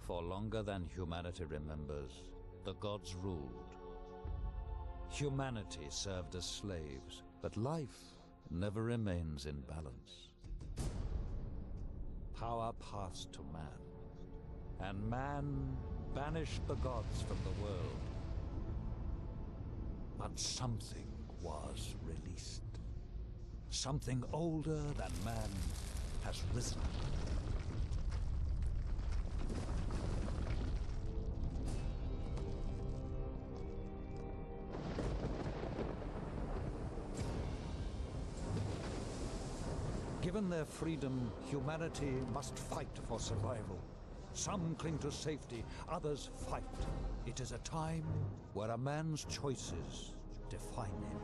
For longer than humanity remembers, the gods ruled. Humanity served as slaves, but life never remains in balance. Power passed to man, and man banished the gods from the world. But something was released. Something older than man has risen. Given their freedom, humanity must fight for survival. Some cling to safety, others fight. It is a time where a man's choices define him.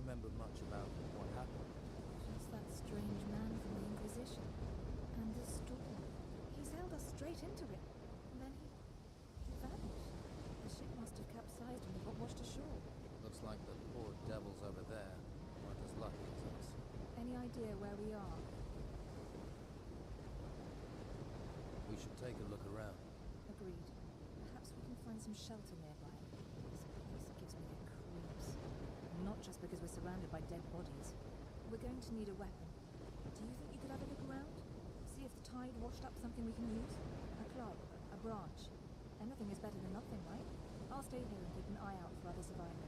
Remember much about what happened? Just that strange man from the Inquisition. And the storm. He sailed us straight into it. And then he vanished. The ship must have capsized and we got washed ashore. Looks like the poor devils over there weren't as lucky as us. Any idea where we are? We should take a look around. Agreed. Perhaps we can find some shelter nearby. This place gives me the creeps. Not just because we're surrounded by dead bodies. We're going to need a weapon. Do you think you could have a look around? See if the tide washed up something we can use? A club, a branch. Anything is better than nothing, right? I'll stay here and keep an eye out for other survivors.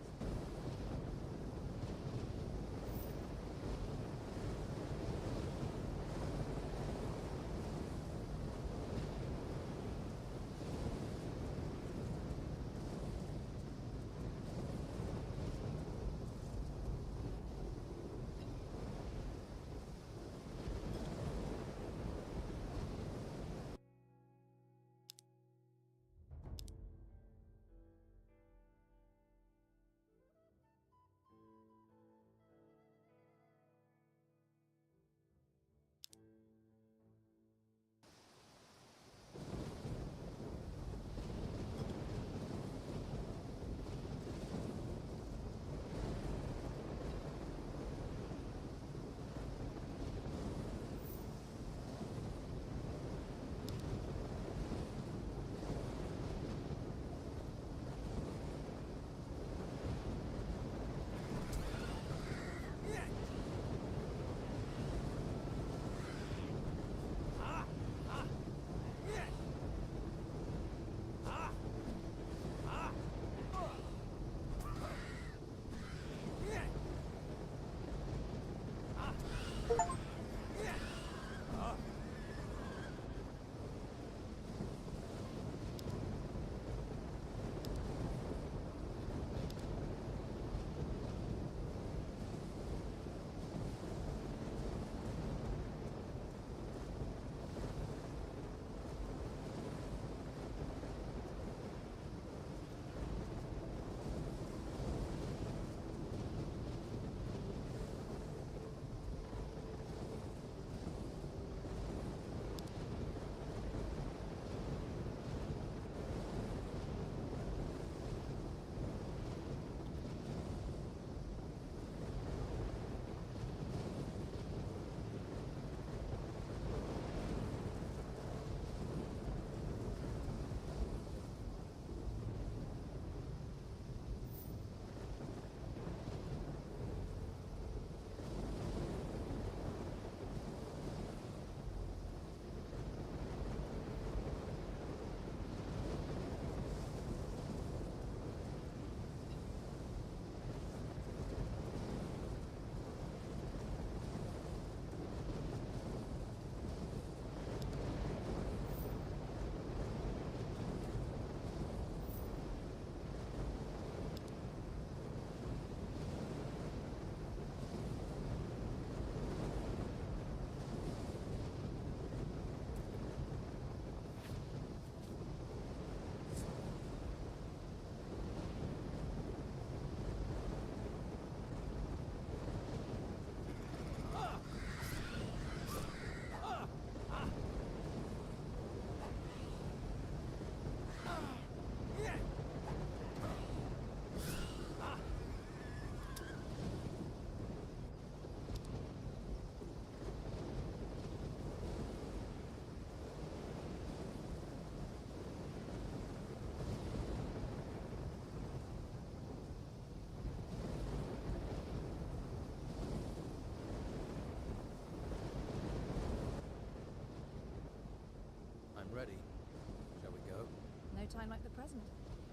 a time like the present.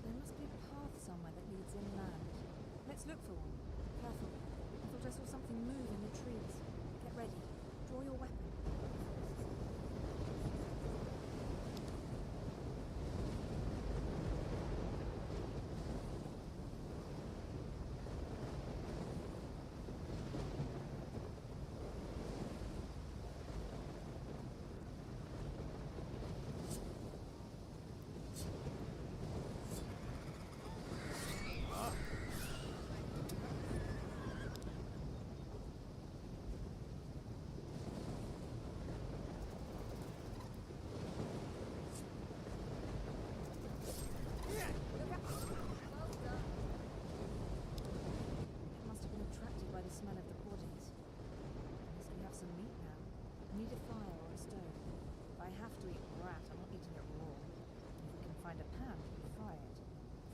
There must be a path somewhere that leads inland. Let's look for one. Careful. I thought I saw something move in the trees. Get ready. Draw your weapon.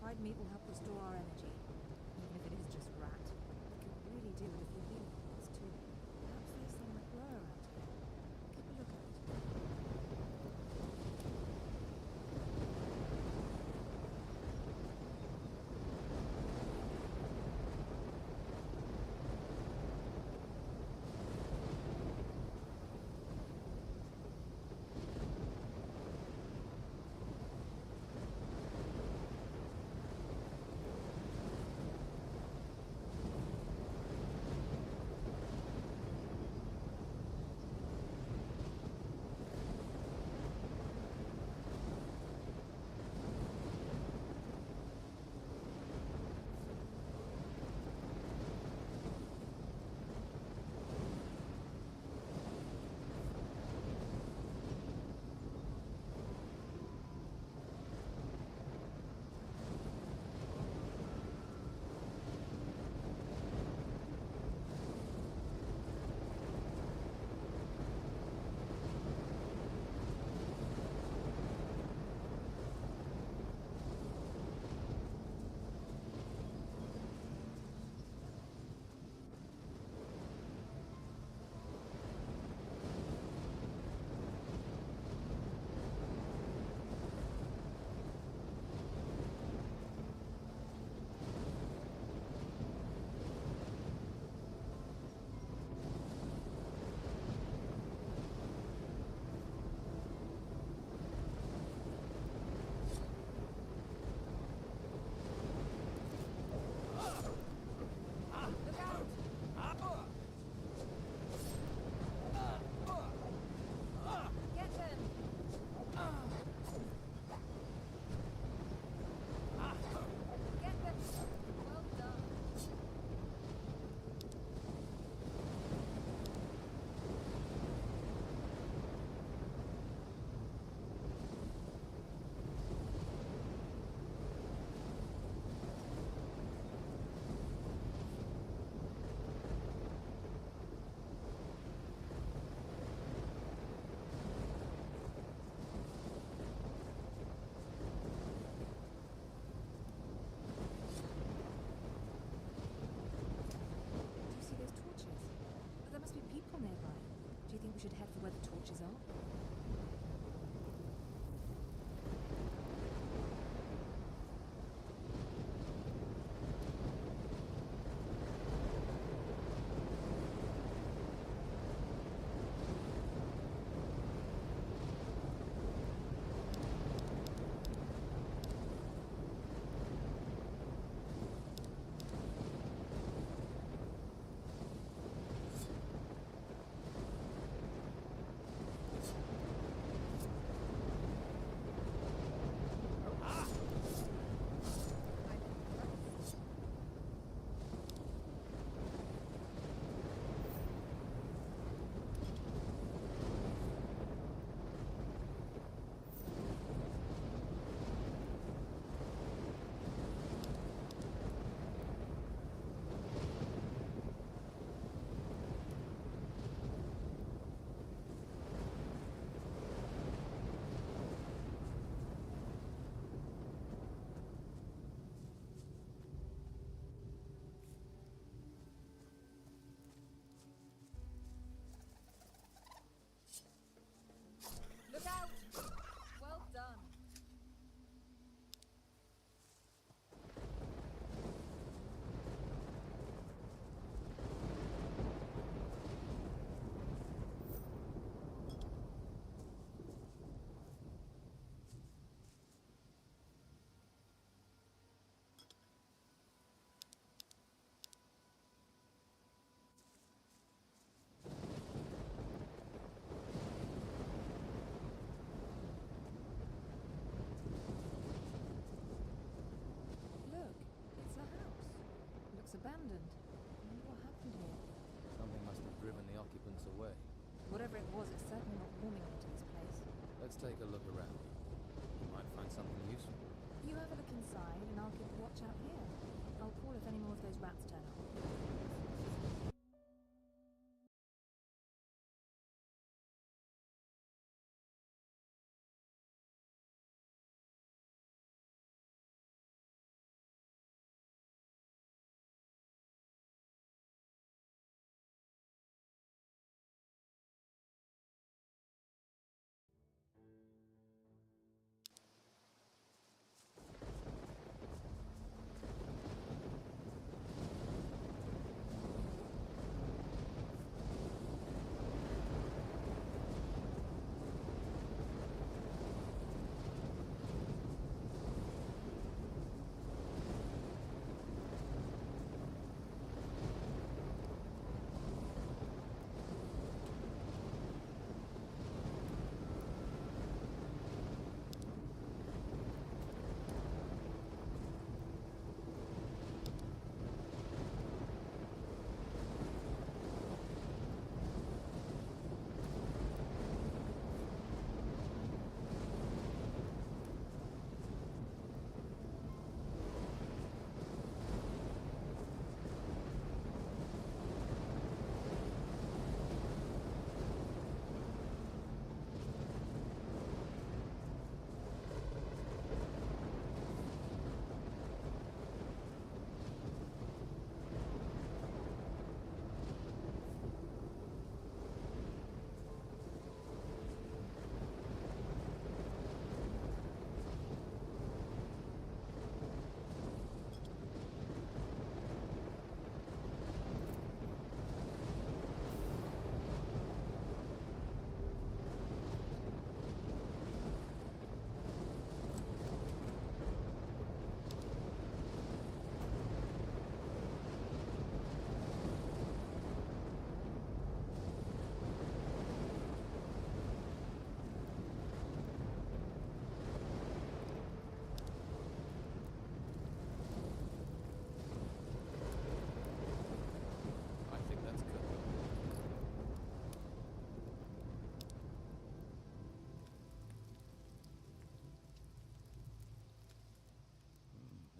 Fried meat will help restore our energy, even if it is just rat. We could really do with a few beans too. Perhaps there's some that grow around here. Keep a look out. abandoned. I wonder what happened here. Something must have driven the occupants away. Whatever it was, it's certainly not warming me to this place. Let's take a look around. We might find something useful. You have a look inside, and I'll keep a watch out here. I'll call if any more of those rats turn up.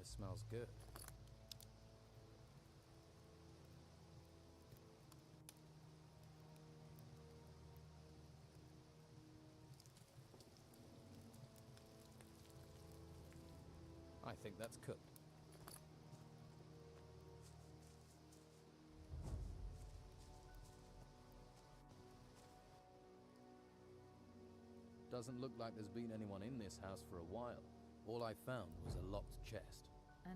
Smells good. I think that's cooked. Doesn't look like there's been anyone in this house for a while. All I found was a locked chest.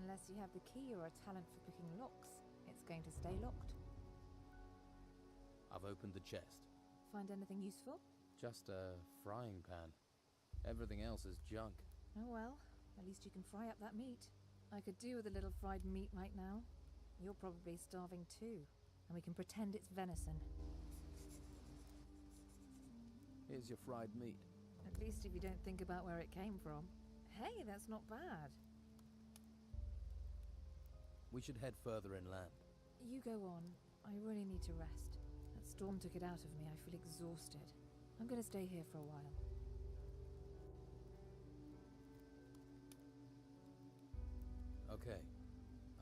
Unless you have the key or a talent for picking locks, it's going to stay locked. I've opened the chest. Find anything useful? Just a frying pan. Everything else is junk. Oh well, at least you can fry up that meat. I could do with a little fried meat right now. You're probably starving too, and we can pretend it's venison. Here's your fried meat. At least if you don't think about where it came from. Hey, that's not bad. We should head further inland. You go on. I really need to rest. That storm took it out of me. I feel exhausted. I'm gonna stay here for a while. Okay.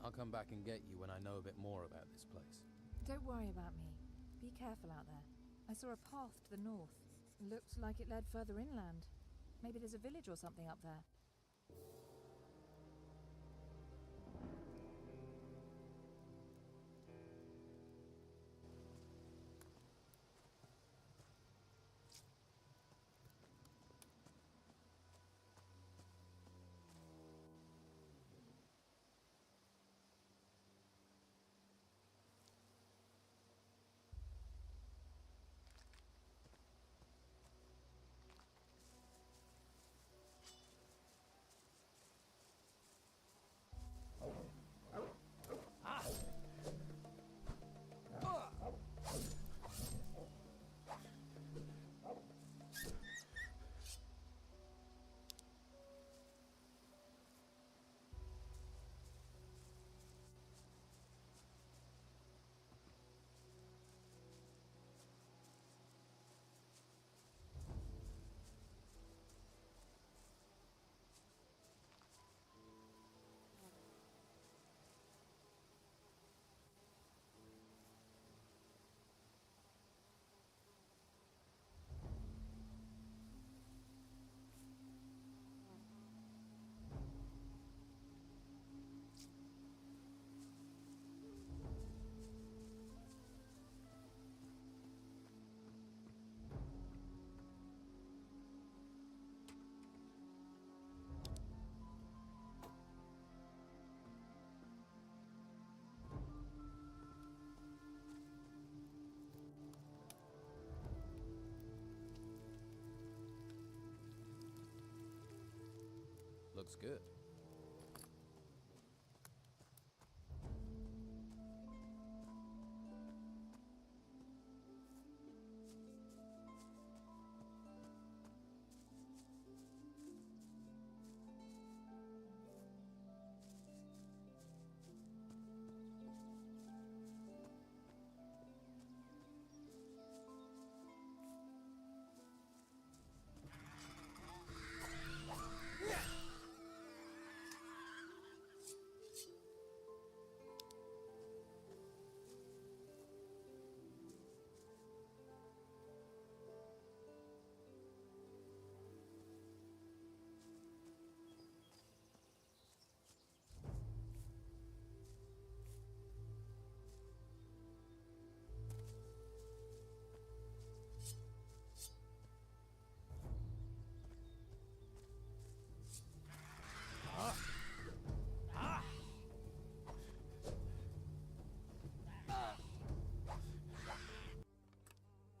I'll come back and get you when I know a bit more about this place. Don't worry about me. Be careful out there. I saw a path to the north. Looked like it led further inland. Maybe there's a village or something up there. Looks good.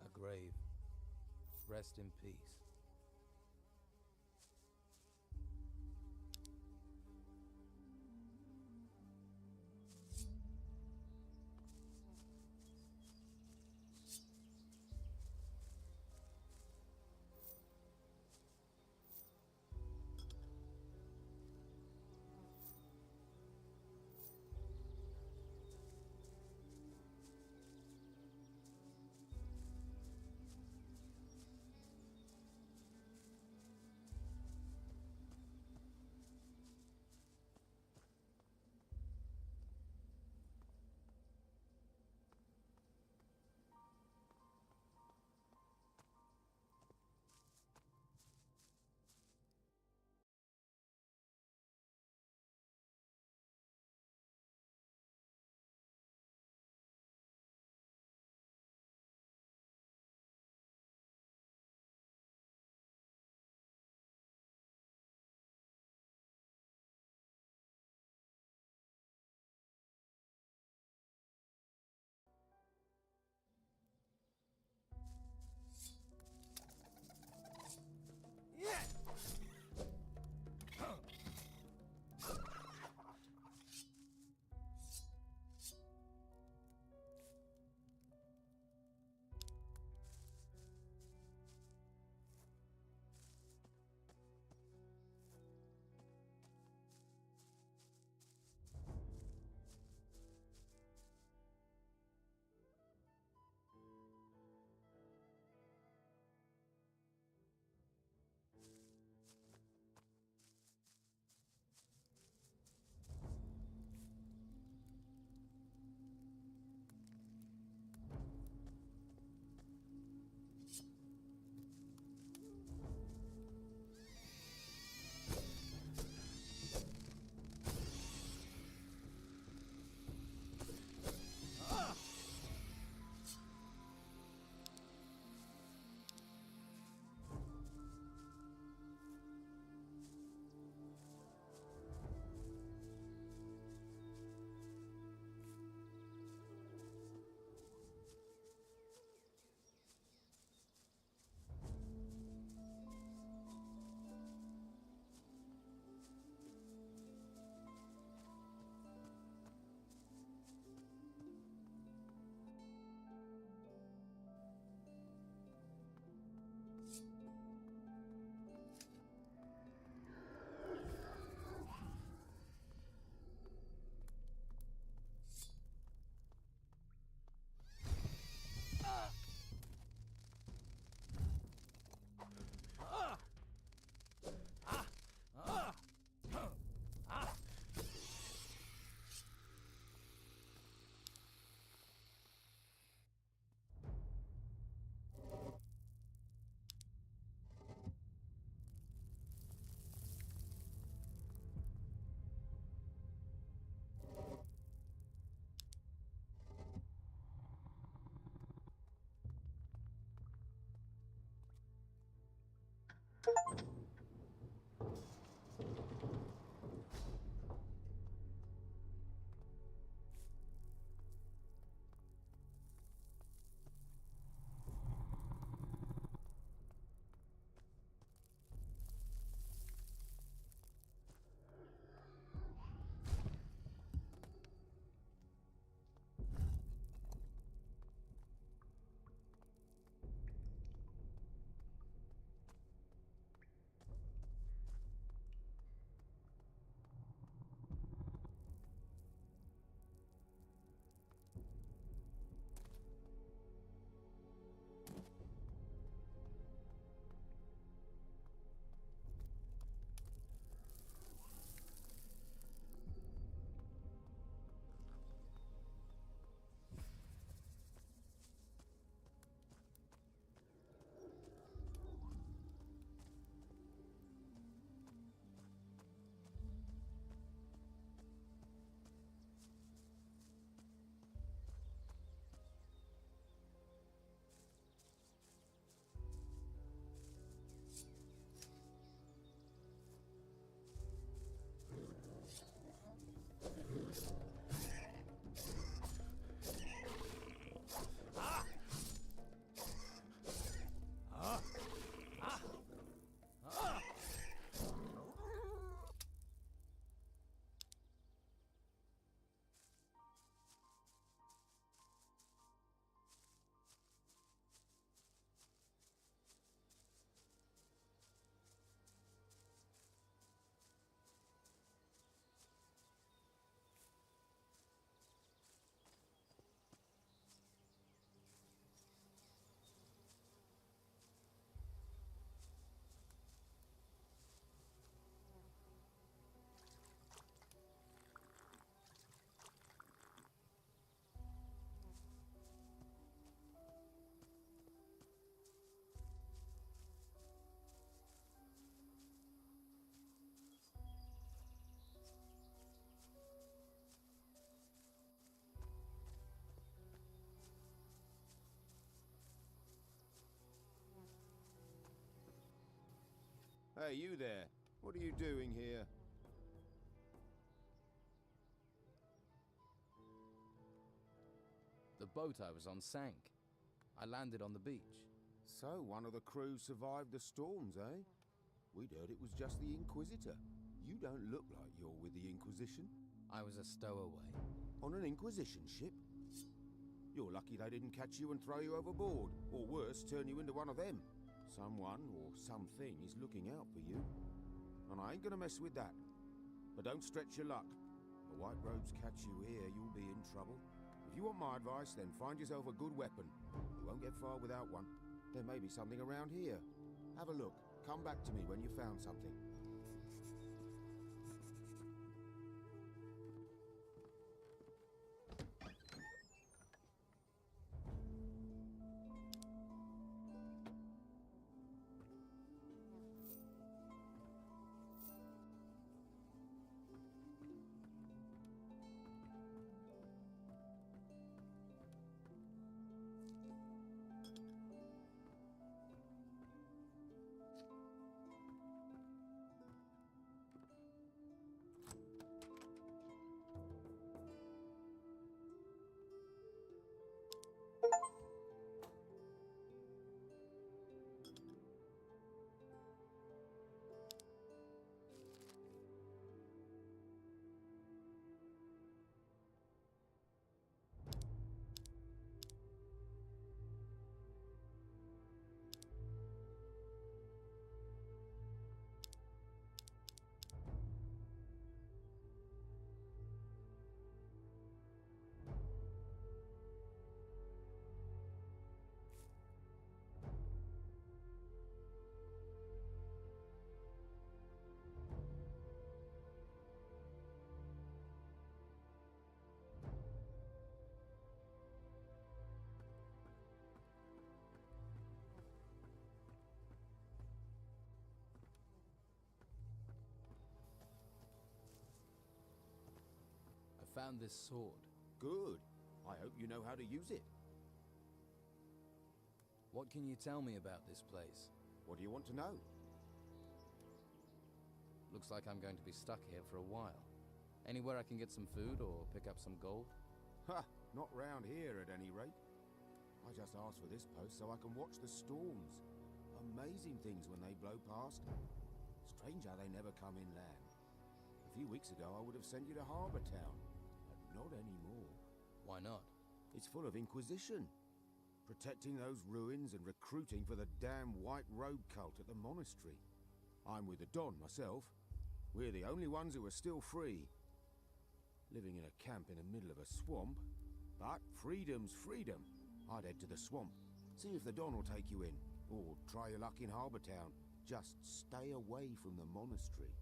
A grave. Rest in peace. Hey, you there. What are you doing here? The boat I was on sank. I landed on the beach. So, one of the crew survived the storms, eh? We'd heard it was just the Inquisitor. You don't look like you're with the Inquisition. I was a stowaway. On an Inquisition ship? You're lucky they didn't catch you and throw you overboard, or worse, turn you into one of them. Someone, or something, is looking out for you. And I ain't gonna mess with that. But don't stretch your luck. The White Robes catch you here, you'll be in trouble. If you want my advice, then find yourself a good weapon. You won't get far without one. There may be something around here. Have a look. Come back to me when you found something. Found this sword. Good. I hope you know how to use it. What can you tell me about this place? What do you want to know? Looks like I'm going to be stuck here for a while. Anywhere I can get some food or pick up some gold? Ha! Not round here at any rate. I just asked for this post so I can watch the storms. Amazing things when they blow past. Strange how they never come inland. A few weeks ago I would have sent you to Harbour Town. Not anymore. Why not? It's full of Inquisition. Protecting those ruins and recruiting for the damn White Robe cult at the monastery. I'm with the Don myself. We're the only ones who are still free. Living in a camp in the middle of a swamp. But freedom's freedom. I'd head to the swamp. See if the Don will take you in. Or try your luck in Harbour Town. Just stay away from the monastery.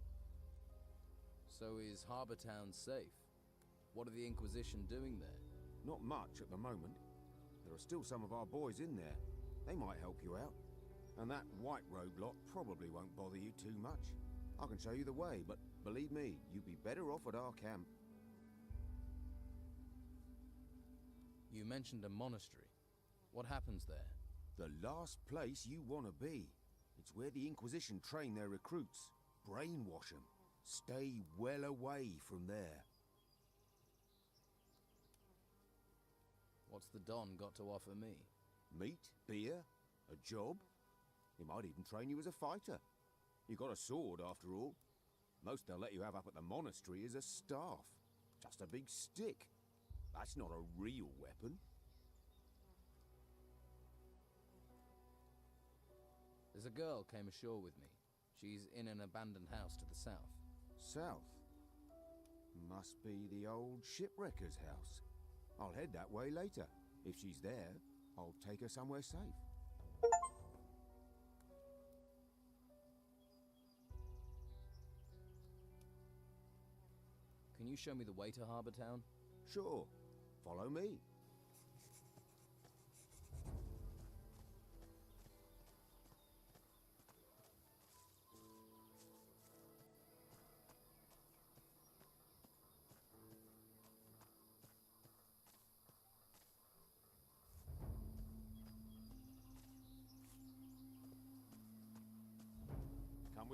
So is Harbour Town safe? What are the Inquisition doing there? Not much at the moment. There are still some of our boys in there. They might help you out. And that White Robe lot probably won't bother you too much. I can show you the way, but believe me, you'd be better off at our camp. You mentioned a monastery. What happens there? The last place you want to be. It's where the Inquisition train their recruits. Brainwash them. Stay well away from there. What's the Don got to offer me? Meat, beer, a job. He might even train you as a fighter. You got a sword, after all. Most they'll let you have up at the monastery is a staff. Just a big stick. That's not a real weapon. There's a girl came ashore with me. She's in an abandoned house to the south. South? Must be the old shipwrecker's house. I'll head that way later. If she's there, I'll take her somewhere safe. Can you show me the way to Harbour Town? Sure. Follow me.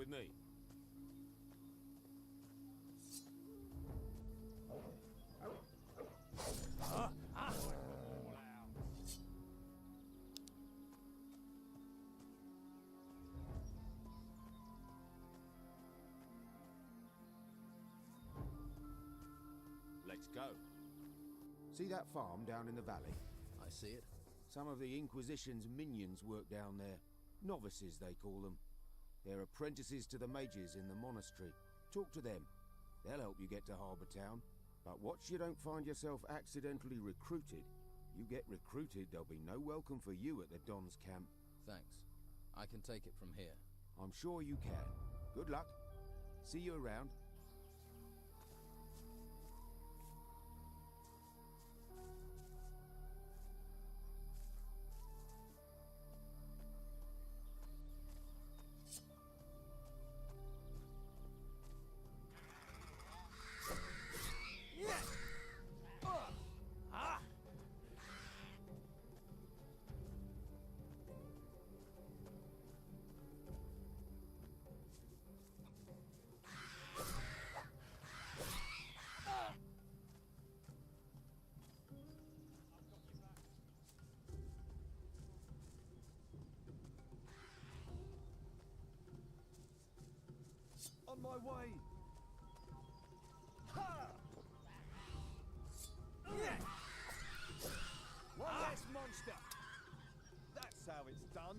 with me. Let's go. See that farm down in the valley? I see it. Some of the Inquisition's minions work down there. Novices, they call them. They're apprentices to the mages in the monastery. Talk to them. They'll help you get to Harbour Town. But watch you don't find yourself accidentally recruited. You get recruited, there'll be no welcome for you at the Don's camp. Thanks. I can take it from here. I'm sure you can. Good luck. See you around. On my way! Ha! One less monster! That's how it's done.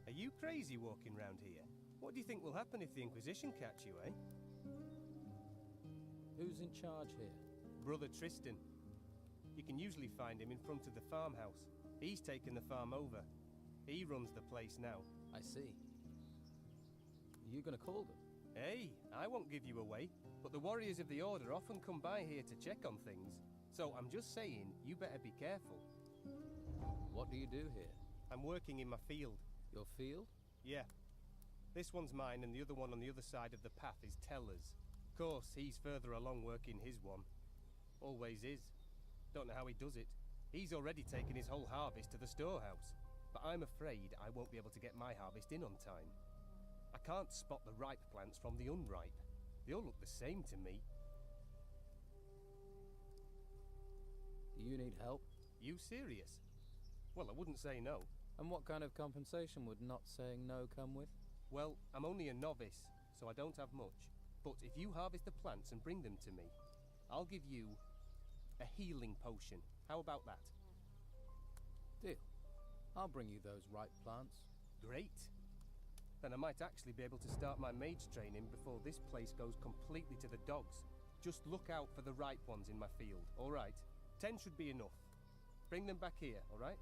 Are you crazy walking round here? What do you think will happen if the Inquisition catch you, eh? Who's in charge here? Brother Tristan. You can usually find him in front of the farmhouse. He's taken the farm over. He runs the place now. I see. Are you gonna call them? Hey, I won't give you away, but the warriors of the Order often come by here to check on things. So I'm just saying, you better be careful. What do you do here? I'm working in my field. Your field? Yeah. This one's mine and the other one on the other side of the path is Teller's. Of course, he's further along working his one. Always is. Don't know how he does it. He's already taken his whole harvest to the storehouse. But I'm afraid I won't be able to get my harvest in on time. I can't spot the ripe plants from the unripe. They all look the same to me. Do you need help? You serious? Well, I wouldn't say no. And what kind of compensation would not saying no come with? Well, I'm only a novice, so I don't have much. But if you harvest the plants and bring them to me, I'll give you a healing potion. How about that? Deal. I'll bring you those ripe plants. Great. Then I might actually be able to start my mage training before this place goes completely to the dogs. Just look out for the ripe ones in my field, all right? 10 should be enough. Bring them back here, all right?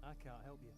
I can't help you.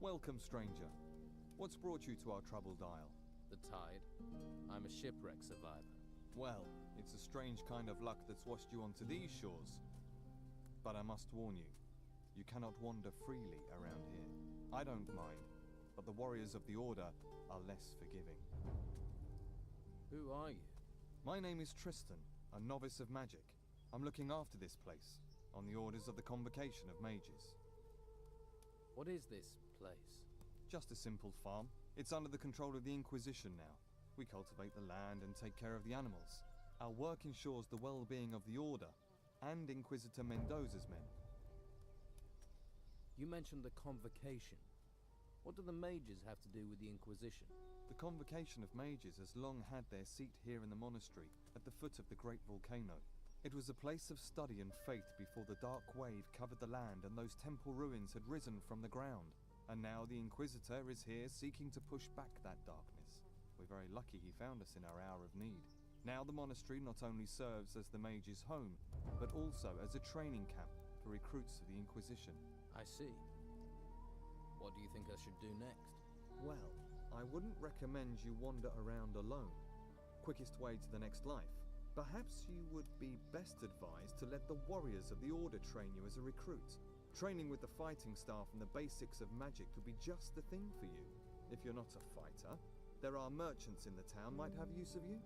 Welcome, stranger. What's brought you to our troubled isle? The tide. I'm a shipwreck survivor. Well, it's a strange kind of luck that's washed you onto these shores. But I must warn you, you cannot wander freely around here. I don't mind, but the warriors of the Order are less forgiving. Who are you? My name is Tristan, a novice of magic. I'm looking after this place, on the orders of the Convocation of Mages. What is this place? Just a simple farm. It's under the control of the Inquisition now. We cultivate the land and take care of the animals. Our work ensures the well-being of the Order and Inquisitor Mendoza's men. You mentioned the Convocation. What do the mages have to do with the Inquisition? The Convocation of Mages has long had their seat here in the monastery, at the foot of the great volcano. It was a place of study and faith before the dark wave covered the land and those temple ruins had risen from the ground. And now the Inquisitor is here seeking to push back that darkness. We're very lucky he found us in our hour of need. Now the monastery not only serves as the mage's home, but also as a training camp for recruits of the Inquisition. I see. What do you think I should do next? Well, I wouldn't recommend you wander around alone. Quickest way to the next life. Perhaps you would be best advised to let the warriors of the Order train you as a recruit. Training with the fighting staff and the basics of magic could be just the thing for you. If you're not a fighter, there are merchants in the town might have use of you.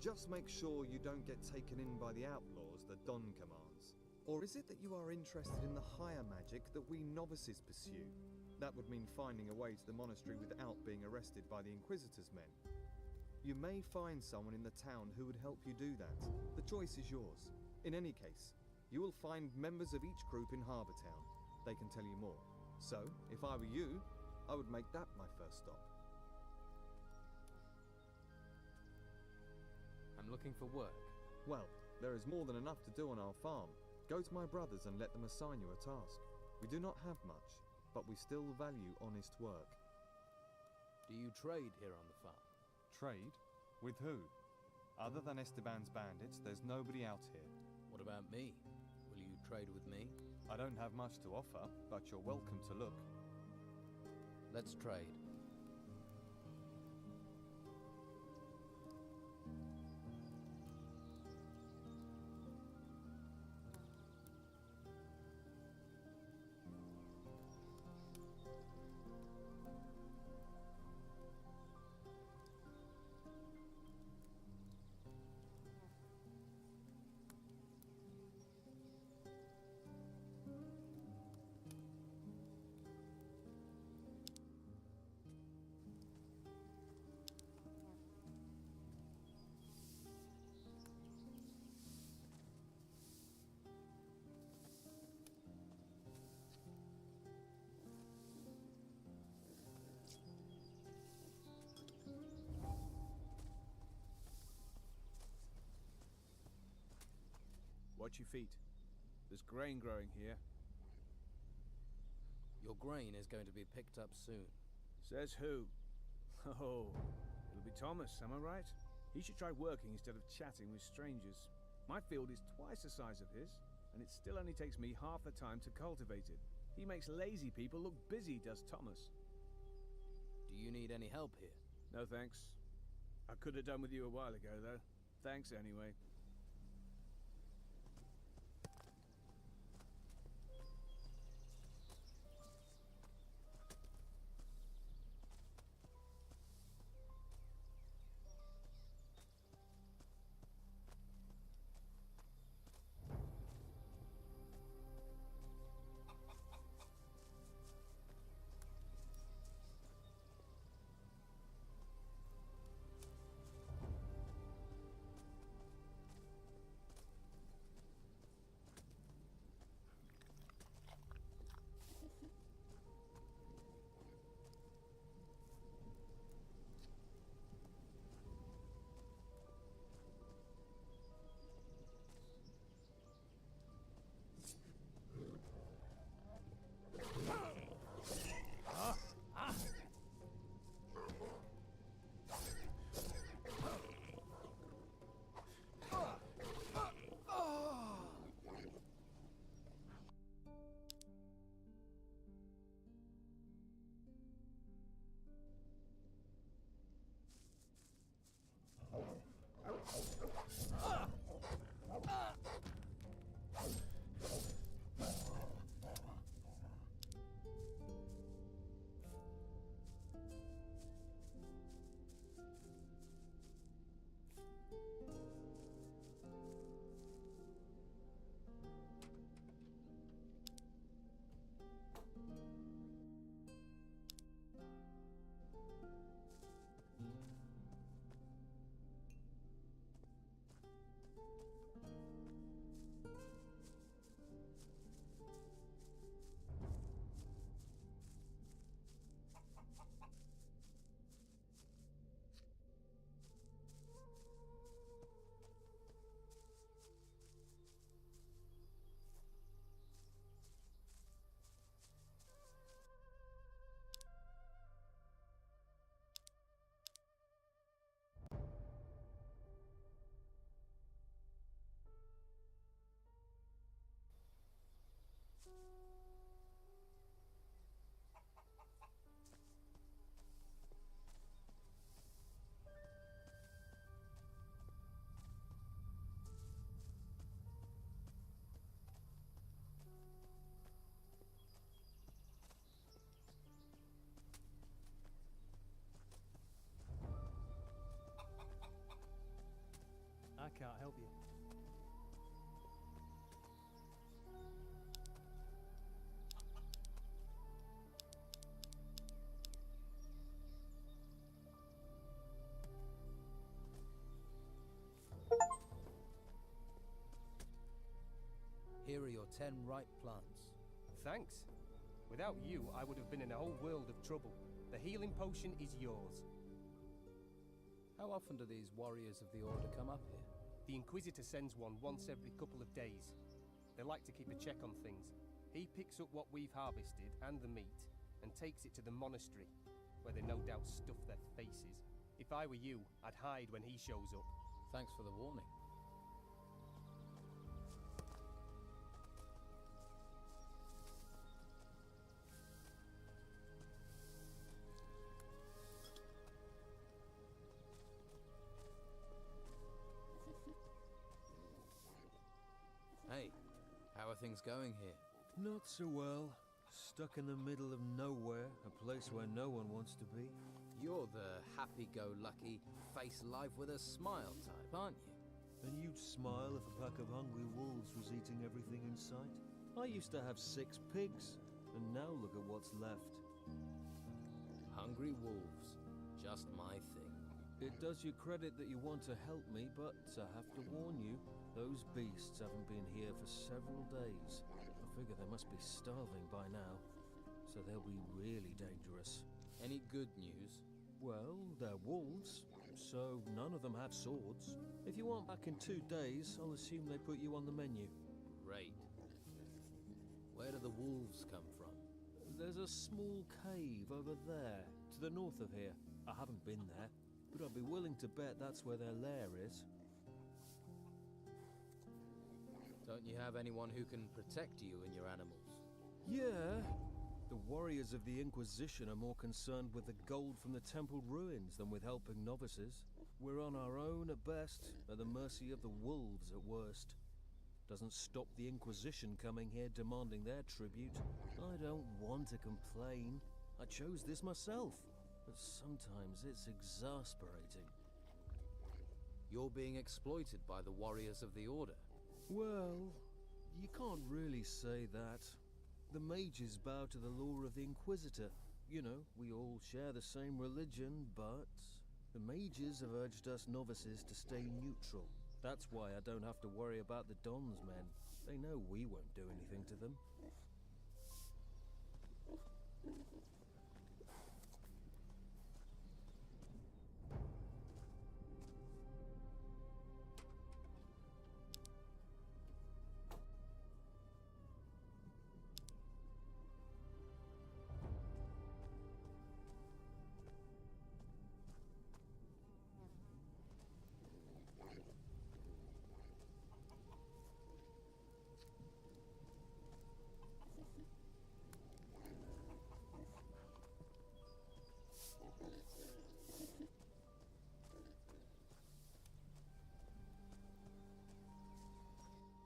Just make sure you don't get taken in by the outlaws the Don commands. Or is it that you are interested in the higher magic that we novices pursue? That would mean finding a way to the monastery without being arrested by the Inquisitor's men. You may find someone in the town who would help you do that. The choice is yours. In any case, you will find members of each group in Harbour Town. They can tell you more. So, if I were you, I would make that my first stop. I'm looking for work. Well, there is more than enough to do on our farm. Go to my brothers and let them assign you a task. We do not have much, but we still value honest work. Do you trade here on the farm? Trade? With who? Other than Esteban's bandits, there's nobody out here. What about me? Will you trade with me? I don't have much to offer, but you're welcome to look. Let's trade. Watch your feet. There's grain growing here. Your grain is going to be picked up soon. Says who? Oh, it'll be Thomas, am I right? He should try working instead of chatting with strangers. My field is twice the size of his, and it still only takes me half the time to cultivate it. He makes lazy people look busy, does Thomas. Do you need any help here? No thanks. I could have done with you a while ago, though. Thanks anyway. Can't help you. Here are your 10 ripe plants. Thanks. Without you, I would have been in a whole world of trouble. The healing potion is yours. How often do these warriors of the Order come up here? The Inquisitor sends one once every couple of days. They like to keep a check on things. He picks up what we've harvested and the meat and takes it to the monastery, where they no doubt stuff their faces. If I were you, I'd hide when he shows up. Thanks for the warning. Hey, how are things going here? Not so well. Stuck in the middle of nowhere, a place where no one wants to be. You're the happy-go-lucky, face life with a smile type, aren't you? And you'd smile if a pack of hungry wolves was eating everything in sight? I used to have 6 pigs, and now look at what's left. Hungry wolves. Just my thing. It does you credit that you want to help me, but I have to warn you, those beasts haven't been here for several days. I figure they must be starving by now, so they'll be really dangerous. Any good news? Well, they're wolves, so none of them have swords. If you want back in 2 days, I'll assume they put you on the menu. Great. Where do the wolves come from? There's a small cave over there, to the north of here. I haven't been there, but I'd be willing to bet that's where their lair is. Don't you have anyone who can protect you and your animals? Yeah. The warriors of the Inquisition are more concerned with the gold from the temple ruins than with helping novices. We're on our own at best, at the mercy of the wolves at worst. Doesn't stop the Inquisition coming here demanding their tribute. I don't want to complain. I chose this myself, but sometimes it's exasperating. You're being exploited by the warriors of the Order. Well, you can't really say that. The mages bow to the law of the Inquisitor. You know, we all share the same religion, but the mages have urged us novices to stay neutral. That's why I don't have to worry about the Don's men. They know we won't do anything to them.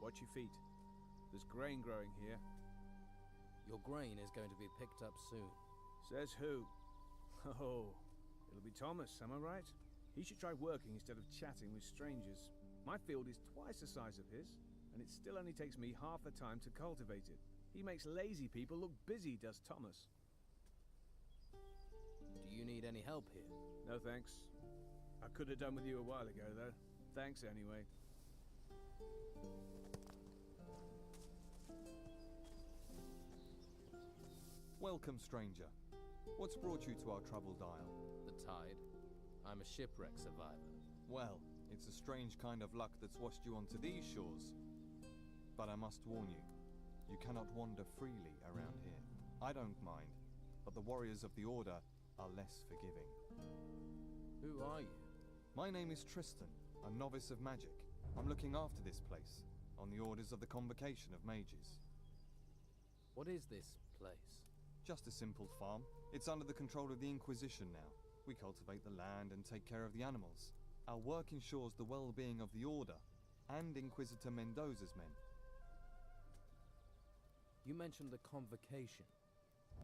Watch your feet. There's grain growing here. Your grain is going to be picked up soon. Says who? Oh, it'll be Thomas, am I right? He should try working instead of chatting with strangers. My field is twice the size of his, and it still only takes me half the time to cultivate it. He makes lazy people look busy, does Thomas. Do you need any help here? No thanks. I could have done with you a while ago, though. Thanks anyway. Welcome, stranger. What's brought you to our troubled isle? The tide. I'm a shipwreck survivor. Well, it's a strange kind of luck that's washed you onto these shores. But I must warn you, you cannot wander freely around here. I don't mind, but the warriors of the Order are less forgiving. Who are you? My name is Tristan, a novice of magic. I'm looking after this place, on the orders of the Convocation of Mages. What is this place? Just a simple farm. It's under the control of the Inquisition now. We cultivate the land and take care of the animals. Our work ensures the well-being of the Order and Inquisitor Mendoza's men. You mentioned the Convocation.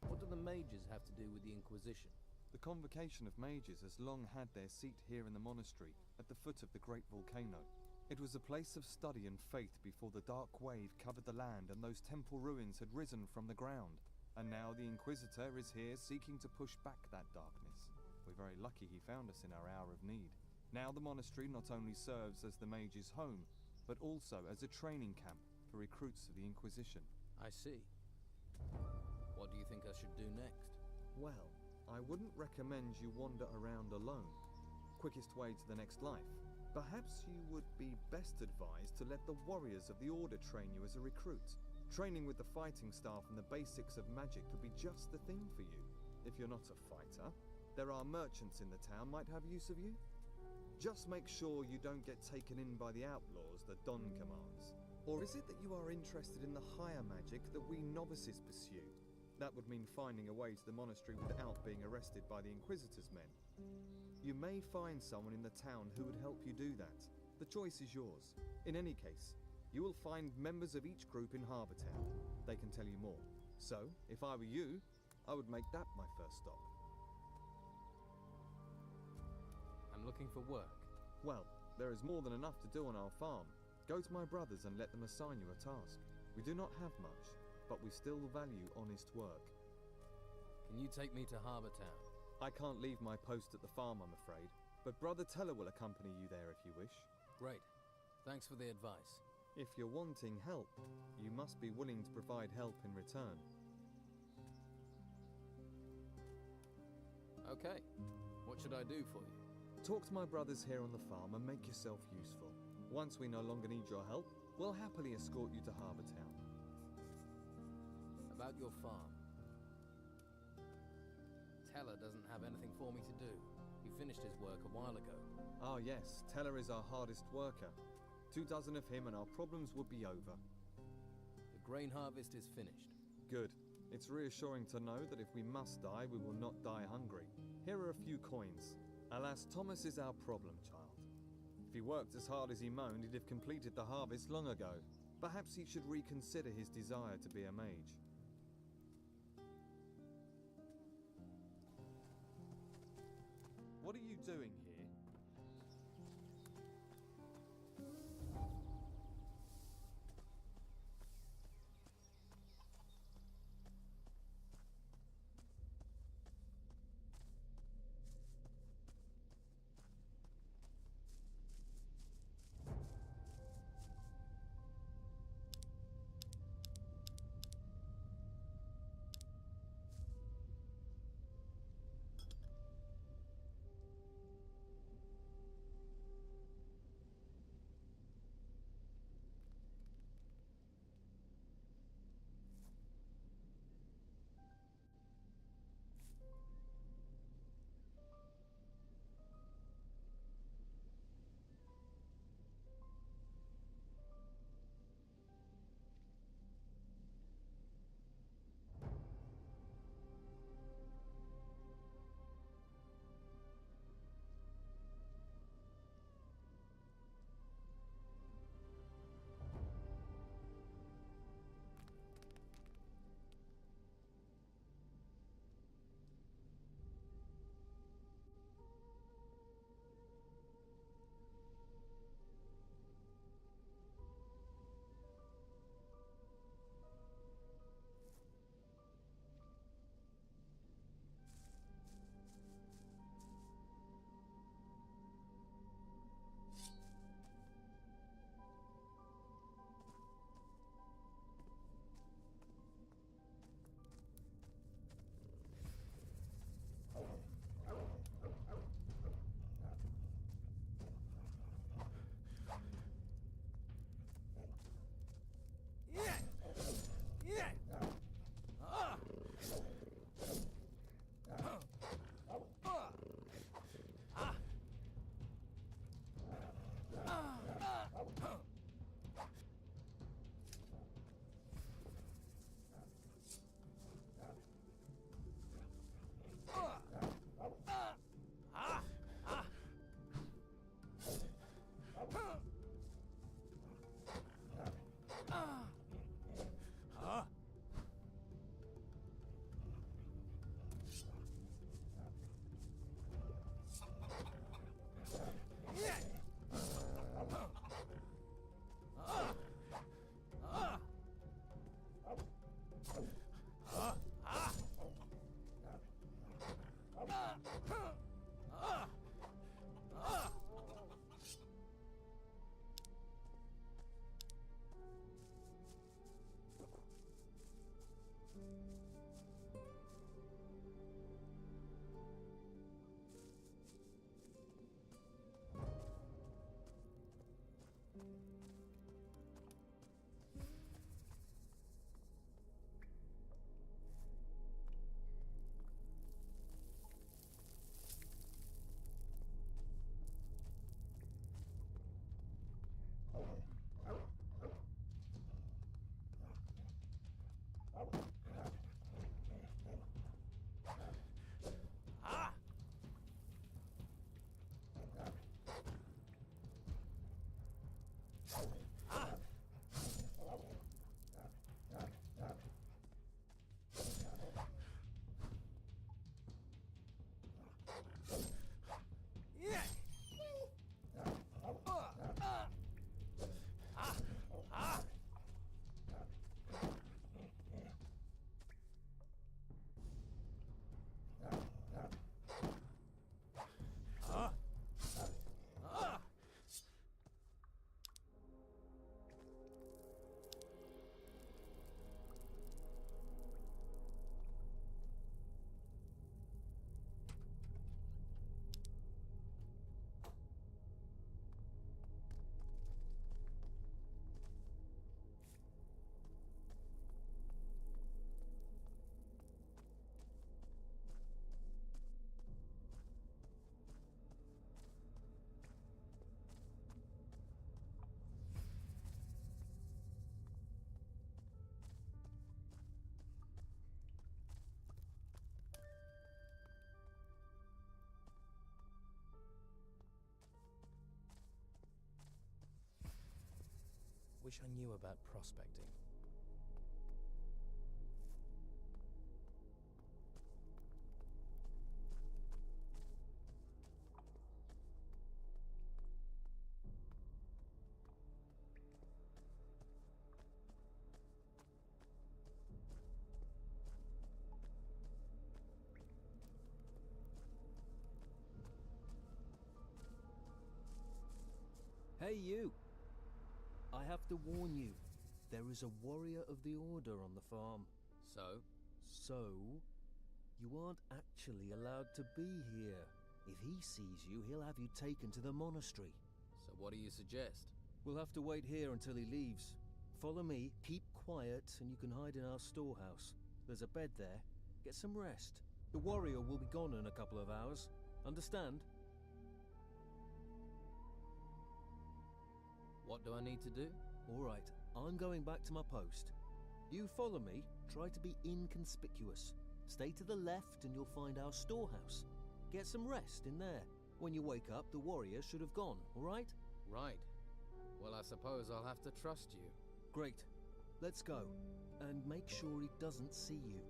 What do the mages have to do with the Inquisition? The Convocation of Mages has long had their seat here in the monastery, at the foot of the great volcano. It was a place of study and faith before the dark wave covered the land and those temple ruins had risen from the ground. And now the Inquisitor is here seeking to push back that darkness. We're very lucky he found us in our hour of need. Now the monastery not only serves as the mage's home, but also as a training camp for recruits of the Inquisition. I see. What do you think I should do next? Well, I wouldn't recommend you wander around alone. Quickest way to the next life. Perhaps you would be best advised to let the warriors of the Order train you as a recruit. Training with the fighting staff and the basics of magic could be just the thing for you. If you're not a fighter, there are merchants in the town might have use of you. Just make sure you don't get taken in by the outlaws that Don commands. Or is it that you are interested in the higher magic that we novices pursue? That would mean finding a way to the monastery without being arrested by the Inquisitor's men. You may find someone in the town who would help you do that. The choice is yours. In any case, you will find members of each group in Harbour Town. They can tell you more. So, if I were you, I would make that my first stop. I'm looking for work. Well, there is more than enough to do on our farm. Go to my brothers and let them assign you a task. We do not have much, but we still value honest work. Can you take me to Harbour Town? I can't leave my post at the farm, I'm afraid, but Brother Teller will accompany you there if you wish. Great. Thanks for the advice. If you're wanting help, you must be willing to provide help in return. Okay. What should I do for you? Talk to my brothers here on the farm and make yourself useful. Once we no longer need your help, we'll happily escort you to Harbour Town. About your farm. Teller doesn't have anything for me to do. He finished his work a while ago. Ah yes, Teller is our hardest worker. 24 of him and our problems would be over. The grain harvest is finished. Good. It's reassuring to know that if we must die, we will not die hungry. Here are a few coins. Alas, Thomas is our problem child. If he worked as hard as he moaned, he'd have completed the harvest long ago. Perhaps he should reconsider his desire to be a mage. What are you doing here? wish I knew about prospecting. Hey, you! I have to warn you, there is a warrior of the Order on the farm. So, you aren't actually allowed to be here. If he sees you, he'll have you taken to the monastery. So what do you suggest? We'll have to wait here until he leaves. Follow me, keep quiet, and you can hide in our storehouse. There's a bed there. Get some rest. The warrior will be gone in a couple of hours. Understand? What do I need to do? All right, I'm going back to my post. You follow me, try to be inconspicuous. Stay to the left and you'll find our storehouse. Get some rest in there. When you wake up, the warrior should have gone, all right? Right. Well, I suppose I'll have to trust you. Great. Let's go. And make sure he doesn't see you.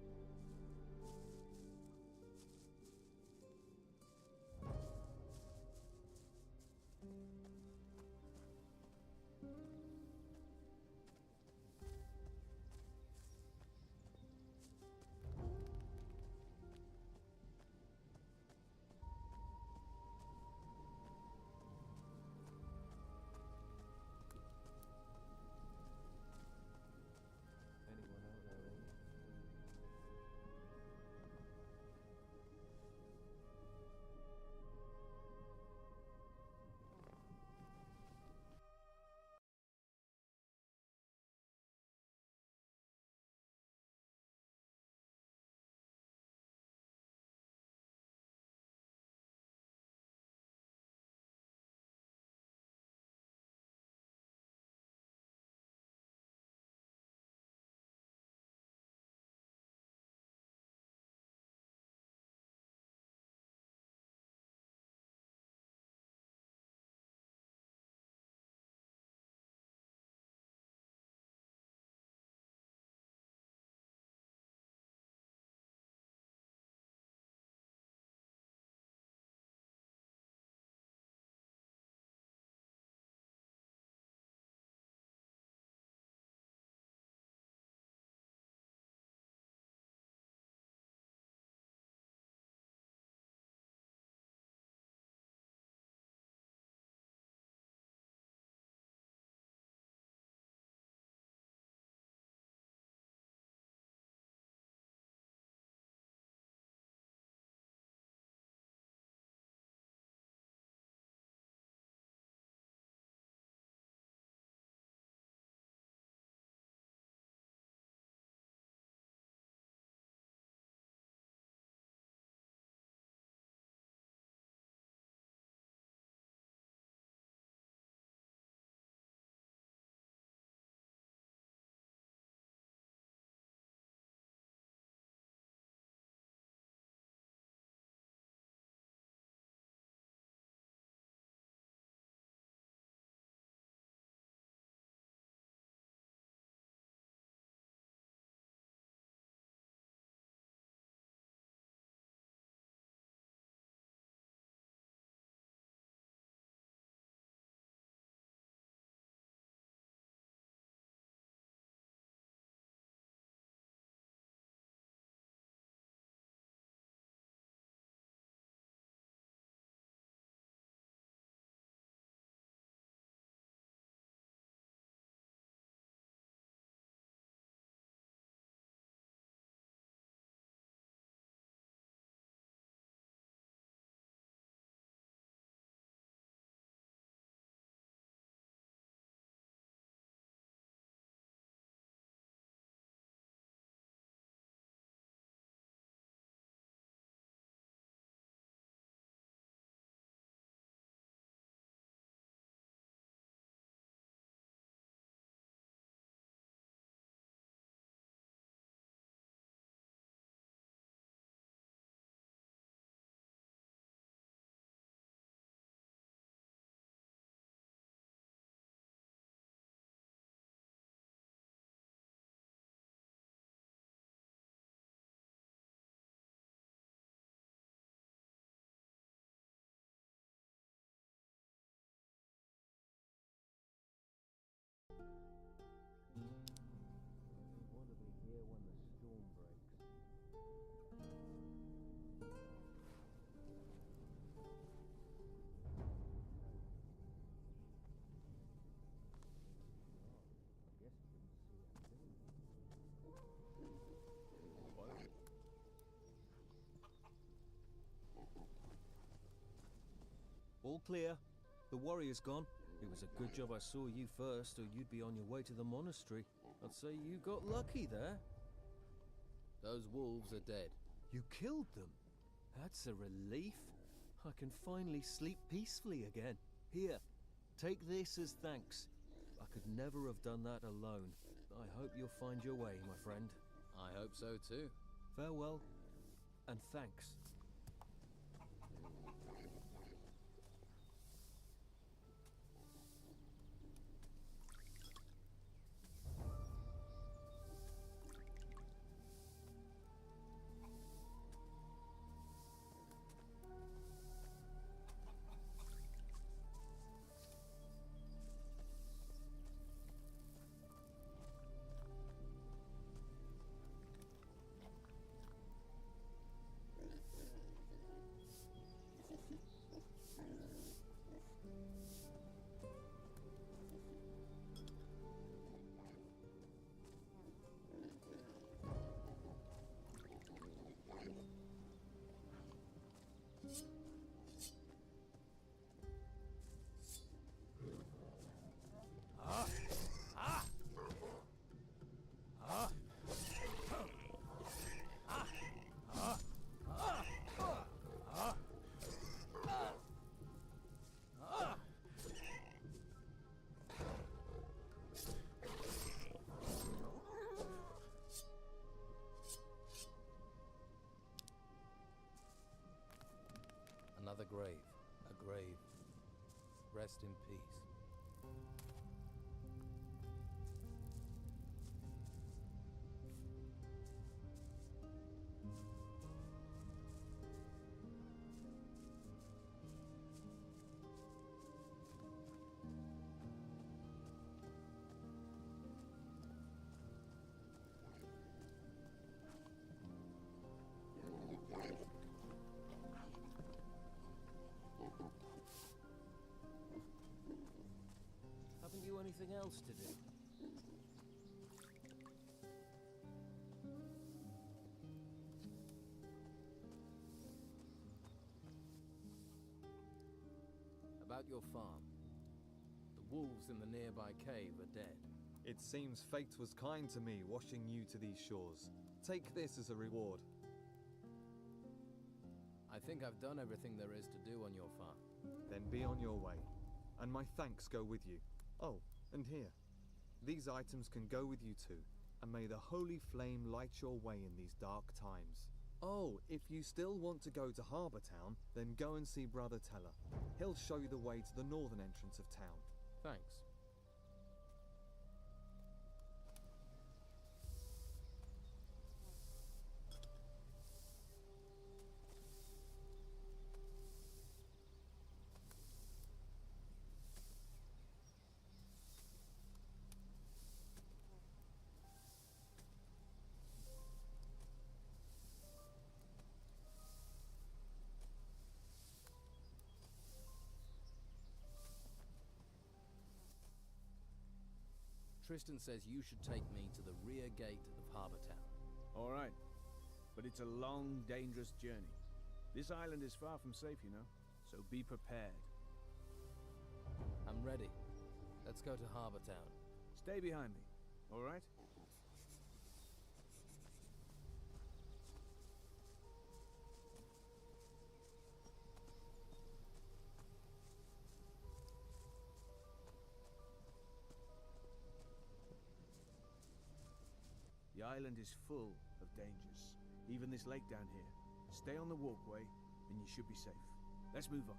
Want to be here when the storm breaks. I guess you didn't see activity. All clear. The warrior's gone. It was a good job I saw you first, or you'd be on your way to the monastery. I'd say you got lucky there. Those wolves are dead. You killed them? That's a relief. I can finally sleep peacefully again. Here, take this as thanks. I could never have done that alone. I hope you'll find your way, my friend. I hope so too. Farewell, and thanks. Another grave. A grave. Rest in peace. Haven't you anything else to do? About your farm. The wolves in the nearby cave are dead. It seems fate was kind to me, washing you to these shores. Take this as a reward. I think I've done everything there is to do on your farm. Then be on your way. And my thanks go with you. Oh, and here. These items can go with you too. And may the holy flame light your way in these dark times. Oh, if you still want to go to Harbour Town, then go and see Brother Teller. He'll show you the way to the northern entrance of town. Thanks. Tristan says you should take me to the rear gate of Harbour Town. All right. But it's a long, dangerous journey. This island is far from safe, you know. So be prepared. I'm ready. Let's go to Harbour Town. Stay behind me, all right? The island is full of dangers. Even this lake down here. Stay on the walkway, and you should be safe. Let's move on.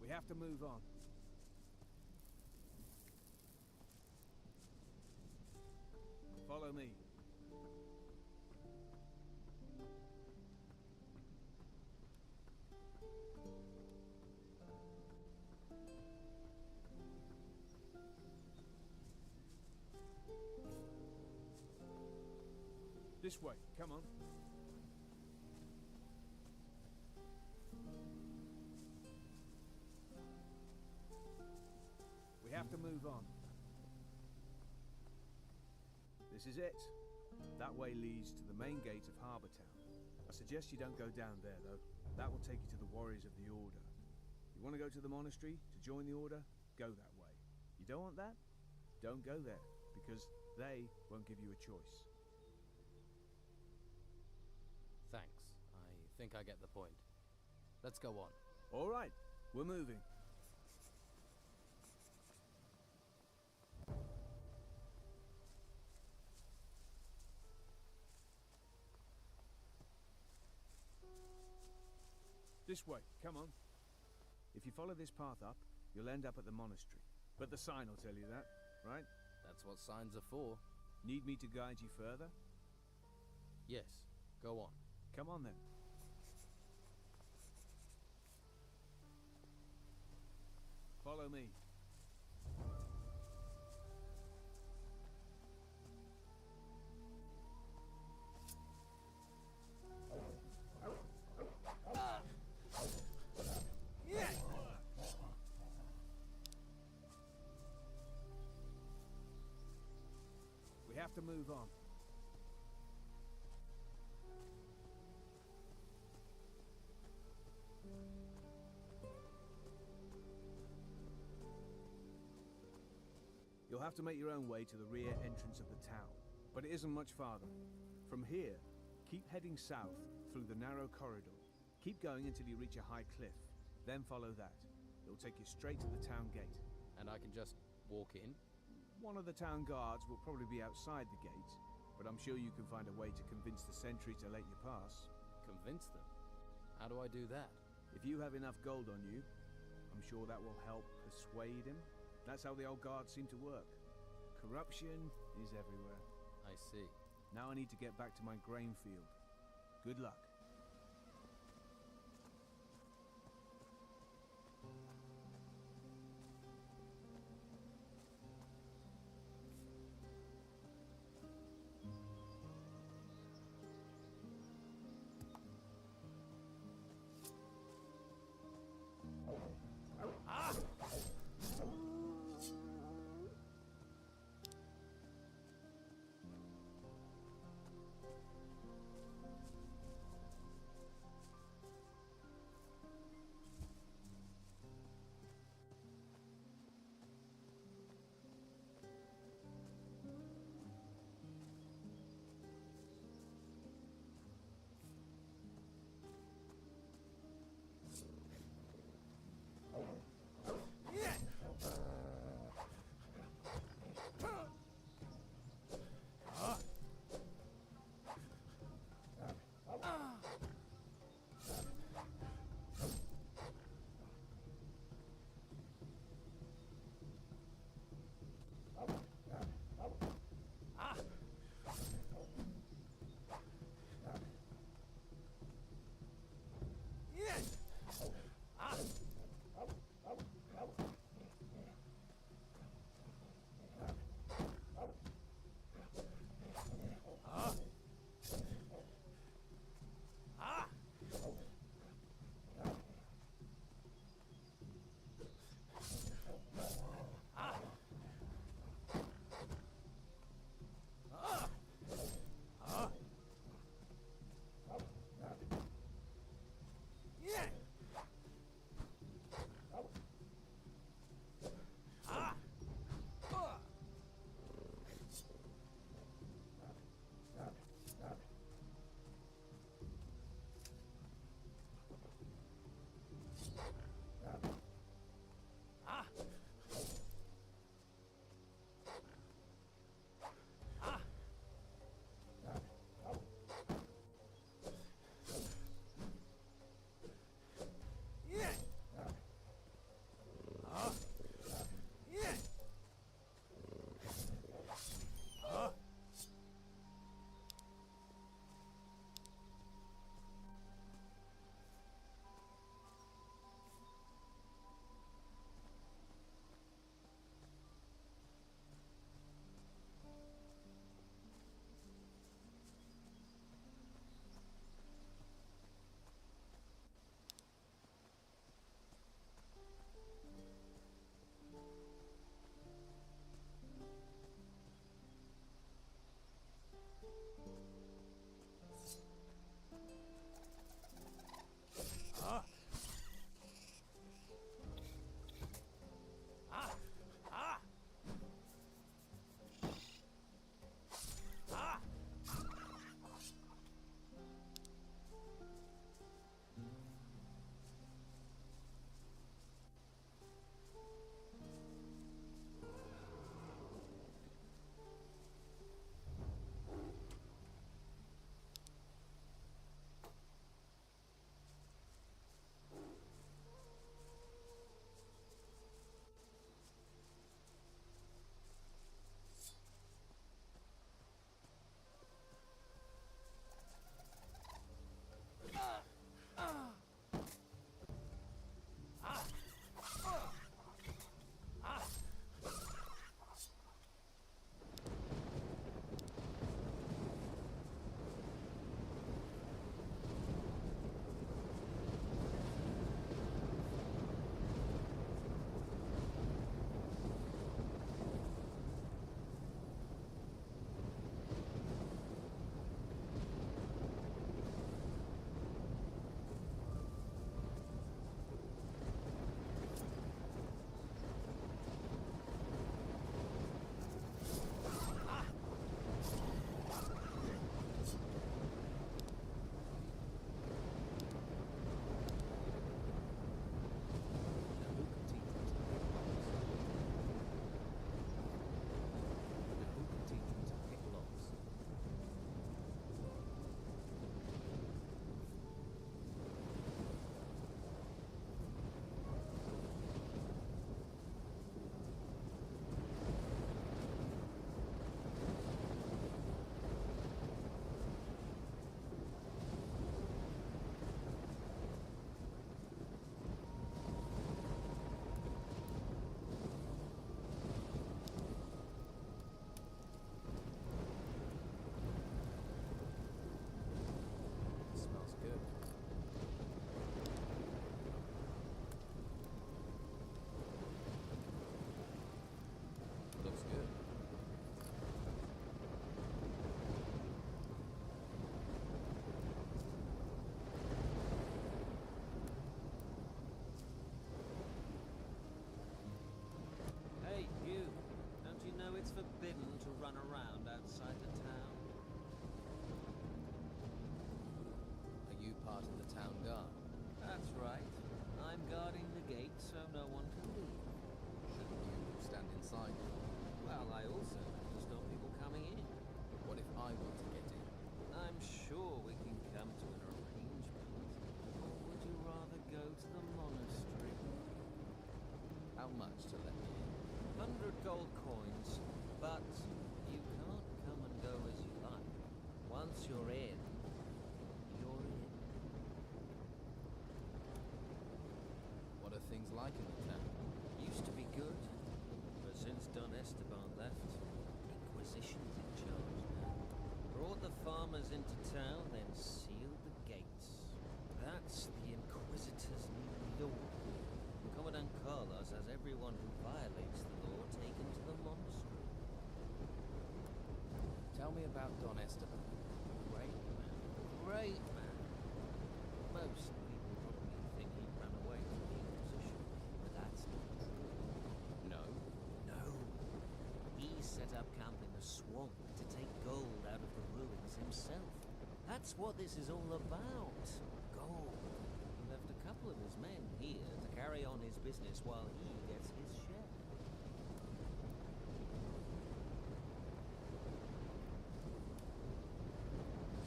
We have to move on. Follow me. This way, come on. We have to move on. This is it. That way leads to the main gate of Harbour Town. I suggest you don't go down there, though. That will take you to the Warriors of the Order. You want to go to the monastery to join the Order? Go that way. You don't want that? Don't go there, because they won't give you a choice. Thanks. I think I get the point. Let's go on. All right, we're moving. This way, come on. If you follow this path up, you'll end up at the monastery. But the sign will tell you that, right? That's what signs are for. Need me to guide you further? Yes, go on. Come on then. Follow me. We have to move on. You'll have to make your own way to the rear entrance of the town, but it isn't much farther. From here, keep heading south through the narrow corridor. Keep going until you reach a high cliff, then follow that. It'll take you straight to the town gate. And I can just walk in? One of the town guards will probably be outside the gate, but I'm sure you can find a way to convince the sentry to let you pass. Convince them? How do I do that? If you have enough gold on you, I'm sure that will help persuade him. That's how the old guards seem to work. Corruption is everywhere. I see. Now I need to get back to my grain field. Good luck. run around outside the town? Are you part of the town guard? That's right. I'm guarding the gate so no one can leave. Shouldn't you stand inside? Well, I also have to stop people coming in. What if I want to get in? I'm sure we can come to an arrangement. Or would you rather go to the monastery? How much to let me in? 100 gold coins, but you can't come and go as you like. Once you're in, you're in. What are things like in the town? Used to be good, but since Don Esteban left, Inquisition's in charge now. Brought the farmers into town, then sealed the gates. That's the Inquisitor's new law. Commandant Carlos has everyone who violates the law taken to the monastery. Tell me about Don Esteban. Great man. Great man. Most people probably think he ran away from the Inquisition, but that's not true. No. No. He set up camp in the swamp to take gold out of the ruins himself. That's what this is all about. Gold. He left a couple of his men here to carry on his business while he gets his share.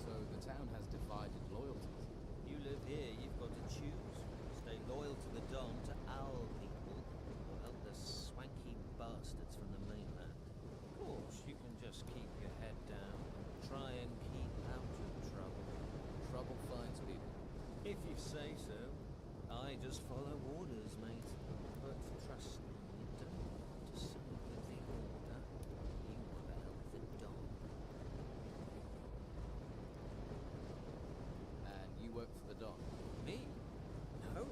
So the town has divided loyalties. You live here, you've got to choose. Stay loyal to the Don, to our people, or help the swanky bastards from the mainland. Of course, you can just keep your head down and try and keep out of trouble. Trouble finds people. If you say so. I just follow orders, mate. But trust me, you don't want to side with the order. You want to help the Don. And you work for the Don? Me? No.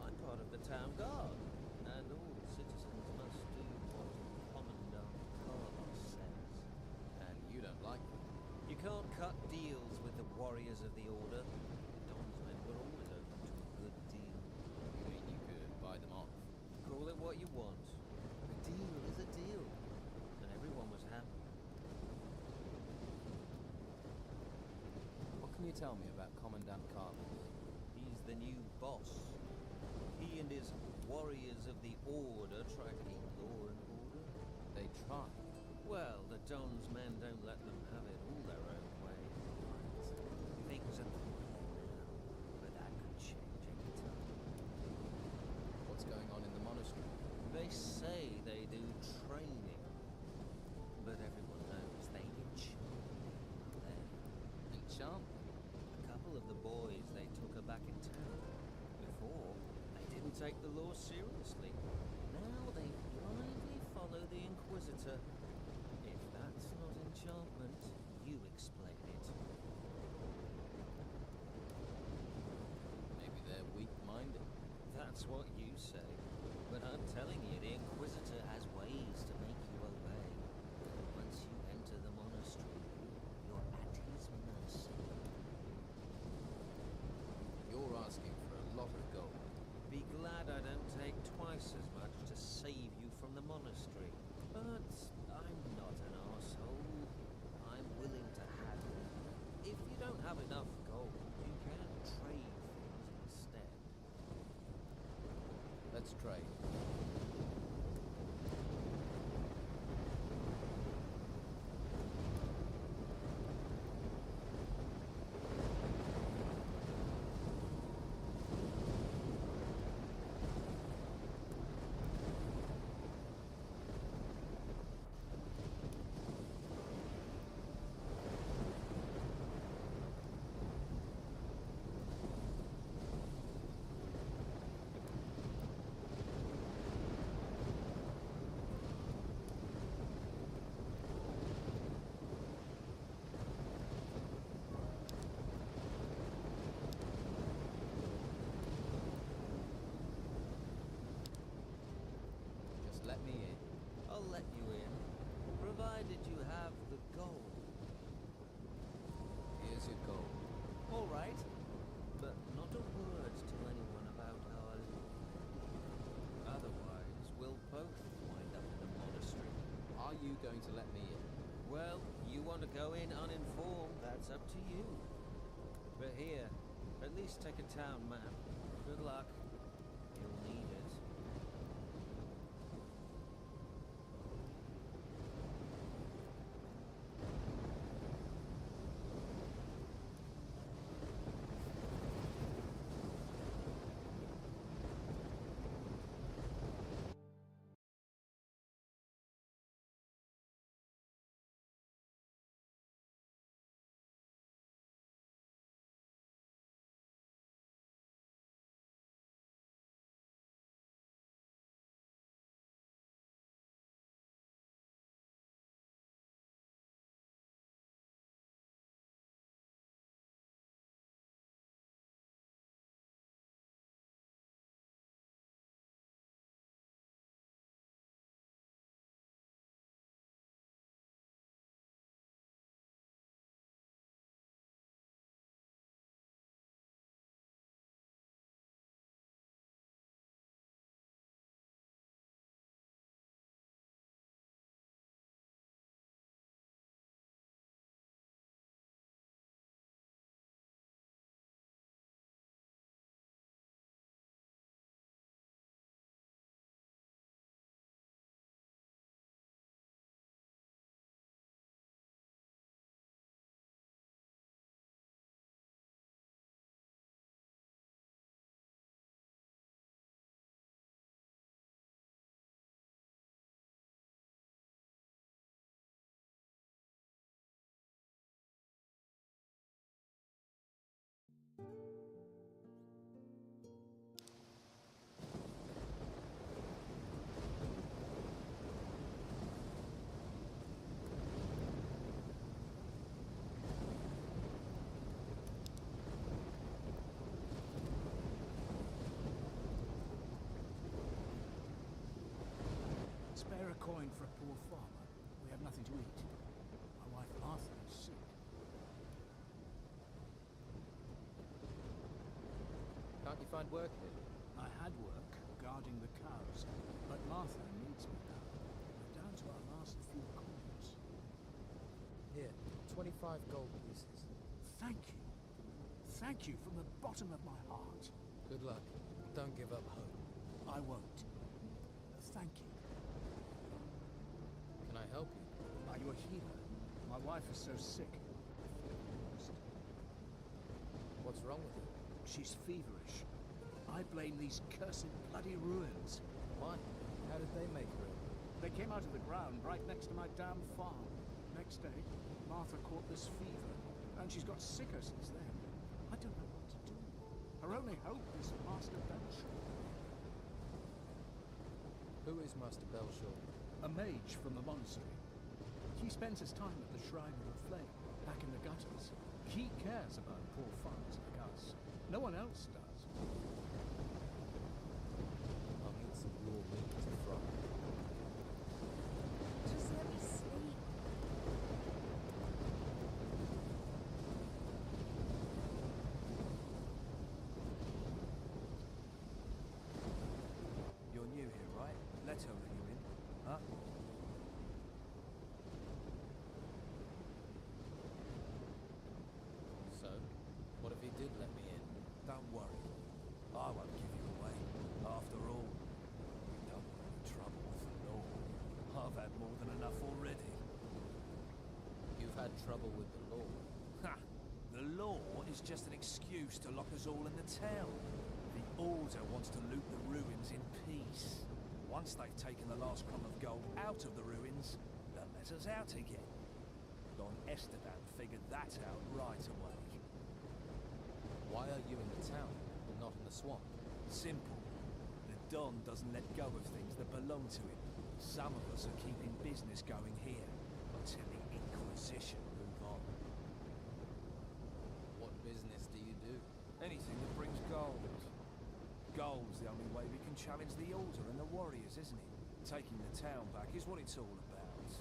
I'm part of the town guard. And all citizens must do what Commandant Carlos says. And you don't like them? You can't cut deals with the warriors of the order. Don's men were always open to a good deal. You mean you could buy them off? Call it what you want. A deal is a deal. And everyone was happy. What can you tell me about Commandant Carlos? He's the new boss. He and his warriors of the order try to keep law and order. They try. Well, the Don's men don't let them have it all their own way. Things are quiet now, but that could change any time. What's going on in the monastery? They say they do training, but everyone knows they enchant people there. Enchant? A couple of the boys they took are back in town. Before, they didn't take the law seriously. Now they blindly follow the Inquisitor. If that's not enchantment, you explain it. Maybe they're weak-minded. That's what you say. But I'm telling you, the Inquisitor has ways to make you obey. Once you enter the monastery, you're at his mercy. You're asking for a lot of gold. Be glad I don't take twice as much to save you from the monastery. But I'm not an arsehole. I'm willing to haggle. If you don't have enough gold, you can trade things instead. Let's trade. Let me in. I'll let you in, provided you have the gold. Here's your gold. All right, but not a word to anyone about our law. Otherwise, we'll both wind up in the monastery. Are you going to let me in? Well, you want to go in uninformed, that's up to you. But here, at least take a town map. Good luck. You'll need it. Spare a coin for a poor farmer. We have nothing to eat. My wife Martha is sick. Can't you find work here? I had work guarding the cows, but Martha needs me now. We're down to our last few coins. Here, 25 gold pieces. Thank you. Thank you from the bottom of my heart. Good luck. Don't give up hope. I won't. Thank you. Can I help you? Are you a healer? My wife is so sick. I feel lost. What's wrong with her? She's feverish. I blame these cursed bloody ruins. Why? How did they make her ill? They came out of the ground right next to my damn farm. Next day, Martha caught this fever, and she's got sicker since then. I don't know what to do. Her only hope is Master Belshaw. Who is Master Belshaw? A mage from the monastery. He spends his time at the Shrine of the Flame, back in the gutters. He cares about poor farmers like us. No one else does. I'll need some raw meat to fry. Just let me sleep. You're new here, right? Let's let you in. Huh? So, what if he did let me in? Don't worry. I won't give you away. After all, we don't want any trouble with the law. I've had more than enough already. You've had trouble with the law. Ha! The law is just an excuse to lock us all in the town. The Order wants to loot the ruins in peace. Once they've taken the last crumb of gold out of the ruins, they'll let us out again. Don Esteban figured that out right away. Why are you in the town, but not in the swamp? Simple. The Don doesn't let go of things that belong to him. Some of us are keeping business going here until the Inquisition move on. What business do you do? Anything that brings gold. Gold's the only way we can challenge the Order and the warriors, isn't it? Taking the town back is what it's all about.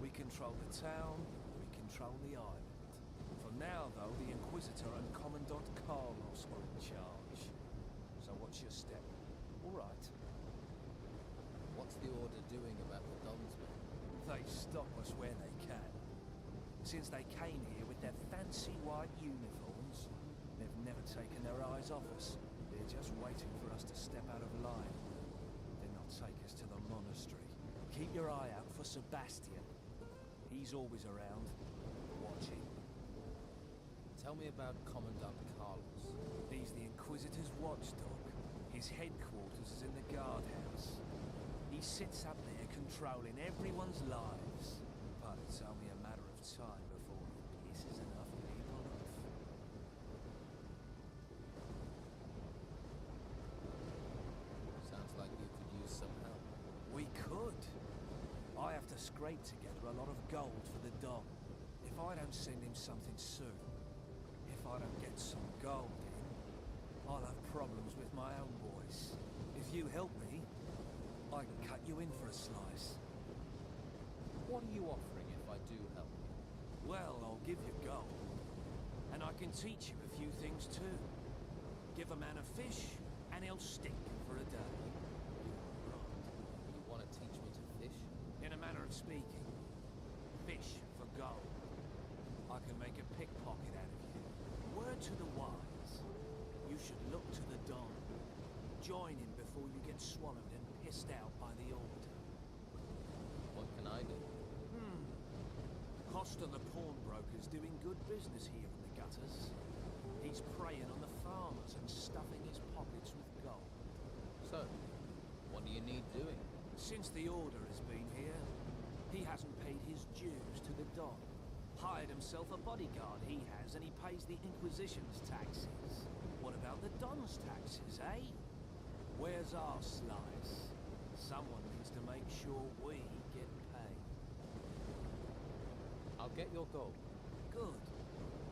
We control the town, we control the island. For now, though, the Inquisitor and Commandant Carlos are in charge. So what's your step? All right. What's the Order doing about the Donsmen? They stop us where they can. Since they came here with their fancy white uniforms, they've never taken their eyes off us. They're just waiting for us to step out of line. Then they'll take us to the monastery. Keep your eye out for Sebastian. He's always around, watching. Tell me about Commandant Carlos. He's the Inquisitor's watchdog. His headquarters is in the guardhouse. He sits up there controlling everyone's lives. But it's only a matter of time before he pisses enough people off. Sounds like you could use some help. We could. I have to scrape together a lot of gold for the Don. If I don't send him something soon, if I don't get some gold in, I'll have problems with my own boys. If you help me, I can cut you in for a slice. What are you offering if I do help you? Well, I'll give you gold. And I can teach you a few things too. Give a man a fish, and he'll stick for a day. You want to teach me to fish? In a manner of speaking. Fish for gold. I can make a pickpocket out of you. Word to the wise. You should look to the Don. Join him before you get swallowed and pissed out by the Order. What can I do? Costa the pawnbroker's doing good business here in the gutters. He's preying on the farmers and stuffing his pockets with gold. So, what do you need doing? Since the Order has been here, he hasn't paid his dues to the Don. Hired himself a bodyguard, he has, and he pays the Inquisition's taxes. What about the Don's taxes, eh? Where's our slice? Someone needs to make sure we get paid. I'll get your gold. Good.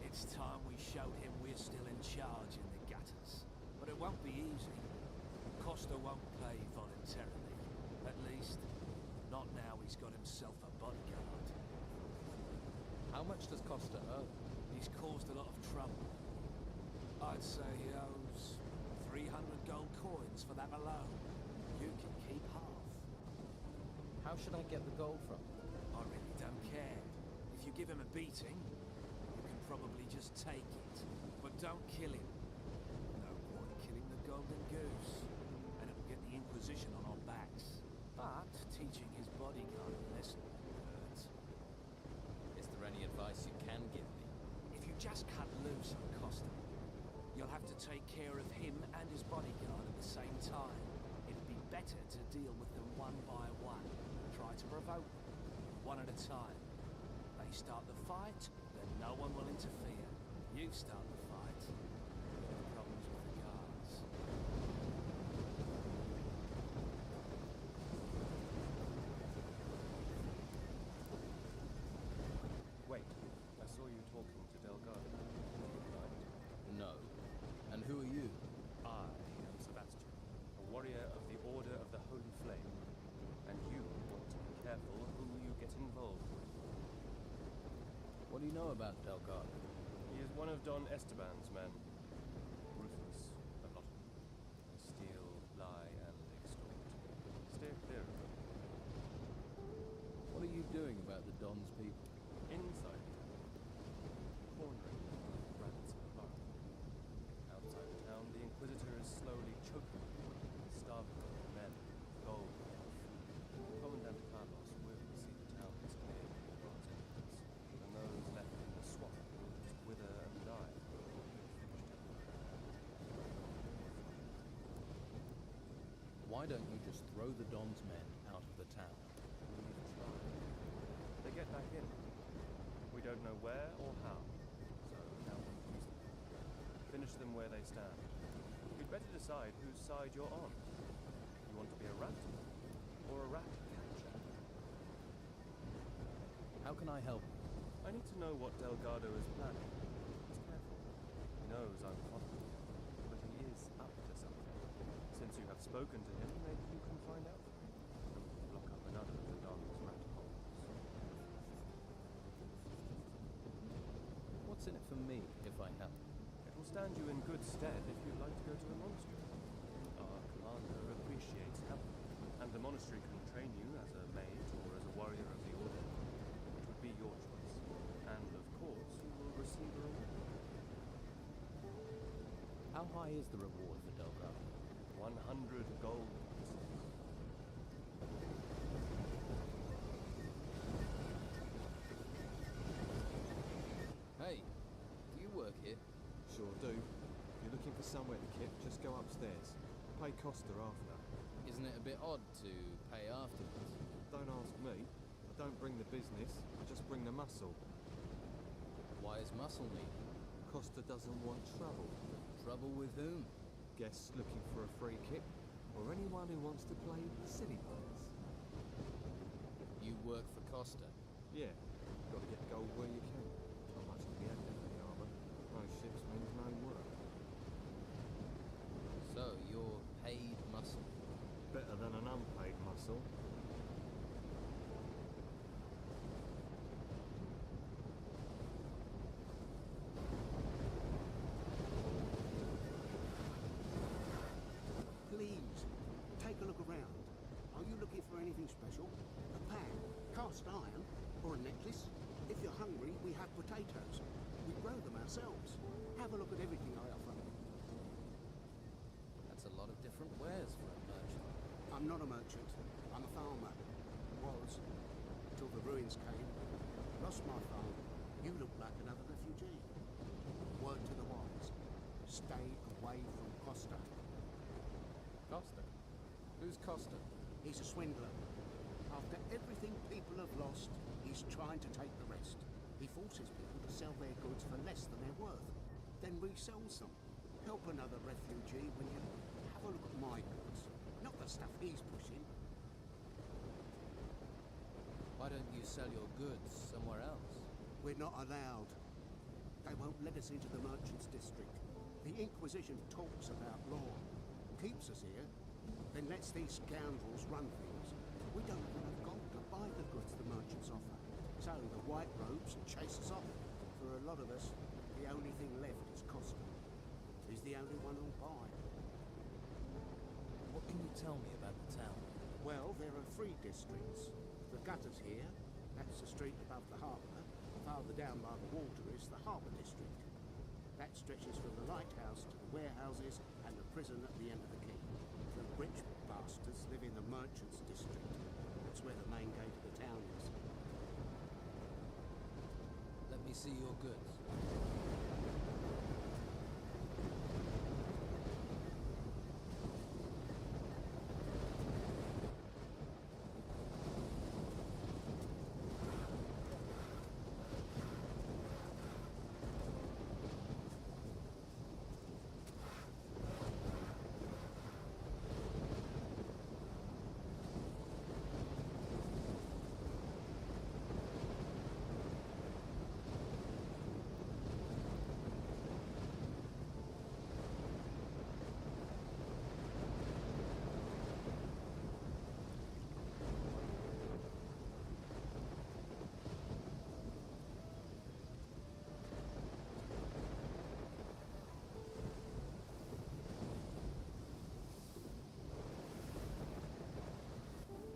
It's time we showed him we're still in charge in the gutters. But it won't be easy. Costa won't pay voluntarily. At least, not now he's got himself a bodyguard. How much does Costa owe? He's caused a lot of trouble. I'd say he owes 300 gold coins for that alone. You can keep half. How should I get the gold from? I really don't care. If you give him a beating, you can probably just take it. But don't kill him. No point killing the golden goose. And it'll get the Inquisition on our backs. But teaching his bodyguard a lesson hurts. Is there any advice you can give me? If you just cut loose on Costa, you'll have to take care of him and his bodyguard at the same time. It'd be better to deal with them one by one. Try to provoke them, one at a time. They start the fight, then no one will interfere. You start the fight, you'll have problems with the guards. Wait, I saw you talking to Delgado. No. And who are you? I am Sebastian, a warrior of the Order of the Holy Flame. And you want to be careful who you get involved with. What do you know about Delgado? He is one of Don Esteban's men. Ruthless, a lot of them. They steal, lie, and extort. Steer clear of them. What are you doing about the Don's people? Inside the town, cornering them like rats in a burrow. Outside the town, the Inquisitor is slowly choking them, starving them of men, gold, and food. Commandant Carlos will see the town is cleared of the Don's enemies, and those left in the swamp will just wither and die before he has finished it. Why don't you just throw the Don's men out of the town? We've tried. They get back in. We don't know where or how, so now we use them. Finish them where they stand. You'd better decide whose side you're on. You want to be a rat, or a rat catcher? How can I help you? I need to know what Delgado is planning. He's careful. He knows I'm following him, but he is up to something. Since you have spoken to him, maybe you can find out for me. Lock up another of the Don's rat holes. What's in it for me if I help? It will stand you in good stead if you'd like to go to the monastery. Our commander appreciates help, and the monastery can train you as a mage or as a warrior of the Order, which would be your choice, and the How high is the reward for Delgar? 100 gold pieces. Hey, do you work here? Sure do. If you're looking for somewhere to kip, just go upstairs. Pay Costa after. Isn't it a bit odd to pay afterwards? Don't ask me. I don't bring the business, I just bring the muscle. Why is muscle needed? Costa doesn't want trouble. Trouble with whom? Guests looking for a free kip, or anyone who wants to play silly buggers. You work for Costa? Yeah, gotta get gold where you can. Not much to be had down in the harbour. No ships means no work. So, you're paid muscle? Better than an unpaid muscle. Please, take a look around. Are you looking for anything special? A pan, cast iron, or a necklace? If you're hungry, we have potatoes. We grow them ourselves. Have a look at everything I offer. That's a lot of different wares for a merchant. I'm not a merchant. I'm a farmer. Was. Till the ruins came. Lost my farm. You look like another refugee. Word to the wise. Stay away from Costa. Costa? Who's Costa? He's a swindler. After everything people have lost, he's trying to take the rest. He forces people to sell their goods for less than they're worth, then resells them. Help another refugee when you have a look at my goods, not the stuff he's pushing. Why don't you sell your goods somewhere else? We're not allowed. They won't let us into the merchants' district. The Inquisition talks about law, keeps us here, then lets these scoundrels run things. We don't have enough gold to buy the goods the merchants offer. So the white robes chase us off. For a lot of us, the only thing left is Costa. He's the only one who'll buy. What can you tell me about the town? Well, there are 3 districts. The gutters here, that's the street above the harbour. Farther down by the water is the harbour district. That stretches from the lighthouse to the warehouses and the prison at the end of the quay. The rich bastards live in the merchants' district. That's where the main gate of the town is. Let me see your goods.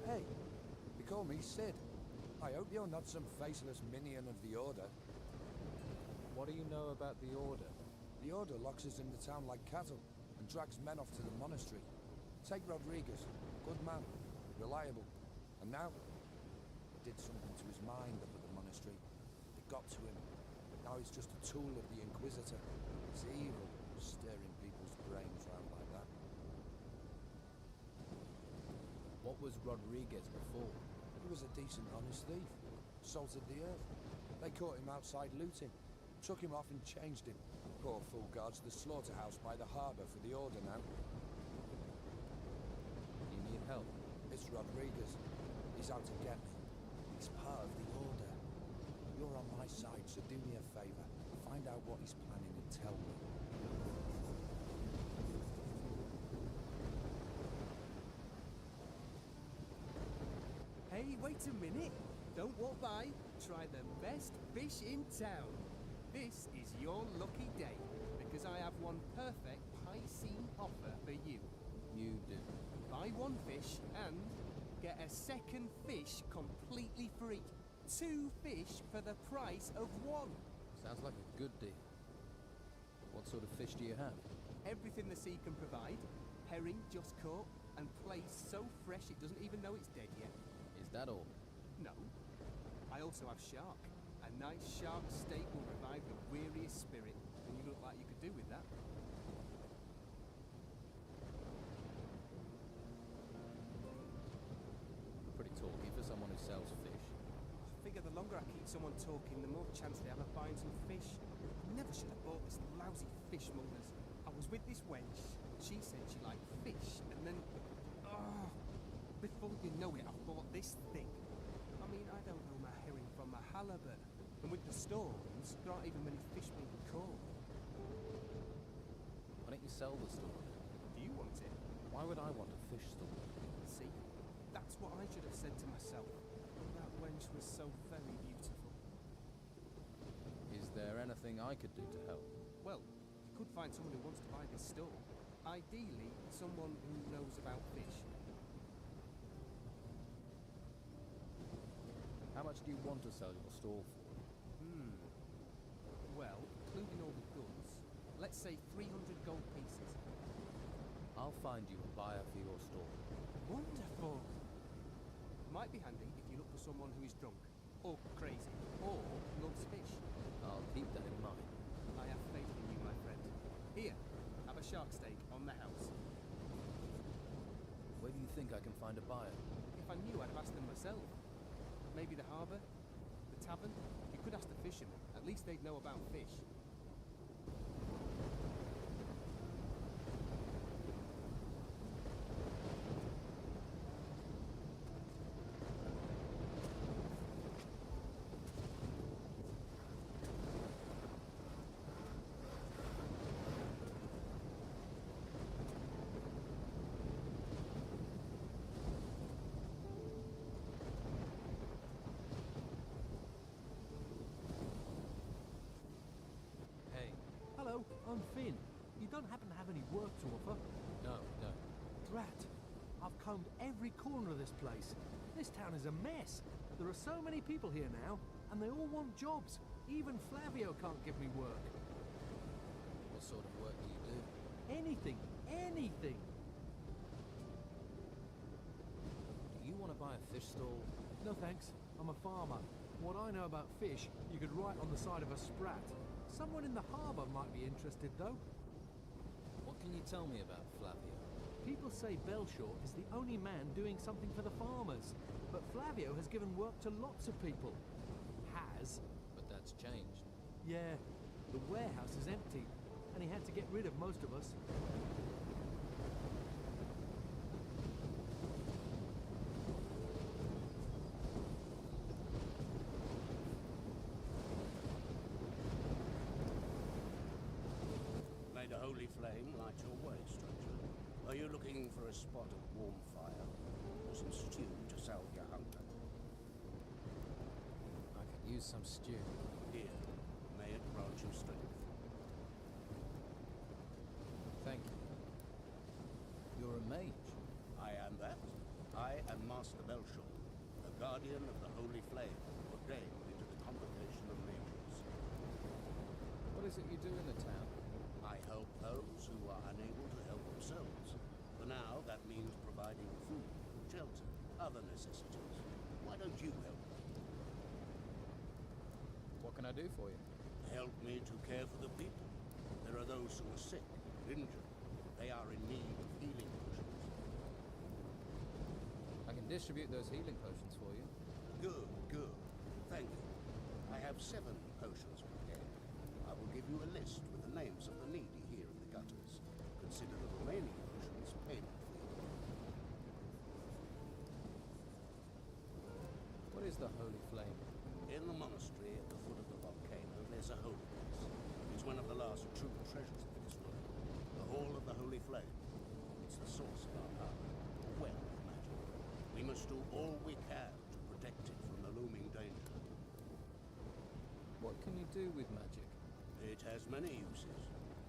Hey, they call me Sid. I hope you're not some faceless minion of the Order. What do you know about the Order? The Order locks us in the town like cattle and drags men off to the monastery. Take Rodriguez, good man, reliable. And now, it did something to his mind up at the monastery. It got to him. Now he's just a tool of the Inquisitor. It's evil, stirring people's brains round like that. What was Rodriguez before? He was a decent, honest thief. Salted the earth. They caught him outside looting. Took him off and changed him. Poor fool guards the slaughterhouse by the harbour for the Order now. You need help? It's Rodriguez. He's out to get me. He's part of the Order. You're on my side, so do me a favour. Find out what he's planning and tell me. Hey, wait a minute. Don't walk by. Try the best fish in town. This is your lucky day, because I have one perfect Piscine offer for you. You do. Buy 1 fish and get a second fish completely free. 2 fish for the price of 1. Sounds like a good deal. What sort of fish do you have? Everything the sea can provide. Herring just caught, and plaice so fresh it doesn't even know it's dead yet. Is that all? No. I also have shark. A nice shark steak will revive the weariest spirit, and you look like you could do with that. Pretty talky for someone who sells fish. I figure the longer I keep someone talking, the more chance they have of buying some fish. Never should have bought this lousy fishmonger's. I was with this wench. She said she liked fish, and then... Oh, before you know it, I bought this thing. I mean, I don't know my herring from my halibut. And with the storms, there aren't even many fish being caught. Why don't you sell the store? Do you want it? Why would I want a fish store? See? That's what I should have said to myself. That wench was so very beautiful. Is there anything I could do to help? Well, you could find someone who wants to buy this store. Ideally, someone who knows about fish. How much do you want to sell your stall for? Well, including all the goods, let's say 300 gold pieces. I'll find you a buyer for your stall. Wonderful! Might be handy if you look for someone who is drunk, or crazy, or loves fish. I'll keep that in mind. I have faith in you, my friend. Here, have a shark steak on the house. Where do you think I can find a buyer? If I knew, I'd have asked them myself. Maybe the harbour? The tavern? You could ask the fishermen. At least they'd know about fish. Hello, I'm Finn. You don't happen to have any work to offer? No. Drat. I've combed every corner of this place. This town is a mess. There are so many people here now, and they all want jobs. Even Flavio can't give me work. What sort of work do you do? Anything. Anything. Do you want to buy a fish stall? No thanks. I'm a farmer. What I know about fish, you could write on the side of a sprat. Someone in the harbour might be interested, though. What can you tell me about Flavio? People say Belshaw is the only man doing something for the farmers. But Flavio has given work to lots of people. Has. But that's changed. Yeah. The warehouse is empty, and he had to get rid of most of us. May the holy flame light your way, stranger. Are you looking for a spot of warm fire, or some stew to salve your hunger? I could use some stew. Here, may it grant you strength. Thank you. You're a mage. I am that. I am Master Belshaw, the guardian of the holy flame, ordained into the congregation of mages. What is it you do in the town? I help those who are unable to help themselves. For now, that means providing food, shelter, other necessities. Why don't you help me? What can I do for you? Help me to care for the people. There are those who are sick, injured. They are in need of healing potions. I can distribute those healing potions for you. Good. Thank you. I have 7 potions prepared. I will give you a list with the names of the needy here in the gutters. Consider the remaining potions payment for you. What is the holy flame? In the monastery at the foot of the volcano, there's a holy place. It's one of the last true treasures of this world. The Hall of the Holy Flame. It's the source of our power, a well of magic. We must do all we can to protect it from the looming danger. What can you do with magic? It has many uses.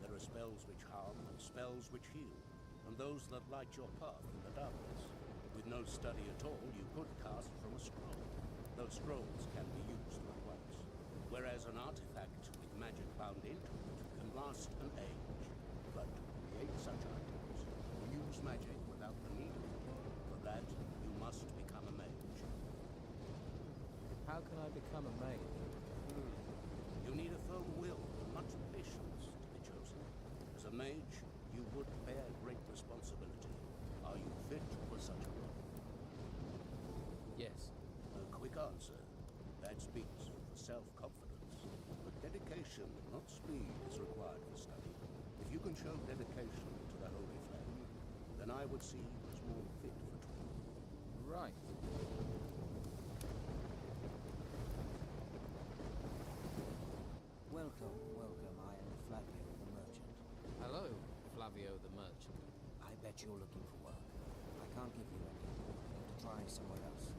There are spells which harm and spells which heal, and those that light your path in the darkness. With no study at all, you could cast from a scroll. Those scrolls can be used but once, whereas an artifact with magic bound into it can last an age. But create such items or use magic without the need of it. For that, you must become a mage. How can I become a mage? You need a firm will and much patience to be chosen. As a mage, you would bear great responsibility. Are you fit for such a role? Yes. A quick answer. That speaks for self-confidence. But dedication, not speed, is required for study. If you can show dedication to the Holy Flame, then I would see you as more fit for training. Right. Welcome, welcome. I am Flavio the Merchant. Hello, Flavio the Merchant. I bet you're looking for work. I can't give you any. You have to try somewhere else.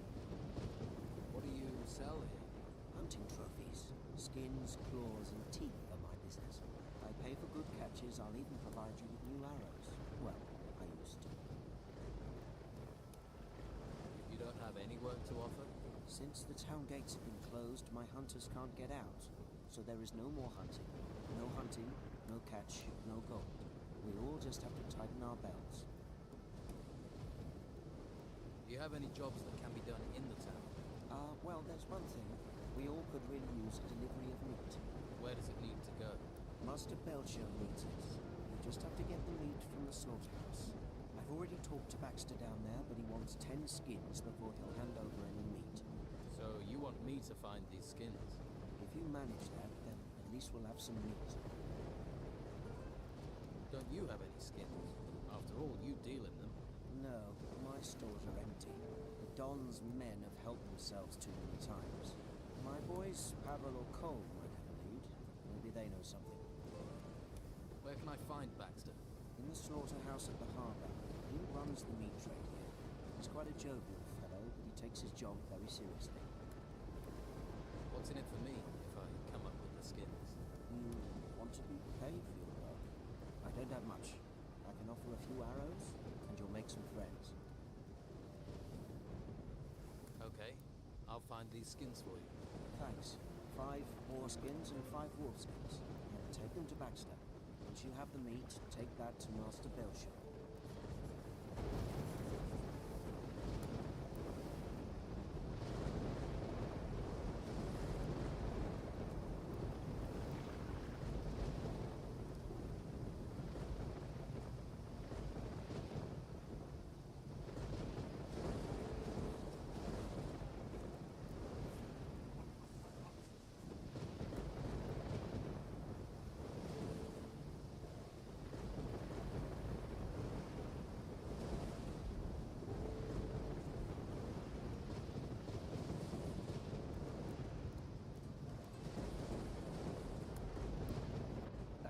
What do you sell here? Hunting trophies. Skins, claws, and teeth are my business. I pay for good catches. I'll even provide you with new arrows. Well, I used to. You don't have any work to offer? Since the town gates have been closed, my hunters can't get out. So there is no more hunting. No hunting, no catch, no gold. We all just have to tighten our belts. Do you have any jobs that can be done in the town? Well, there's one thing. We all could really use a delivery of meat. Where does it need to go? Master Belcher needs it. We just have to get the meat from the slaughterhouse. I've already talked to Baxter down there, but he wants 10 skins before he'll hand over any meat. So you want me to find these skins? If you manage that, then at least we'll have some meat. Don't you have any skins? After all, you deal in them. No, my stores are empty. The Don's men have helped themselves too many times. My boys, Pavel or Cole, might have a lead. Maybe they know something. Where can I find Baxter? In the slaughterhouse at the harbour. He runs the meat trade here. He's quite a jovial fellow, but he takes his job very seriously. What's in it for me if I come up with the skins? You want to be paid for your work? I don't have much. I can offer a few arrows, and you'll make some friends. Okay, I'll find these skins for you. Thanks. 5 boar skins and 5 wolf skins. Now take them to Baxter. Once you have the meat, take that to Master Belcher.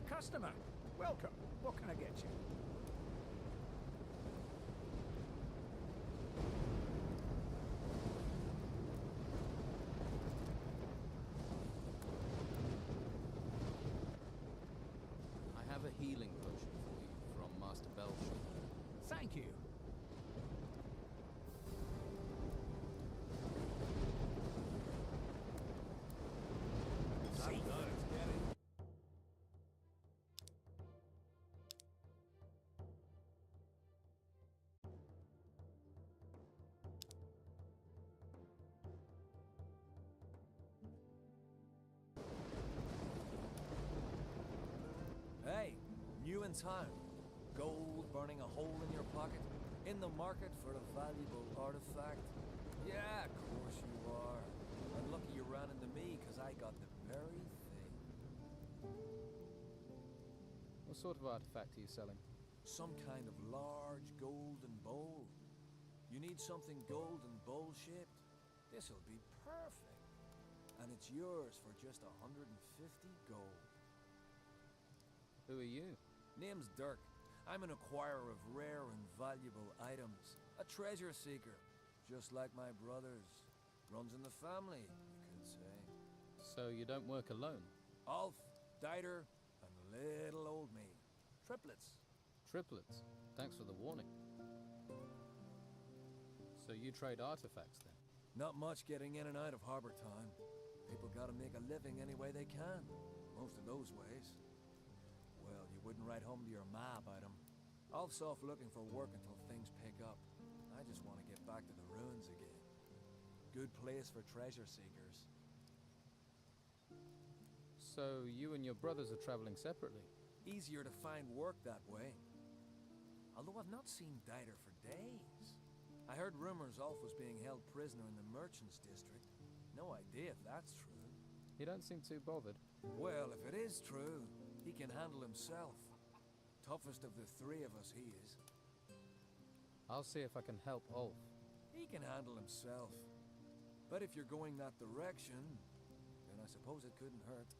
Customer, welcome. What can I get you? I have a healing potion for you from Master Belcher. Thank you. Hey, new in town. Gold burning a hole in your pocket. In the market for a valuable artifact. Yeah, of course you are. I'm lucky you ran into me, because I got the very thing. What sort of artifact are you selling? Some kind of large golden bowl. You need something golden bowl-shaped? This'll be perfect. And it's yours for just 150 gold. Who are you? Name's Dirk. I'm an acquirer of rare and valuable items. A treasure seeker. Just like my brothers. Runs in the family, you could say. So you don't work alone? Alf, Dieter, and little old me. Triplets. Triplets? Thanks for the warning. So you trade artifacts then? Not much getting in and out of harbor time. People gotta make a living any way they can. Most of those ways. Well, you wouldn't write home to your ma about him. Ulf's off looking for work until things pick up. I just want to get back to the ruins again. Good place for treasure seekers. So you and your brothers are traveling separately? Easier to find work that way. Although I've not seen Dieter for days. I heard rumors Ulf was being held prisoner in the Merchants District. No idea if that's true. You don't seem too bothered. Well, if it is true, he can handle himself. Toughest of the three of us, he is. I'll see if I can help Ulf. He can handle himself. But if you're going that direction, then I suppose it couldn't hurt.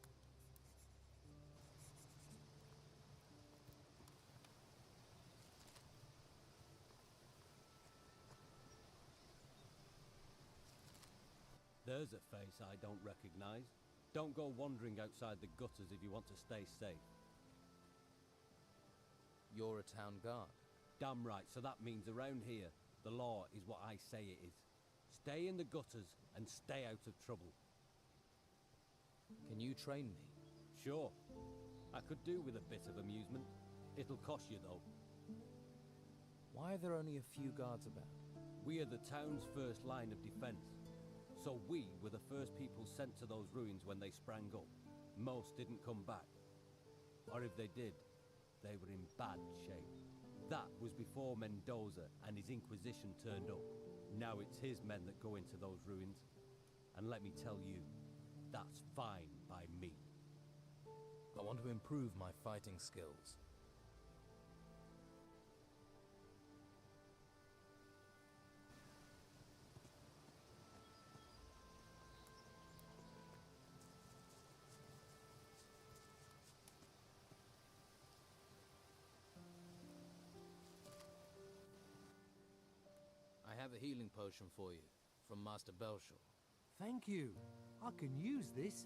There's a face I don't recognize. Don't go wandering outside the gutters if you want to stay safe. You're a town guard? Damn right, so that means around here, the law is what I say it is. Stay in the gutters and stay out of trouble. Can you train me? Sure. I could do with a bit of amusement. It'll cost you though. Why are there only a few guards about? We are the town's first line of defense. So we were the first people sent to those ruins when they sprang up. Most didn't come back. Or if they did, they were in bad shape. That was before Mendoza and his Inquisition turned up. Now it's his men that go into those ruins. And let me tell you, that's fine by me. I want to improve my fighting skills. I have a healing potion for you, from Master Belshore. Thank you. I can use this.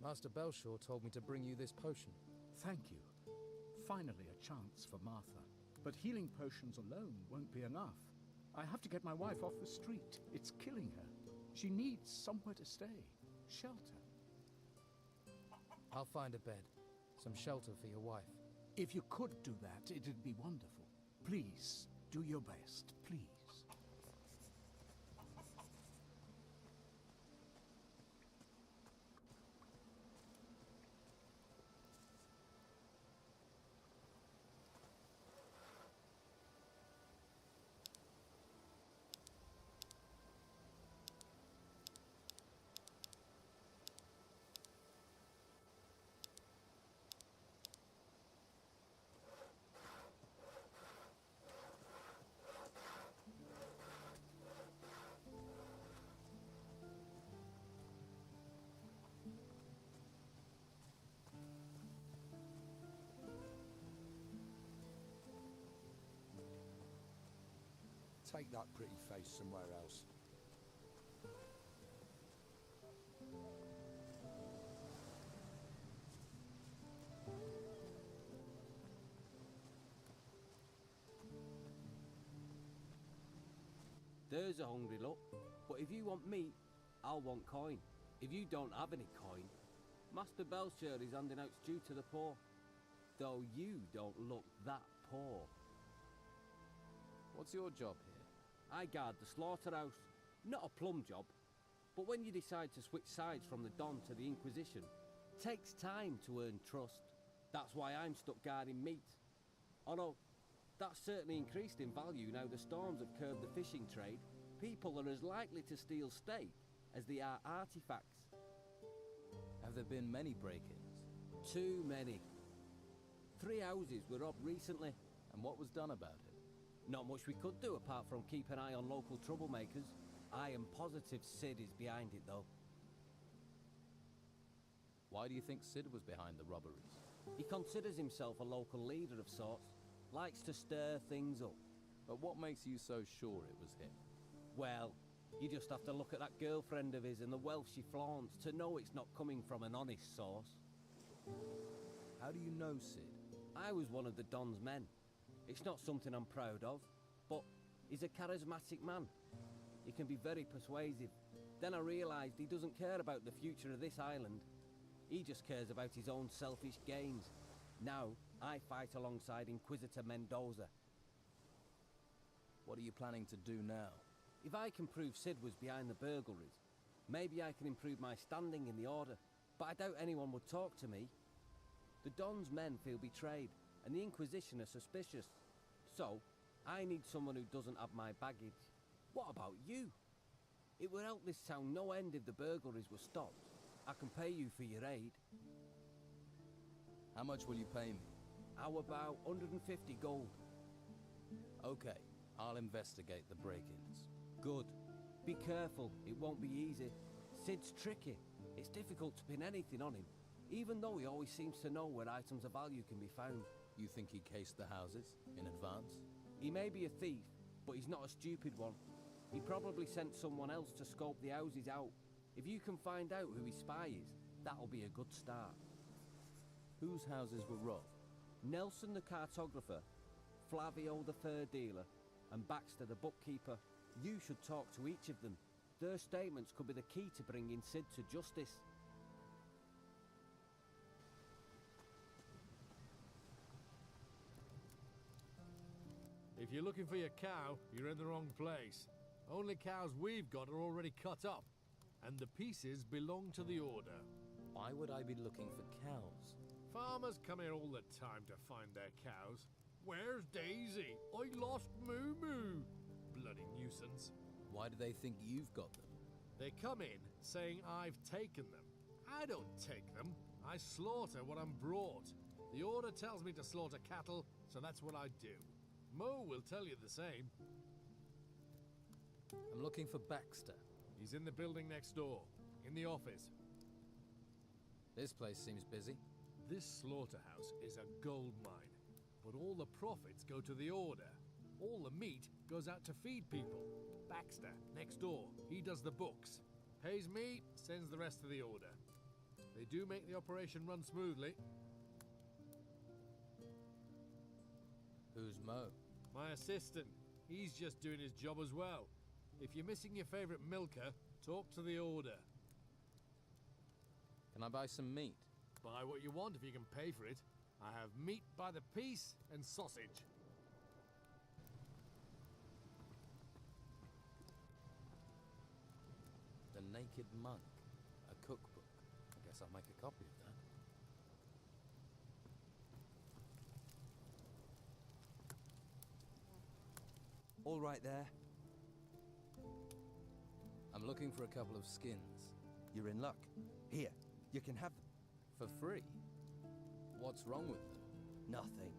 Master Belshore told me to bring you this potion. Thank you. Finally a chance for Martha. But healing potions alone won't be enough. I have to get my wife off the street. It's killing her. She needs somewhere to stay. Shelter. I'll find a bed. Some shelter for your wife. If you could do that, it'd be wonderful. Please, do your best. Please. Take that pretty face somewhere else. There's a hungry look. But if you want meat, I'll want coin. If you don't have any coin, Master Belshore is handing out stew to the poor. Though you don't look that poor. What's your job here? I guard the slaughterhouse. Not a plum job. But when you decide to switch sides from the Don to the Inquisition, takes time to earn trust. That's why I'm stuck guarding meat. Although, that's certainly increased in value now the storms have curbed the fishing trade. People are as likely to steal steak as they are artifacts. Have there been many break-ins? Too many. 3 houses were robbed recently. And what was done about it? Not much we could do apart from keep an eye on local troublemakers. I am positive Sid is behind it though. Why do you think Sid was behind the robberies? He considers himself a local leader of sorts. Likes to stir things up. But what makes you so sure it was him? Well, you just have to look at that girlfriend of his and the wealth she flaunts to know it's not coming from an honest source. How do you know Sid? I was one of the Don's men. It's not something I'm proud of, but he's a charismatic man. He can be very persuasive. Then I realised he doesn't care about the future of this island. He just cares about his own selfish gains. Now, I fight alongside Inquisitor Mendoza. What are you planning to do now? If I can prove Sid was behind the burglaries, maybe I can improve my standing in the Order. But I doubt anyone would talk to me. The Don's men feel betrayed, and the Inquisition are suspicious. So, I need someone who doesn't have my baggage. What about you? It would help this town no end if the burglaries were stopped. I can pay you for your aid. How much will you pay me? How about 150 gold? Okay, I'll investigate the break-ins. Good. Be careful, it won't be easy. Sid's tricky. It's difficult to pin anything on him, even though he always seems to know where items of value can be found. You think he cased the houses in advance? He may be a thief, but he's not a stupid one. He probably sent someone else to scope the houses out. If you can find out who his spy is, that'll be a good start. Whose houses were robbed? Nelson the cartographer, Flavio the fur dealer, and Baxter the bookkeeper. You should talk to each of them. Their statements could be the key to bringing Sid to justice. If you're looking for your cow, you're in the wrong place. Only cows we've got are already cut up, and the pieces belong to the Order. Why would I be looking for cows? Farmers come here all the time to find their cows. Where's Daisy? I lost Moo Moo. Bloody nuisance. Why do they think you've got them? They come in saying I've taken them. I don't take them. I slaughter what I'm brought. The Order tells me to slaughter cattle, so that's what I do. Mo will tell you the same. I'm looking for Baxter. He's in the building next door, in the office. This place seems busy. This slaughterhouse is a gold mine, but all the profits go to the Order. All the meat goes out to feed people. Baxter, next door, he does the books. Pays me, sends the rest to the Order. They do make the operation run smoothly. Who's Mo? My assistant. He's just doing his job as well. If you're missing your favorite milker, talk to the Order. Can I buy some meat? Buy what you want if you can pay for it. I have meat by the piece and sausage. The Naked Monk. A cookbook. I guess I'll make a copy of that. All right there. I'm looking for a couple of skins. You're in luck. Here, you can have them. For free? What's wrong with them? Nothing.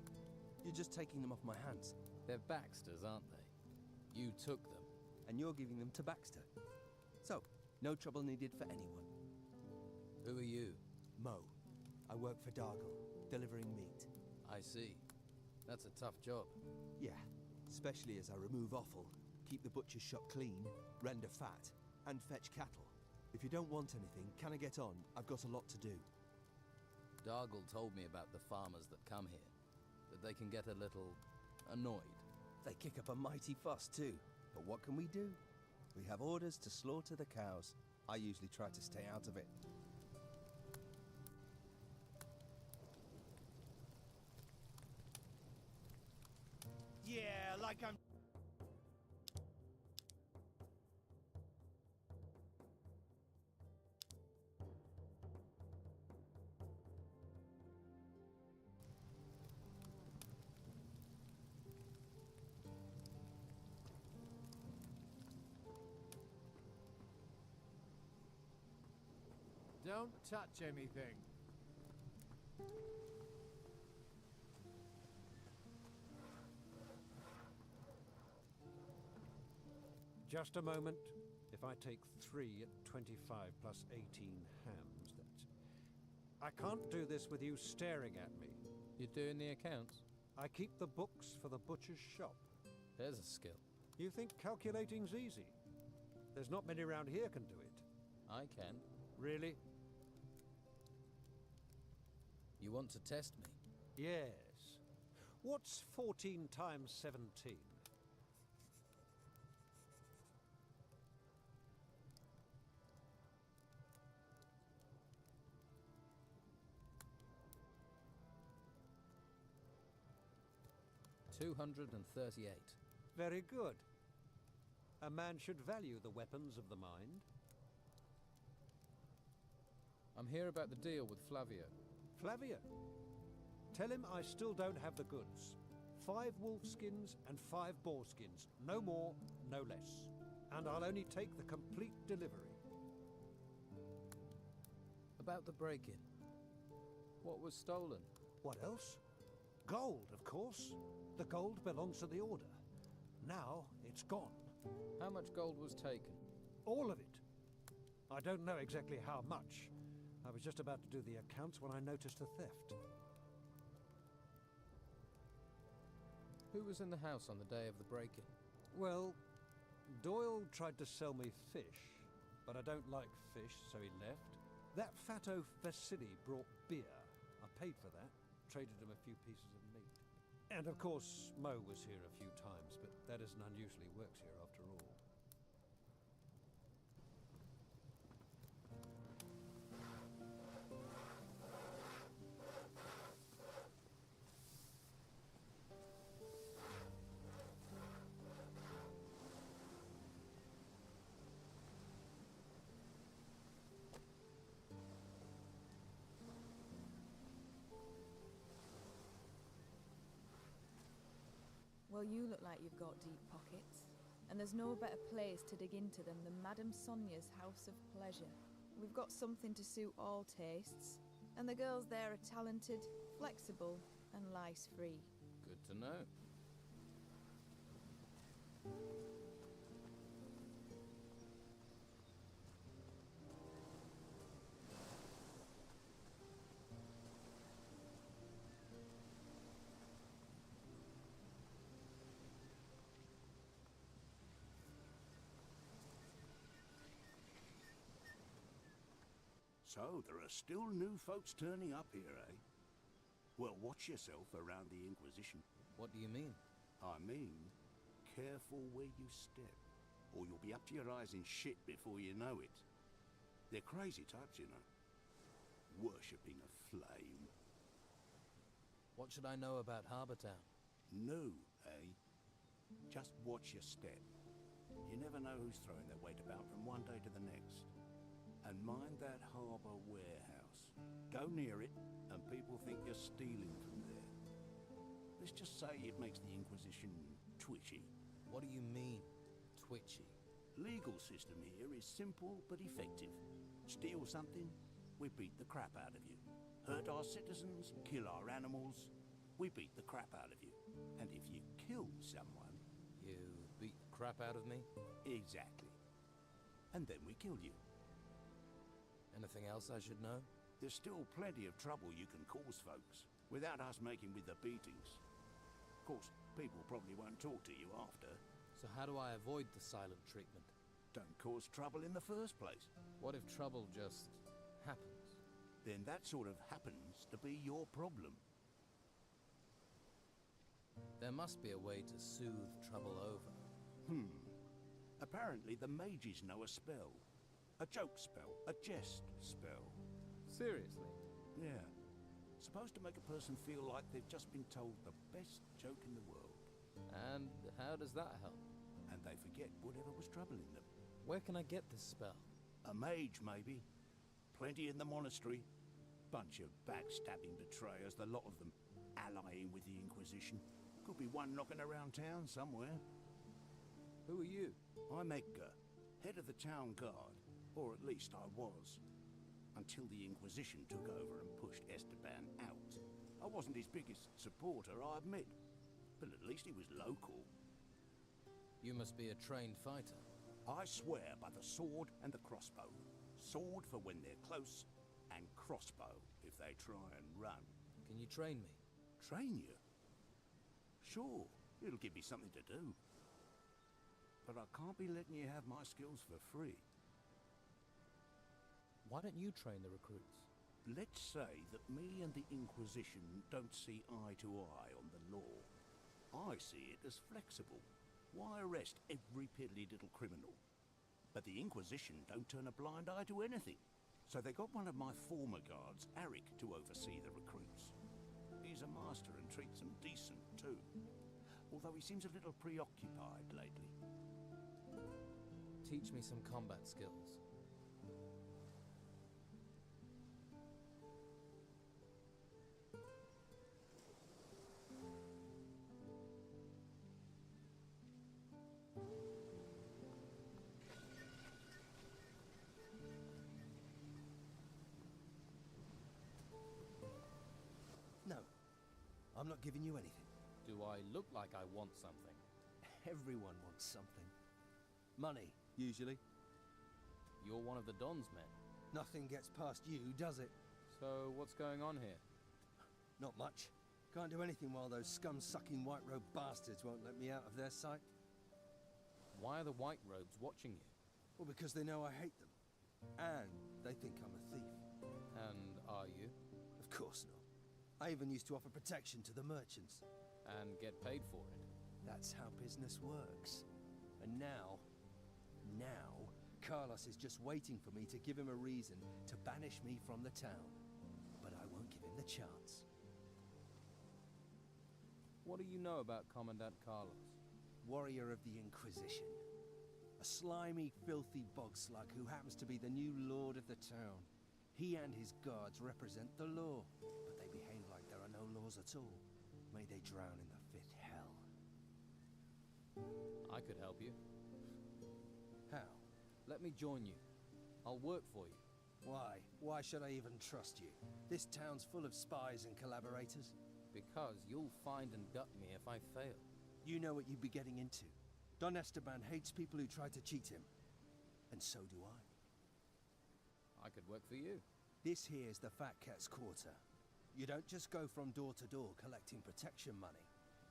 You're just taking them off my hands. They're Baxter's, aren't they? You took them. And you're giving them to Baxter. So, no trouble needed for anyone. Who are you? Mo. I work for Dargle, delivering meat. I see. That's a tough job. Yeah, especially as I remove offal, keep the butcher's shop clean, render fat, and fetch cattle. If you don't want anything, can I get on? I've got a lot to do. Dargle told me about the farmers that come here, that they can get a little annoyed. They kick up a mighty fuss too, but what can we do? We have orders to slaughter the cows. I usually try to stay out of it. Yeah, like I'm... Don't touch anything. Just a moment. If I take 3 at 25 plus 18 hams, that's... I can't do this with you staring at me. You're doing the accounts? I keep the books for the butcher's shop. There's a skill. You think calculating's easy? There's not many around here can do it. I can. Really? You want to test me? Yes. What's 14 times 17? $238. Very good. A man should value the weapons of the mind. I'm here about the deal with Flavio. Flavio? Tell him I still don't have the goods. 5 wolf skins and 5 boar skins. No more, no less. And I'll only take the complete delivery. About the break-in. What was stolen? What else? Gold, of course. The gold belongs to the Order. Now it's gone. How much gold was taken? All of it. I don't know exactly how much. I was just about to do the accounts when I noticed the theft. Who was in the house on the day of the break-in? Well, Doyle tried to sell me fish, but I don't like fish, so he left. That fatto Vasily brought beer. I paid for that, traded him a few pieces of meat. And of course, Mo was here a few times, but that isn't unusually works here after all. Well, you look like you've got deep pockets. And there's no better place to dig into them than Madame Sonia's House of Pleasure. We've got something to suit all tastes. And the girls there are talented, flexible, and lice-free. Good to know. So, there are still new folks turning up here, eh? Well, watch yourself around the Inquisition. What do you mean? I mean, careful where you step, or you'll be up to your eyes in shit before you know it. They're crazy types, you know. Worshipping a flame. What should I know about Harbour Town? No, eh? Just watch your step. You never know who's throwing their weight about from one day to the next. And mind that harbour warehouse. Go near it, and people think you're stealing from there. Let's just say it makes the Inquisition twitchy. What do you mean, twitchy? Legal system here is simple but effective. Steal something, we beat the crap out of you. Hurt our citizens, kill our animals, we beat the crap out of you. And if you kill someone... You beat the crap out of me? Exactly. And then we kill you. Anything else I should know? There's still plenty of trouble you can cause folks, without us making with the beatings. Of course, people probably won't talk to you after. So how do I avoid the silent treatment? Don't cause trouble in the first place. What if trouble just happens? Then that sort of happens to be your problem. There must be a way to soothe trouble over. Apparently the mages know a spell. A joke spell, a jest spell. Seriously? Yeah. Supposed to make a person feel like they've just been told the best joke in the world. And how does that help? And they forget whatever was troubling them. Where can I get this spell? A mage, maybe. Plenty in the monastery. Bunch of backstabbing betrayers, the lot of them allying with the Inquisition. Could be one knocking around town somewhere. Who are you? I'm Edgar, head of the town guard. Or at least I was. Until the Inquisition took over and pushed Esteban out. I wasn't his biggest supporter, I admit. But at least he was local. You must be a trained fighter. I swear by the sword and the crossbow. Sword for when they're close, and crossbow if they try and run. Can you train me? Train you? Sure, it'll give me something to do. But I can't be letting you have my skills for free. Why don't you train the recruits? Let's say that me and the Inquisition don't see eye to eye on the law. I see it as flexible. Why arrest every piddly little criminal? But the Inquisition don't turn a blind eye to anything. So they got one of my former guards, Arik, to oversee the recruits. He's a master and treats them decent too. Although he seems a little preoccupied lately. Teach me some combat skills. No, I'm not giving you anything. Do I look like I want something? Everyone wants something. Money, usually. You're one of the Don's men. Nothing gets past you, does it? So, what's going on here? Not much. Can't do anything while those scum-sucking white-robe bastards won't let me out of their sight. Why are the white robes watching you? Well, because they know I hate them. And they think I'm a thief. And are you? Of course not. I even used to offer protection to the merchants. And get paid for it. That's how business works. And now, Carlos is just waiting for me to give him a reason to banish me from the town. But I won't give him the chance. What do you know about Commandant Carlos? Warrior of the Inquisition. A slimy, filthy bog slug who happens to be the new lord of the town. He and his guards represent the law, but they behave like there are no laws at all. May they drown in the fifth hell. I could help you. How? Let me join you. I'll work for you. Why? Why should I even trust you? This town's full of spies and collaborators. Because you'll find and gut me if I fail. You know what you'd be getting into. Don Esteban hates people who try to cheat him. And so do I. I could work for you. This here's the Fat Cat's Quarter. You don't just go from door to door collecting protection money.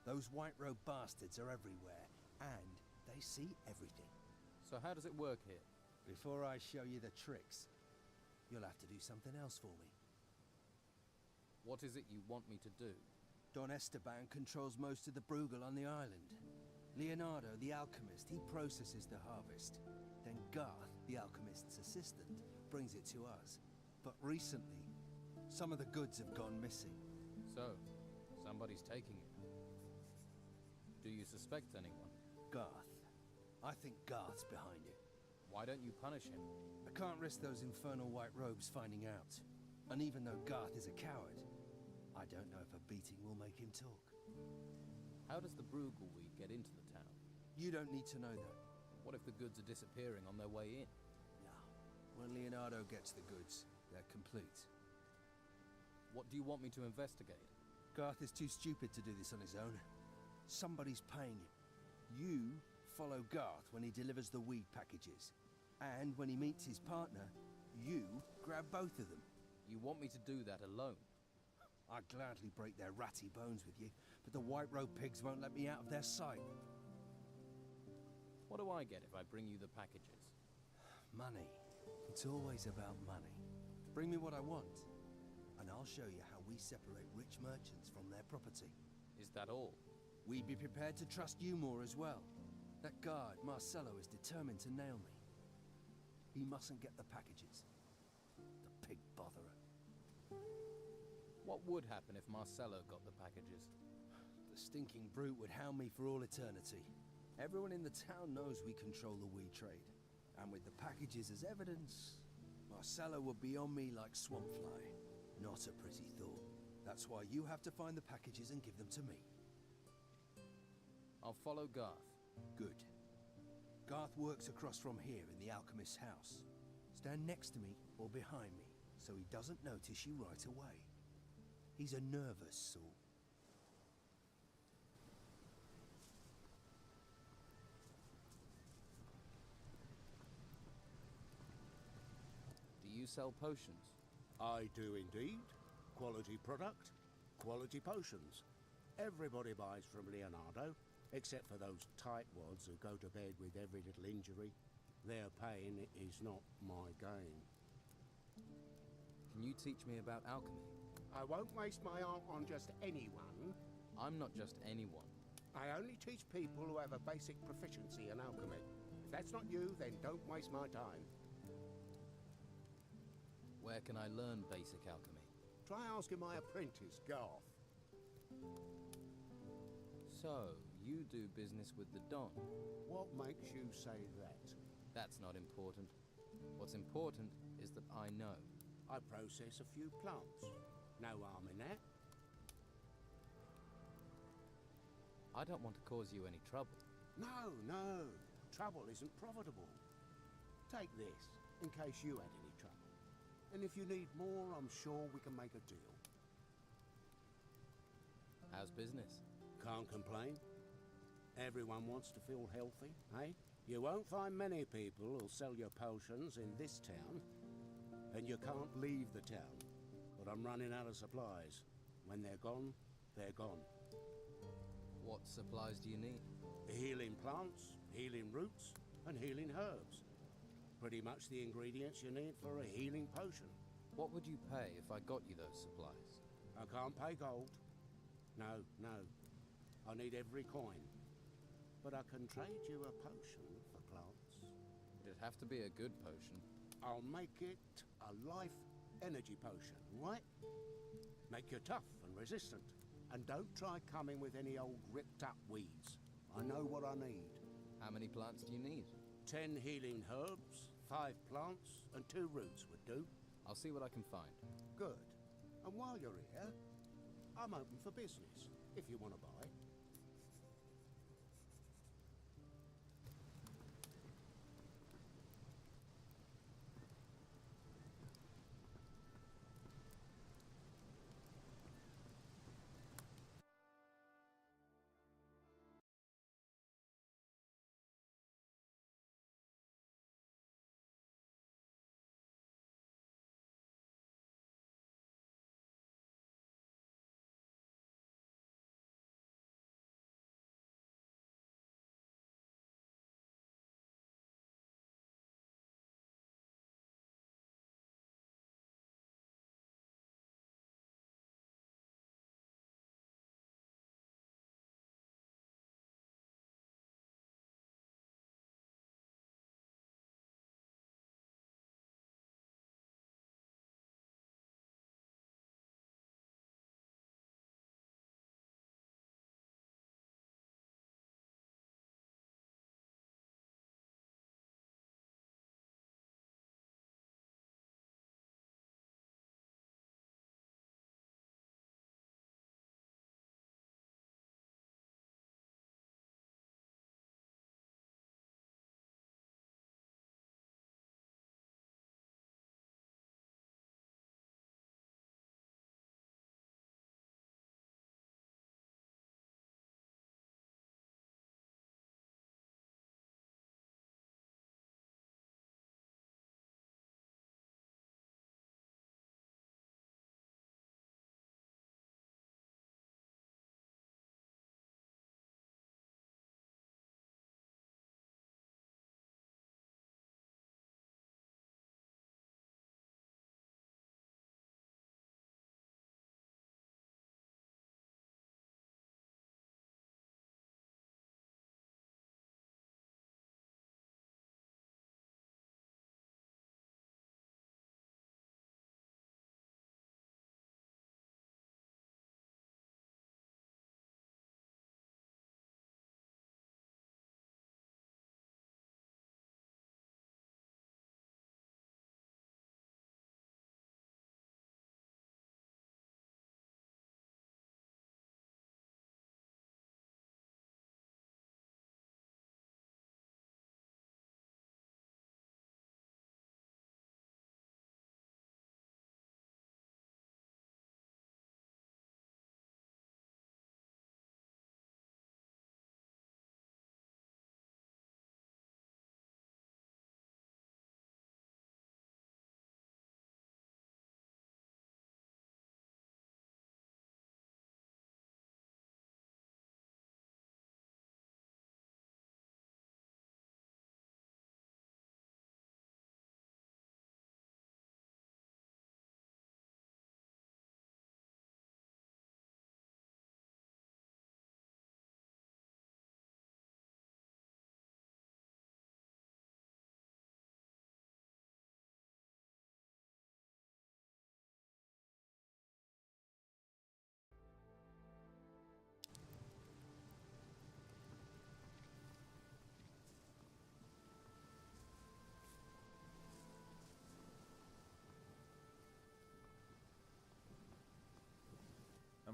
Those white-robed bastards are everywhere, and they see everything. So how does it work here? Before I show you the tricks, you'll have to do something else for me. What is it you want me to do? Don Esteban controls most of the Bruegel on the island. Leonardo, the alchemist, he processes the harvest. Then Garth, the alchemist's assistant, brings it to us. But recently, some of the goods have gone missing. So, somebody's taking it. Do you suspect anyone? Garth. I think Garth's behind it. Why don't you punish him? I can't risk those infernal white robes finding out. And even though Garth is a coward, I don't know if a beating will make him talk. How does the Bruegel weed get into the town? You don't need to know that. What if the goods are disappearing on their way in? No. When Leonardo gets the goods, they're complete. What do you want me to investigate? Garth is too stupid to do this on his own. Somebody's paying him. You follow Garth when he delivers the weed packages. And when he meets his partner, you grab both of them. You want me to do that alone? I'd gladly break their ratty bones with you, but the white-robed pigs won't let me out of their sight. What do I get if I bring you the packages? Money. It's always about money. Bring me what I want, and I'll show you how we separate rich merchants from their property. Is that all? We'd be prepared to trust you more as well. That guard, Marcelo, is determined to nail me. He mustn't get the packages. The pig botherer. What would happen if Marcelo got the packages? The stinking brute would hound me for all eternity. Everyone in the town knows we control the weed trade. And with the packages as evidence, Marcelo would be on me like swampfly. Not a pretty thought. That's why you have to find the packages and give them to me. I'll follow Garth. Good. Garth works across from here in the alchemist's house. Stand next to me or behind me, so he doesn't notice you right away. He's a nervous sort. Do you sell potions? I do indeed. Quality product, quality potions. Everybody buys from Leonardo, except for those tightwads who go to bed with every little injury. Their pain is not my gain. Can you teach me about alchemy? I won't waste my art on just anyone. I'm not just anyone. I only teach people who have a basic proficiency in alchemy. If that's not you, then don't waste my time. Where can I learn basic alchemy? Try asking my apprentice, Garth. So, you do business with the Don? What makes you say that? That's not important. What's important is that I know. I process a few plants. No harm in that. I don't want to cause you any trouble. No, no. Trouble isn't profitable. Take this, in case you had any trouble. And if you need more, I'm sure we can make a deal. How's business? Can't complain. Everyone wants to feel healthy, eh? You won't find many people who'll sell your potions in this town. And you can't leave the town. But I'm running out of supplies. When they're gone, they're gone. What supplies do you need? Healing plants, healing roots, and healing herbs. Pretty much the ingredients you need for a healing potion. What would you pay if I got you those supplies? I can't pay gold. No, no. I need every coin. But I can trade you a potion for plants. It'd have to be a good potion. I'll make it a life energy potion, right? Make you tough and resistant. And don't try coming with any old ripped up weeds. I know what I need. How many plants do you need? 10 healing herbs, 5 plants, and 2 roots would do. I'll see what I can find. Good. And while you're here, I'm open for business, if you want to buy.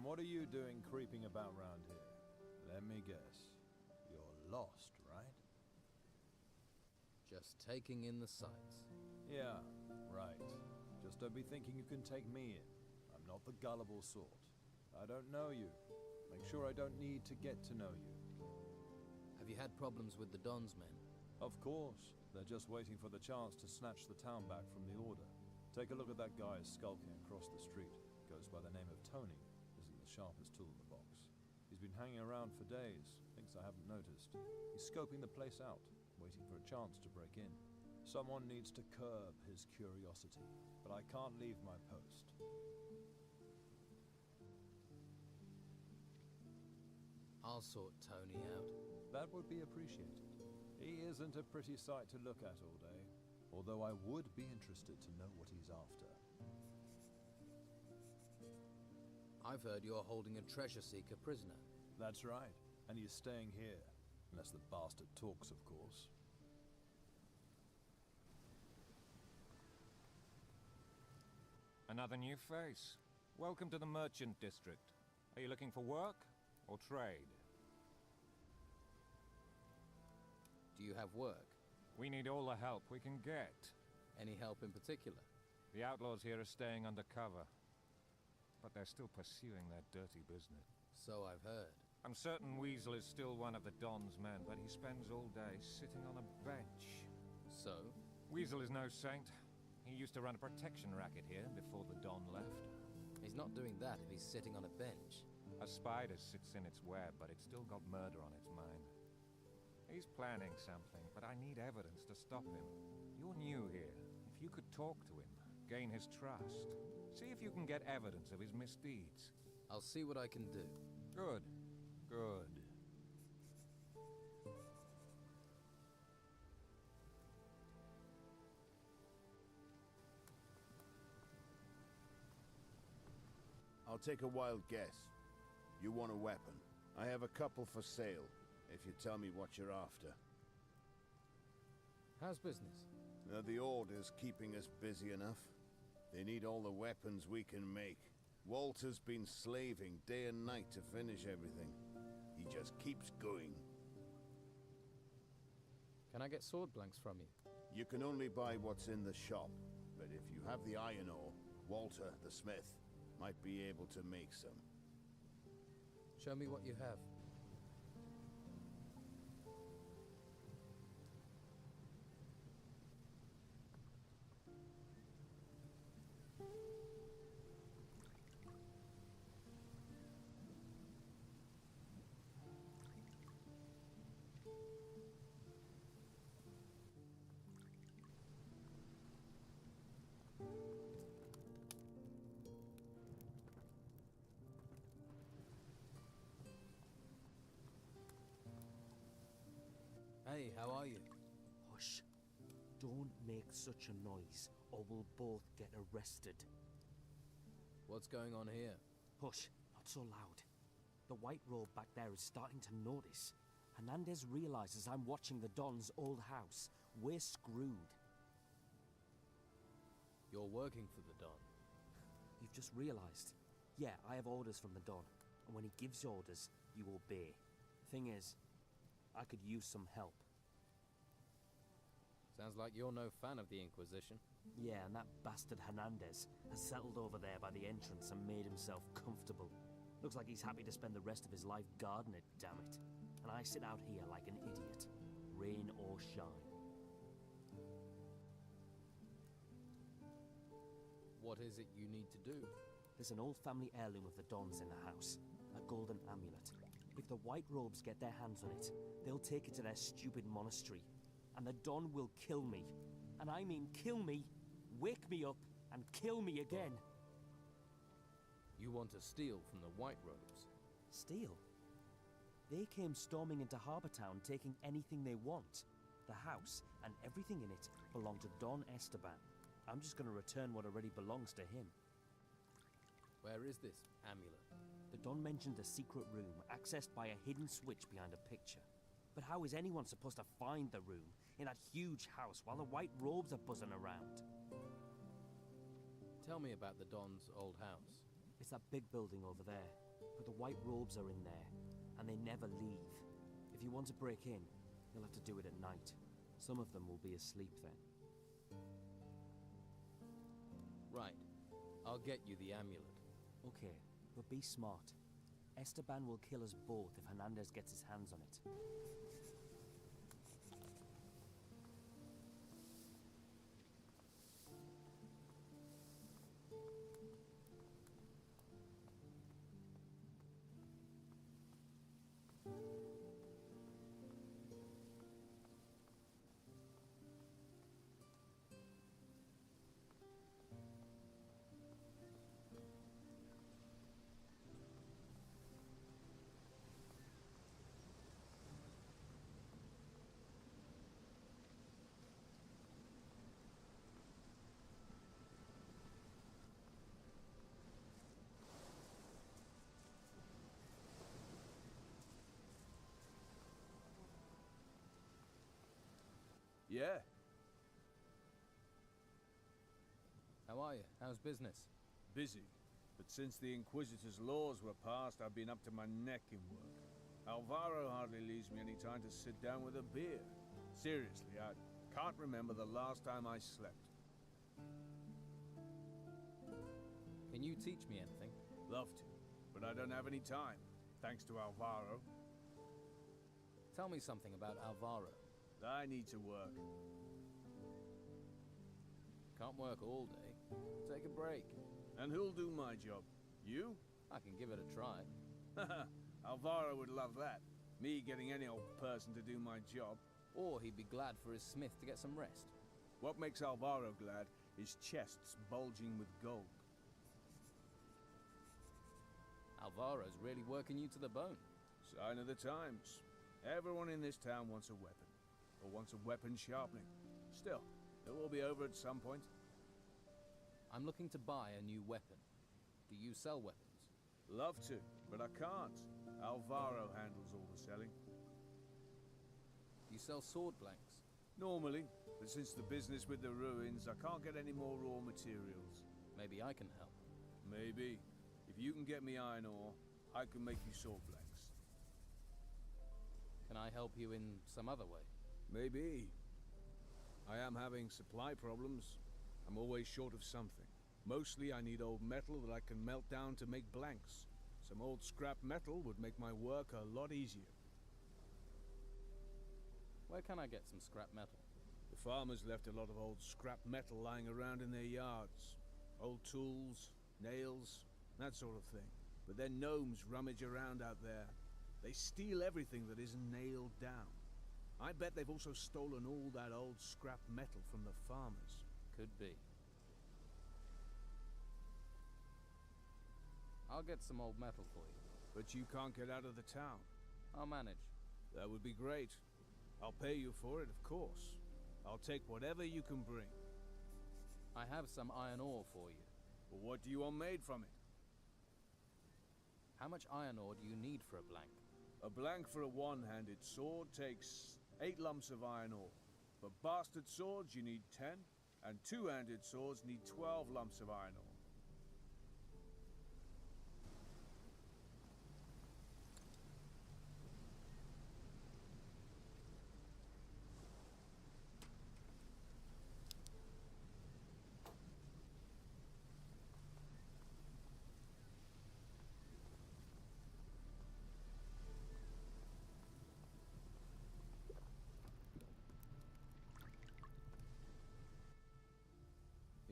And what are you doing creeping about round here? Let me guess. You're lost, right? Just taking in the sights. Yeah, right. Just don't be thinking you can take me in. I'm not the gullible sort. I don't know you. Make sure I don't need to get to know you. Have you had problems with the Don's men? Of course. They're just waiting for the chance to snatch the town back from the Order. Take a look at that guy skulking across the street. Goes by the name of Tony. Isn't the sharpest tool in the box. He's been hanging around for days. Thinks I haven't noticed. He's scoping the place out, waiting for a chance to break in. Someone needs to curb his curiosity, but I can't leave my post. I'll sort Tony out. That would be appreciated. He isn't a pretty sight to look at all day, although I would be interested to know what he's after. I've heard you're holding a treasure seeker prisoner. That's right, and he's staying here, unless the bastard talks, of course. Another new face. Welcome to the Merchant District. Are you looking for work or trade? Do you have work? We need all the help we can get. Any help in particular? The outlaws here are staying undercover, but they're still pursuing their dirty business. So I've heard. I'm certain Weasel is still one of the Don's men, but he spends all day sitting on a bench. So? Weasel is no saint. He used to run a protection racket here before the Don left. He's not doing that if he's sitting on a bench. A spider sits in its web, but it's still got murder on its mind. He's planning something, but I need evidence to stop him. You're new here. If you could talk to him, gain his trust, see if you can get evidence of his misdeeds. I'll see what I can do. Good. Good. I'll take a wild guess. You want a weapon. I have a couple for sale, if you tell me what you're after. How's business? The Order's keeping us busy enough. They need all the weapons we can make. Walter's been slaving day and night to finish everything. He just keeps going. Can I get sword blanks from you? You can only buy what's in the shop, but if you have the iron ore, Walter, the smith, might be able to make some. Show me what you have. Hey, how are you? Hush. Don't make such a noise, or we'll both get arrested. What's going on here? Hush, not so loud. The white robe back there is starting to notice. Hernandez realizes I'm watching the Don's old house. We're screwed. You're working for the Don. You've just realized. Yeah, I have orders from the Don. And when he gives orders, you obey. Thing is, I could use some help. Sounds like you're no fan of the Inquisition. Yeah, and that bastard Hernandez has settled over there by the entrance and made himself comfortable. Looks like he's happy to spend the rest of his life guarding it, damn it. And I sit out here like an idiot. Rain or shine. What is it you need to do? There's an old family heirloom of the Don's in the house. A golden amulet. If the White Robes get their hands on it, they'll take it to their stupid monastery. And the Don will kill me. And I mean kill me, wake me up, and kill me again. You want to steal from the White Robes? Steal? They came storming into Harbour Town, taking anything they want. The house and everything in it belong to Don Esteban. I'm just going to return what already belongs to him. Where is this amulet? The Don mentioned a secret room, accessed by a hidden switch behind a picture. But how is anyone supposed to find the room in that huge house while the White Robes are buzzing around? Tell me about the Don's old house. It's that big building over there. But the white robes are in there, and they never leave. If you want to break in, you'll have to do it at night. Some of them will be asleep then. Right. I'll get you the amulet. Okay, but be smart. Esteban will kill us both if Hernandez gets his hands on it. Yeah. How are you? How's business? Busy. But since the Inquisitor's laws were passed, I've been up to my neck in work. Alvaro hardly leaves me any time to sit down with a beer. Seriously, I can't remember the last time I slept. Can you teach me anything? Love to, but I don't have any time, thanks to Alvaro. Tell me something about Alvaro. I need to work. Can't work all day. Take a break. And who'll do my job? You? I can give it a try. Haha, Alvaro would love that. Me getting any old person to do my job. Or he'd be glad for his smith to get some rest. What makes Alvaro glad is chests bulging with gold. Alvaro's really working you to the bone. Sign of the times. Everyone in this town wants a weapon. Or wants a weapon sharpening. Still, it will be over at some point. I'm looking to buy a new weapon. Do you sell weapons? Love to, but I can't. Alvaro handles all the selling. You sell sword blanks? Normally, but since the business with the ruins, I can't get any more raw materials. Maybe I can help. Maybe. If you can get me iron ore, I can make you sword blanks. Can I help you in some other way? Maybe. I am having supply problems. I'm always short of something. Mostly I need old metal that I can melt down to make blanks. Some old scrap metal would make my work a lot easier. Where can I get some scrap metal? The farmers left a lot of old scrap metal lying around in their yards. Old tools, nails, that sort of thing. But then gnomes rummage around out there. They steal everything that isn't nailed down. I bet they've also stolen all that old scrap metal from the farmers. Could be. I'll get some old metal for you. But you can't get out of the town. I'll manage. That would be great. I'll pay you for it, of course. I'll take whatever you can bring. I have some iron ore for you. Well, what do you want made from it? How much iron ore do you need for a blank? A blank for a one-handed sword takes 8 lumps of iron ore. For bastard swords, you need 10, and two-handed swords need 12 lumps of iron ore.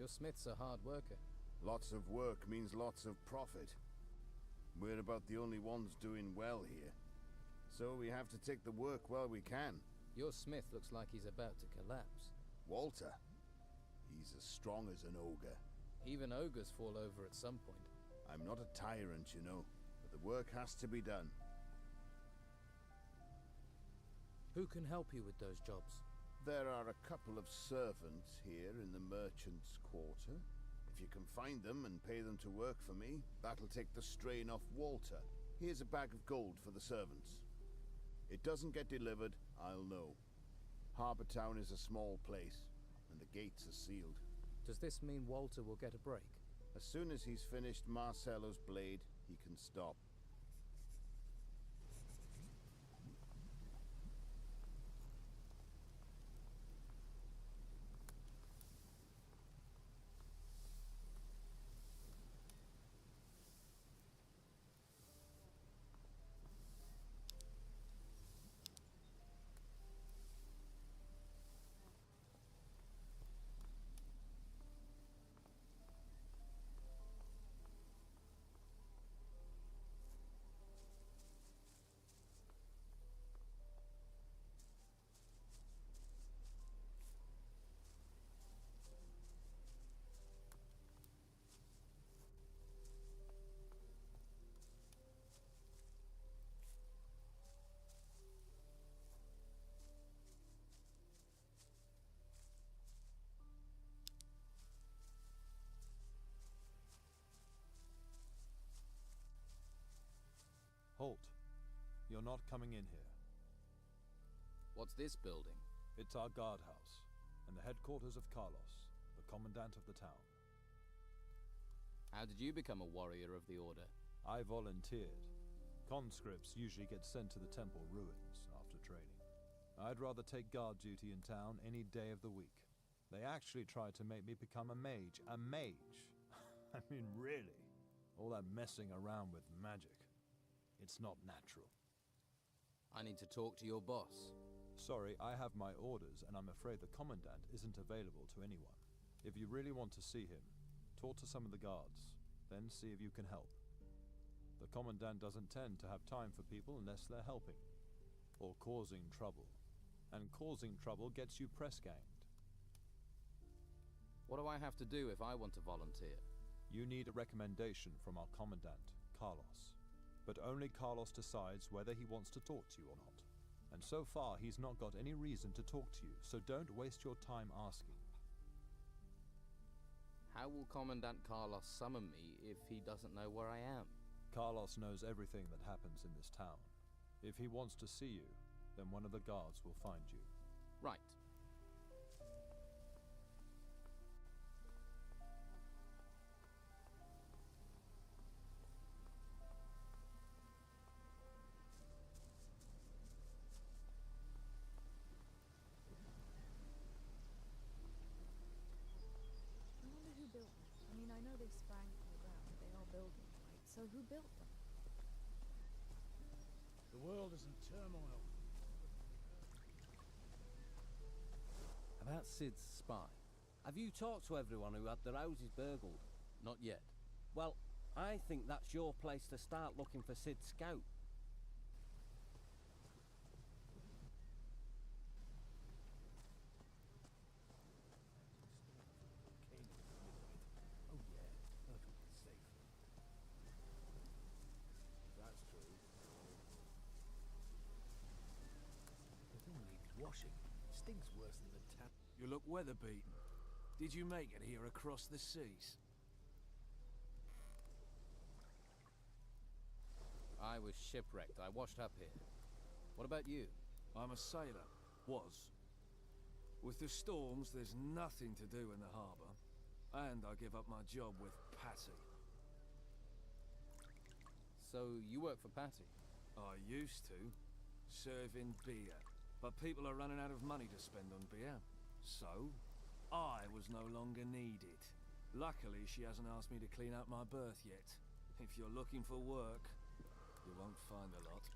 Your smith's a hard worker. Lots of work means lots of profit. We're about the only ones doing well here. So we have to take the work while we can. Your smith looks like he's about to collapse. Walter? He's as strong as an ogre. Even ogres fall over at some point. I'm not a tyrant, you know, but the work has to be done. Who can help you with those jobs? There are a couple of servants here in the merchant's quarter. If you can find them and pay them to work for me, that'll take the strain off Walter. Here's a bag of gold for the servants. It doesn't get delivered, I'll know. Harbour Town is a small place, and the gates are sealed. Does this mean Walter will get a break? As soon as he's finished Marcello's blade, he can stop. You're not coming in here. What's this building? It's our guardhouse, and the headquarters of Carlos, the commandant of the town. How did you become a warrior of the Order? I volunteered. Conscripts usually get sent to the temple ruins after training. I'd rather take guard duty in town any day of the week. They actually tried to make me become a mage. A mage? I mean, really? All that messing around with magic. It's not natural. I need to talk to your boss. Sorry, I have my orders, and I'm afraid the Commandant isn't available to anyone. If you really want to see him, talk to some of the guards, then see if you can help. The Commandant doesn't tend to have time for people unless they're helping, or causing trouble. And causing trouble gets you press-ganged. What do I have to do if I want to volunteer? You need a recommendation from our Commandant, Carlos. But only Carlos decides whether he wants to talk to you or not. And so far, he's not got any reason to talk to you, so don't waste your time asking. How will Commandant Carlos summon me if he doesn't know where I am? Carlos knows everything that happens in this town. If he wants to see you, then one of the guards will find you. Right. I wonder who built them. I mean, I know they sprang from the ground, but they are buildings, right? So who built them? The world is in turmoil. About Sid's spy. Have you talked to everyone who had their houses burgled? Not yet. Well, I think that's your place to start looking for Sid's scout. Oh yeah, perfectly safe. That's true. The thing needs washing. Stinks worse than the tap. You look weather-beaten. Did you make it here across the seas? I was shipwrecked. I washed up here. What about you? I'm a sailor. Was. With the storms, there's nothing to do in the harbour. And I give up my job with Patty. So you work for Patty? I used to. Serving beer. But people are running out of money to spend on beer. So, I was no longer needed. Luckily, she hasn't asked me to clean out my berth yet. If you're looking for work, you won't find a lot.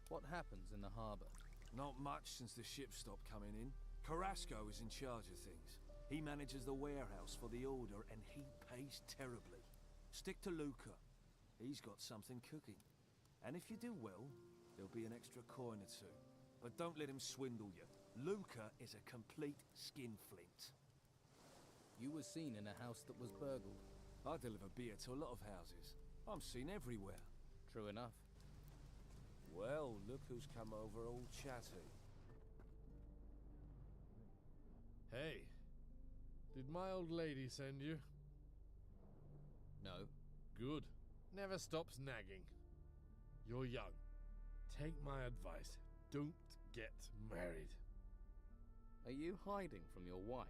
What happens in the harbour? Not much since the ships stopped coming in. Carrasco is in charge of things. He manages the warehouse for the Order, and he pays terribly. Stick to Luca. He's got something cooking. And if you do well, there'll be an extra coin or two. But don't let him swindle you. Luca is a complete skinflint. You were seen in a house that was burgled. I deliver beer to a lot of houses. I'm seen everywhere. True enough. Well, look who's come over, all chatty. Hey, did my old lady send you? No. Good. Never stops nagging. You're young. Take my advice. Don't get married. Are you hiding from your wife?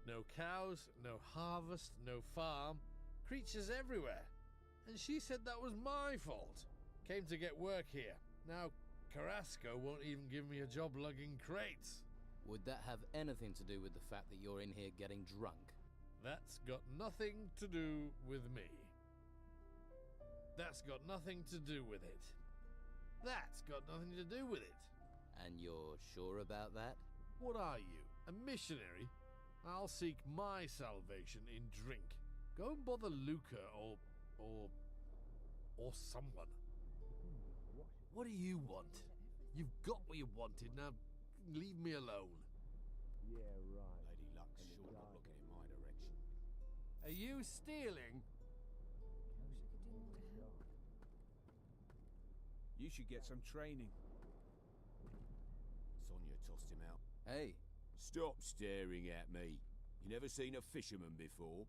No cows, no harvest, no farm. Creatures everywhere. And she said that was my fault. Came to get work here. Now, Carrasco won't even give me a job lugging crates. Would that have anything to do with the fact that you're in here getting drunk? That's got nothing to do with me. That's got nothing to do with it. That's got nothing to do with it. And you're sure about that? What are you, a missionary? I'll seek my salvation in drink. Go and bother Luca or someone. What do you want? You've got what you wanted, now leave me alone. Yeah, right. Lady Luck's sure not looking in my direction. Are you stealing? You should get some training. Sonia tossed him out. Hey. Stop staring at me. You never seen a fisherman before?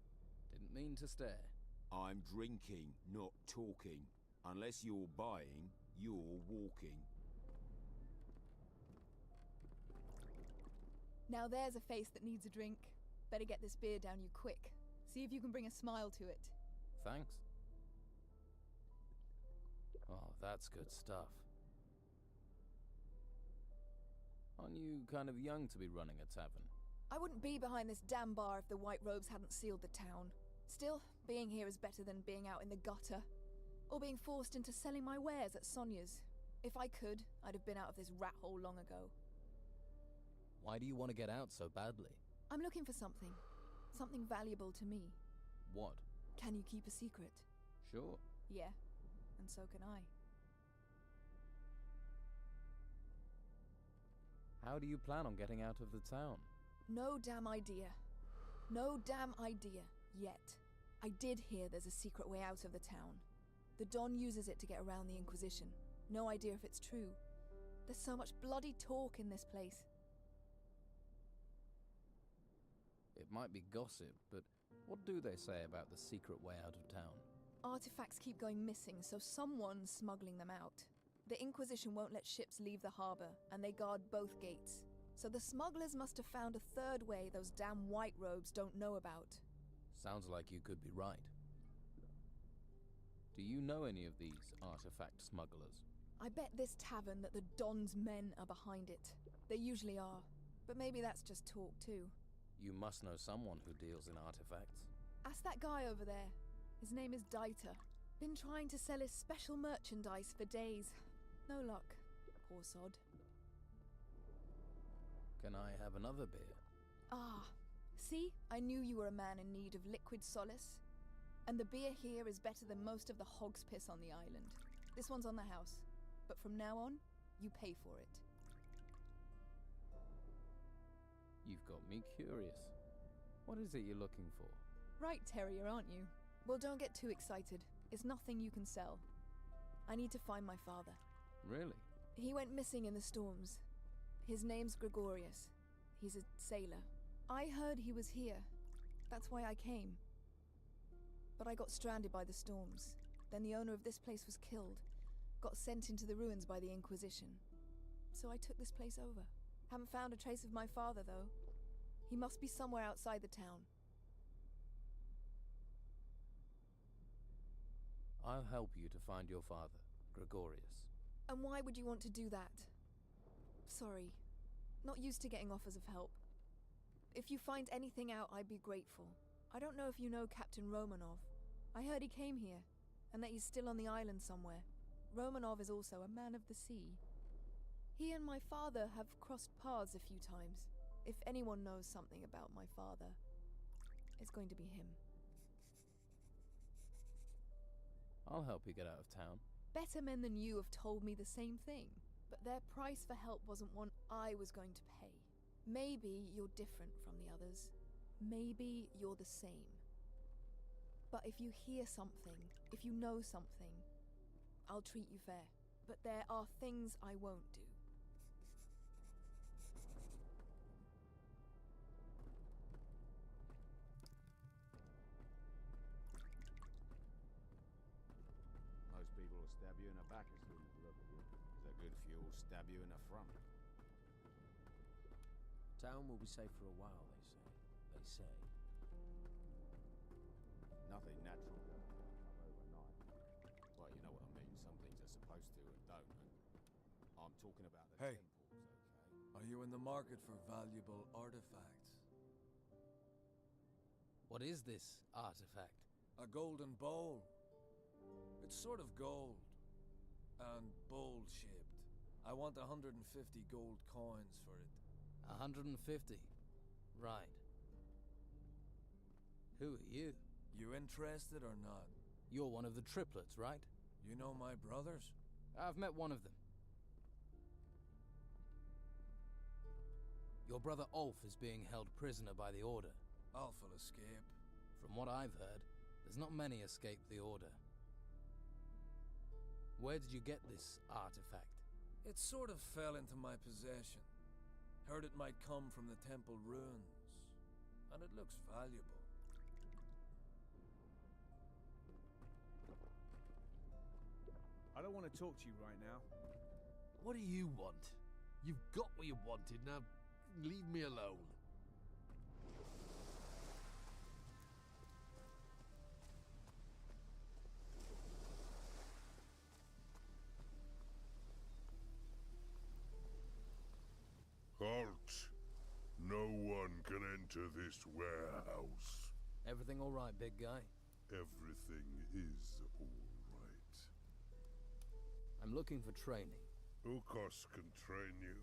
Didn't mean to stare. I'm drinking, not talking. Unless you're buying, you're walking. Now there's a face that needs a drink. Better get this beer down you quick. See if you can bring a smile to it. Thanks. Oh, that's good stuff. Aren't you kind of young to be running a tavern? I wouldn't be behind this damn bar if the White Robes hadn't sealed the town. Still, being here is better than being out in the gutter. Or being forced into selling my wares at Sonia's. If I could, I'd have been out of this rat hole long ago. Why do you want to get out so badly? I'm looking for something. Something valuable to me. What? Can you keep a secret? Sure. Yeah, and so can I. How do you plan on getting out of the town? No damn idea. No damn idea. Yet. I did hear there's a secret way out of the town. The Don uses it to get around the Inquisition. No idea if it's true. There's so much bloody talk in this place. It might be gossip, but what do they say about the secret way out of town? Artifacts keep going missing, so someone's smuggling them out. The Inquisition won't let ships leave the harbor, and they guard both gates. So the smugglers must have found a third way those damn White Robes don't know about. Sounds like you could be right. Do you know any of these artifact smugglers? I bet this tavern that the Don's men are behind it. They usually are, but maybe that's just talk too. You must know someone who deals in artifacts. Ask that guy over there. His name is Dieter. Been trying to sell his special merchandise for days. No luck. Poor sod. Can I have another beer? Ah, see? I knew you were a man in need of liquid solace. And the beer here is better than most of the hog's piss on the island. This one's on the house. But from now on, you pay for it. You've got me curious. What is it you're looking for? Right, terrier, aren't you? Well, don't get too excited. It's nothing you can sell. I need to find my father. Really? He went missing in the storms. His name's Gregorius. He's a sailor. I heard he was here. That's why I came. But I got stranded by the storms. Then the owner of this place was killed. Got sent into the ruins by the Inquisition. So I took this place over. Haven't found a trace of my father, though. He must be somewhere outside the town. I'll help you to find your father, Gregorius. And why would you want to do that? Sorry. Not used to getting offers of help. If you find anything out, I'd be grateful. I don't know if you know Captain Romanov. I heard he came here, and that he's still on the island somewhere. Romanov is also a man of the sea. He and my father have crossed paths a few times. If anyone knows something about my father, it's going to be him. I'll help you get out of town. Better men than you have told me the same thing, but their price for help wasn't one I was going to pay. Maybe you're different from the others. Maybe you're the same. But if you hear something, if you know something, I'll treat you fair. But there are things I won't do. Most people will stab you in the back as soon as they look at you. They're good fuel, stab you in the front. Town will be safe for a while, they say. They say. Nothing natural will come overnight. Well, you know what I mean. Some things are supposed to and don't. And I'm talking about the Hey. temples, okay? Are you in the market for valuable artifacts? What is this artifact? A golden bowl. It's sort of gold. And bowl-shaped. I want 150 gold coins for it. 150. Right. Who are you? You interested or not? You're one of the triplets, right? You know my brothers? I've met one of them. Your brother Ulf is being held prisoner by the Order. Ulf will escape. From what I've heard, there's not many escape the Order. Where did you get this artifact? It sort of fell into my possession. Heard it might come from the temple ruins. And it looks valuable. I don't want to talk to you right now. What do you want? You've got what you wanted, now leave me alone. Halt! No one can enter this warehouse. Everything all right, big guy? Everything is all right. I'm looking for training. Ukos can train you.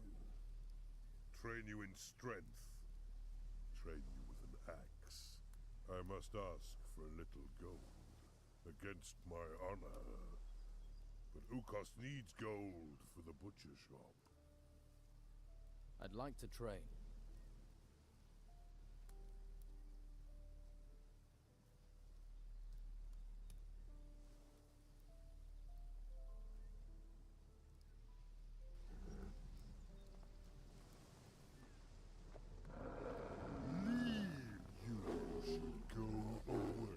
Train you in strength. Train you with an axe. I must ask for a little gold. Against my honor. But Ukos needs gold for the butcher shop. I'd like to train. You should go away.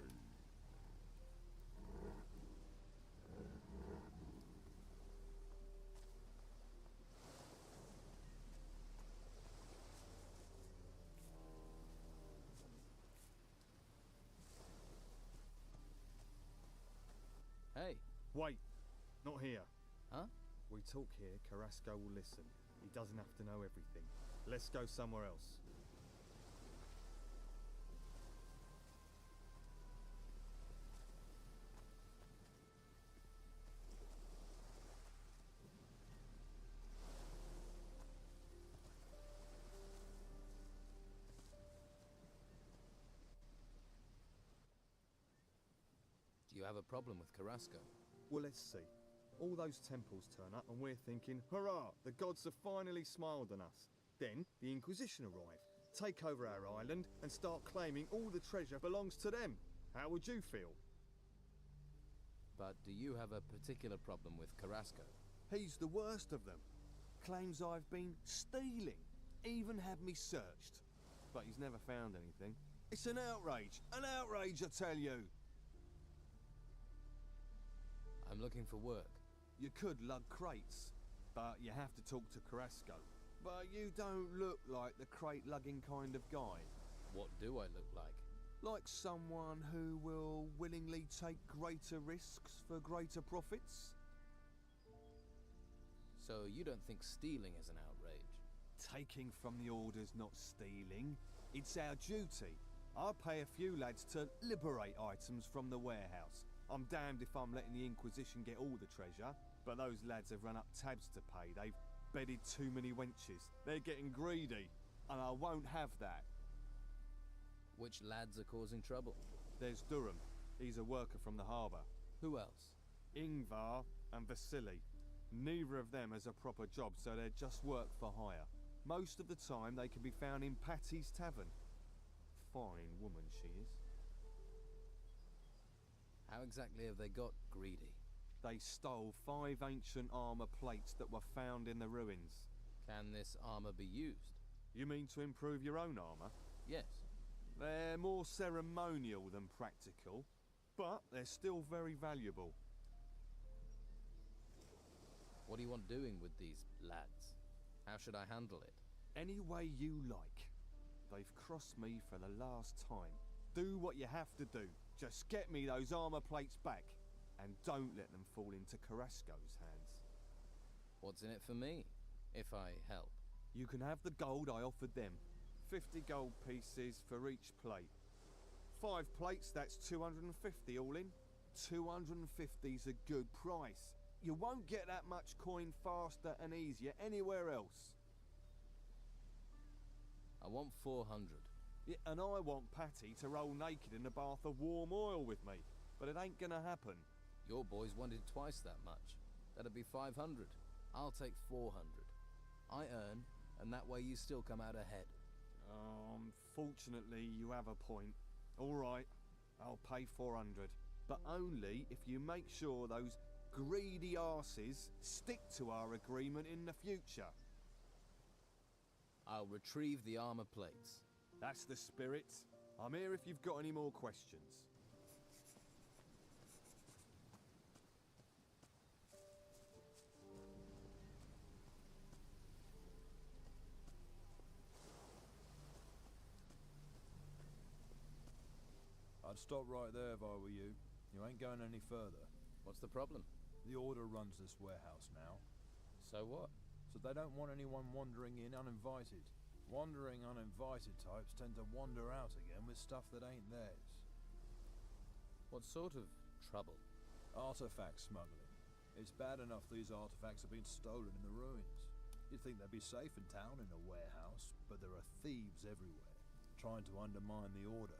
Hey. Wait. Not here. Huh? We talk here, Carrasco will listen. He doesn't have to know everything. Let's go somewhere else. Do you have a problem with Carrasco? Well, let's see. All those temples turn up and we're thinking, hurrah, the gods have finally smiled on us. Then the Inquisition arrive, take over our island and start claiming all the treasure belongs to them. How would you feel? But do you have a particular problem with Carrasco? He's the worst of them. Claims I've been stealing. Even had me searched. But he's never found anything. It's an outrage! An outrage, I tell you! I'm looking for work. You could lug crates, but you have to talk to Carrasco. But you don't look like the crate-lugging kind of guy. What do I look like? Like someone who will willingly take greater risks for greater profits? So you don't think stealing is an outrage? Taking from the Order's not stealing. It's our duty. I pay a few lads to liberate items from the warehouse. I'm damned if I'm letting the Inquisition get all the treasure, but those lads have run up tabs to pay. They've bedded too many wenches. They're getting greedy, and I won't have that. Which lads are causing trouble? There's Durham. He's a worker from the harbour. Who else? Ingvar and Vasily. Neither of them has a proper job, so they're just work for hire. Most of the time they can be found in Patty's Tavern. Fine woman she is. How exactly have they got greedy? They stole 5 ancient armour plates that were found in the ruins. Can this armour be used? You mean to improve your own armour? Yes. They're more ceremonial than practical, but they're still very valuable. What do you want doing with these lads? How should I handle it? Any way you like. They've crossed me for the last time. Do what you have to do. Just get me those armour plates back. And don't let them fall into Carrasco's hands. What's in it for me, if I help? You can have the gold I offered them. 50 gold pieces for each plate. 5 plates, that's 250 all in. 250's a good price. You won't get that much coin faster and easier anywhere else. I want 400. Yeah, and I want Patty to roll naked in a bath of warm oil with me. But it ain't gonna happen. Your boys wanted twice that much. That'd be 500. I'll take 400. I earn, and that way you still come out ahead. Fortunately, you have a point. All right, I'll pay 400. But only if you make sure those greedy arses stick to our agreement in the future. I'll retrieve the armor plates. That's the spirit. I'm here if you've got any more questions. I'd stop right there if I were you. You ain't going any further. What's the problem? The Order runs this warehouse now. So what? So they don't want anyone wandering in uninvited. Wandering uninvited types tend to wander out again with stuff that ain't theirs. What sort of trouble? Artifact smuggling. It's bad enough these artifacts have been stolen in the ruins. You'd think they'd be safe in town in a warehouse, but there are thieves everywhere, trying to undermine the Order.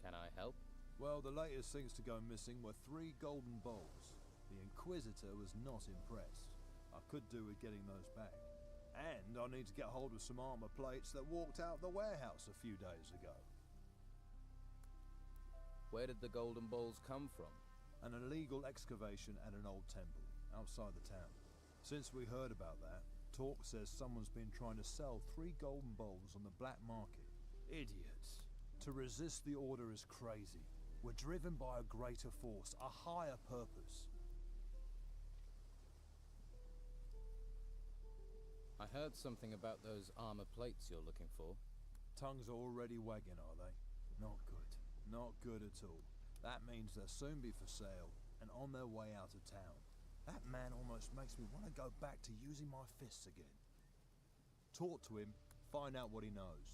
Can I help? Well, the latest things to go missing were 3 golden bowls. The Inquisitor was not impressed. I could do with getting those back. And I need to get hold of some armor plates that walked out the warehouse a few days ago. Where did the golden balls come from? An illegal excavation at an old temple, outside the town. Since we heard about that, talk says someone's been trying to sell 3 golden bowls on the black market. Idiots. To resist the Order is crazy. We're driven by a greater force, a higher purpose. I heard something about those armor plates you're looking for. Tongues are already wagging, are they? Not good. Not good at all. That means they'll soon be for sale, and on their way out of town. That man almost makes me want to go back to using my fists again. Talk to him, find out what he knows.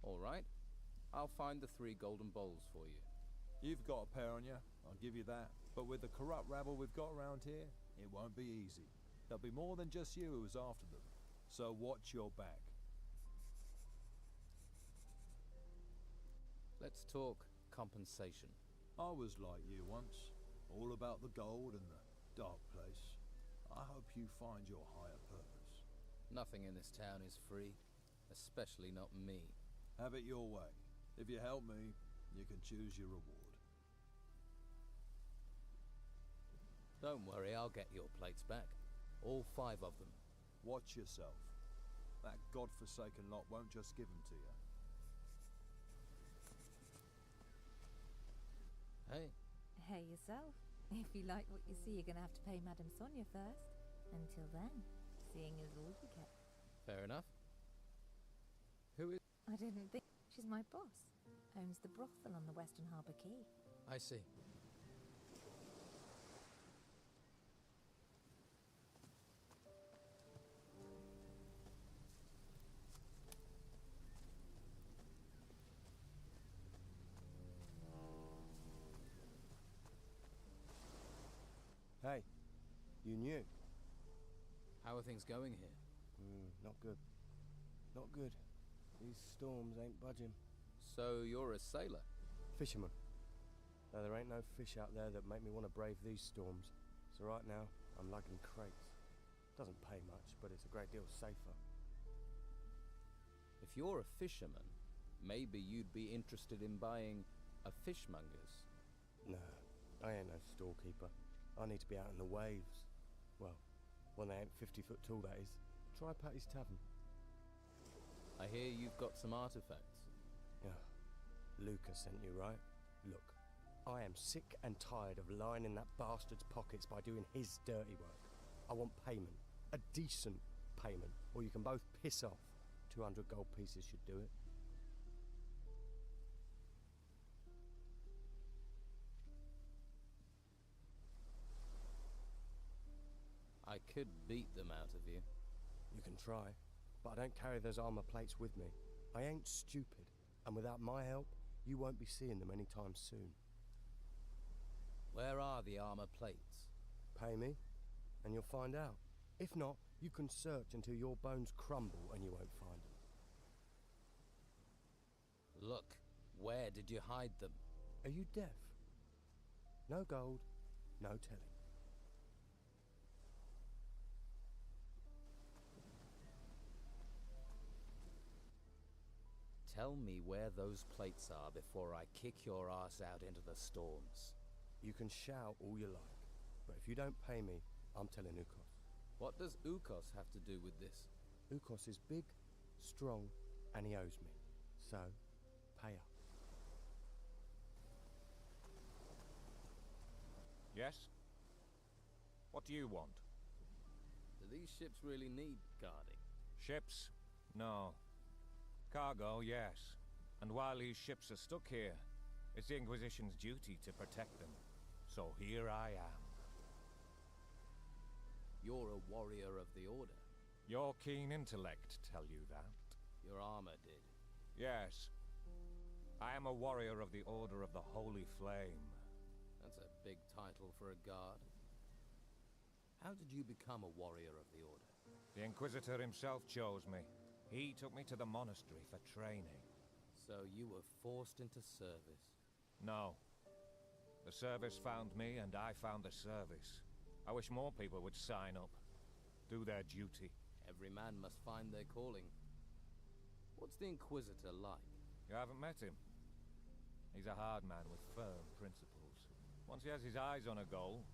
All right. I'll find the 3 golden bowls for you. You've got a pair on you, I'll give you that. But with the corrupt rabble we've got around here, it won't be easy. There'll be more than just you who's after them. So watch your back. Let's talk compensation. I was like you once. All about the gold and the dark place. I hope you find your higher purpose. Nothing in this town is free, especially not me. Have it your way. If you help me, you can choose your reward. Don't worry, I'll get your plates back. All 5 of them. Watch yourself. That godforsaken lot won't just give them to you. Hey. Hey yourself. If you like what you see, you're gonna have to pay Madame Sonia first. Until then, seeing is all you get. Fair enough. Who is... I didn't think... She's my boss. Owns the brothel on the Western Harbour Quay. I see. Hey, you knew. How are things going here? Not good. Not good. These storms ain't budging. So you're a sailor? Fisherman. Though there ain't no fish out there that make me want to brave these storms. So right now, I'm lugging crates. Doesn't pay much, but it's a great deal safer. If you're a fisherman, maybe you'd be interested in buying a fishmonger's. No, I ain't no storekeeper. I need to be out in the waves. Well, when they ain't 50 foot tall, that is. Try Patty's Tavern. I hear you've got some artifacts. Yeah. Luca sent you, right? Look, I am sick and tired of lining that bastard's pockets by doing his dirty work. I want payment. A decent payment. Or you can both piss off. 200 gold pieces should do it. I could beat them out of you. You can try, but I don't carry those armor plates with me. I ain't stupid, and without my help, you won't be seeing them anytime soon. Where are the armor plates? Pay me, and you'll find out. If not, you can search until your bones crumble and you won't find them. Look, where did you hide them? Are you deaf? No gold, no telling. Tell me where those plates are before I kick your ass out into the storms. You can shout all you like, but if you don't pay me, I'm telling Ukos. What does Ukos have to do with this? Ukos is big, strong, and he owes me. So, pay up. Yes? What do you want? Do these ships really need guarding? Ships? No. Cargo, yes. And while these ships are stuck here, it's the Inquisition's duty to protect them. So here I am. You're a warrior of the Order. Your keen intellect tell you that? Your armor did. Yes. I am a warrior of the Order of the Holy Flame. That's a big title for a guard. How did you become a warrior of the Order? The Inquisitor himself chose me. He took me to the monastery for training. So you were forced into service? No. The service found me, and I found the service. I wish more people would sign up. Do their duty. Every man must find their calling. What's the Inquisitor like? You haven't met him? He's a hard man with firm principles. Once he has his eyes on a goal,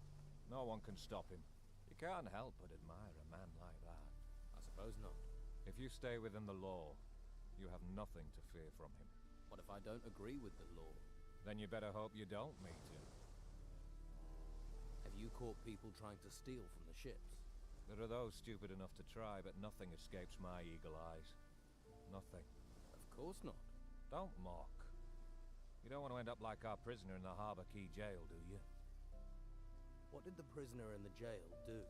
no one can stop him. You can't help but admire a man like that. I suppose not. If you stay within the law, you have nothing to fear from him. What if I don't agree with the law? Then you better hope you don't meet him. Have you caught people trying to steal from the ships? There are those stupid enough to try, but nothing escapes my eagle eyes. Nothing. Of course not. Don't mock. You don't want to end up like our prisoner in the Harbor Key jail, do you? What did the prisoner in the jail do?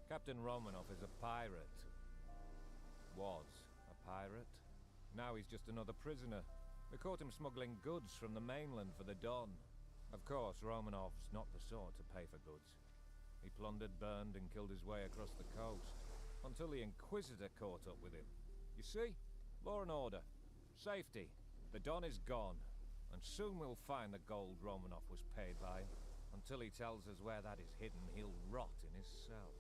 Captain Romanoff is a pirate. Was a pirate. Now he's just another prisoner. We caught him smuggling goods from the mainland for the Don. Of course, Romanov's not the sort to pay for goods. He plundered, burned, and killed his way across the coast, until the Inquisitor caught up with him. You see? Law and order. Safety. The Don is gone, and soon we'll find the gold Romanov was paid by him. Until he tells us where that is hidden, he'll rot in his cell.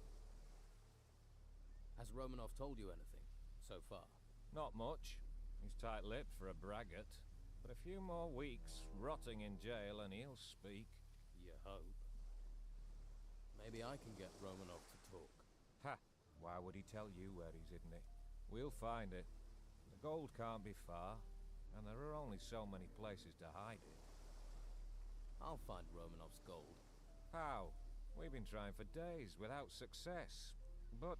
Has Romanov told you anything, so far? Not much. He's tight-lipped for a braggart. But a few more weeks, rotting in jail, and he'll speak. You hope. Maybe I can get Romanov to talk. Ha! Why would he tell you where he's hidden it? We'll find it. The gold can't be far, and there are only so many places to hide it. I'll find Romanov's gold. How? We've been trying for days, without success. But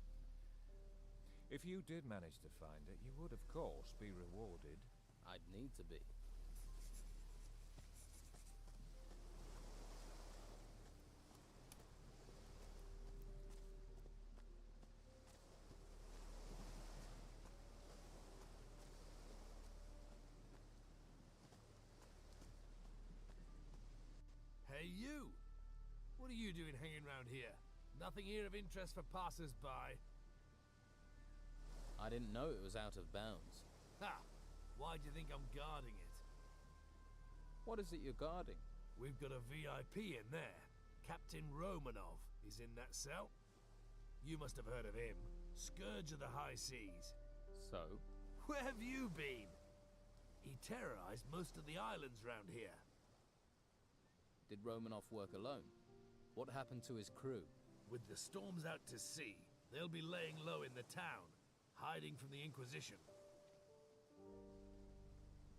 if you did manage to find it, you would, of course, be rewarded. I'd need to be. Hey, you! What are you doing hanging around here? Nothing here of interest for passers-by? I didn't know it was out of bounds. Ha! Why do you think I'm guarding it? What is it you're guarding? We've got a VIP in there. Captain Romanov is in that cell. You must have heard of him. Scourge of the high seas. So? Where have you been? He terrorized most of the islands round here. Did Romanov work alone? What happened to his crew? With the storms out to sea, they'll be laying low in the town, hiding from the Inquisition.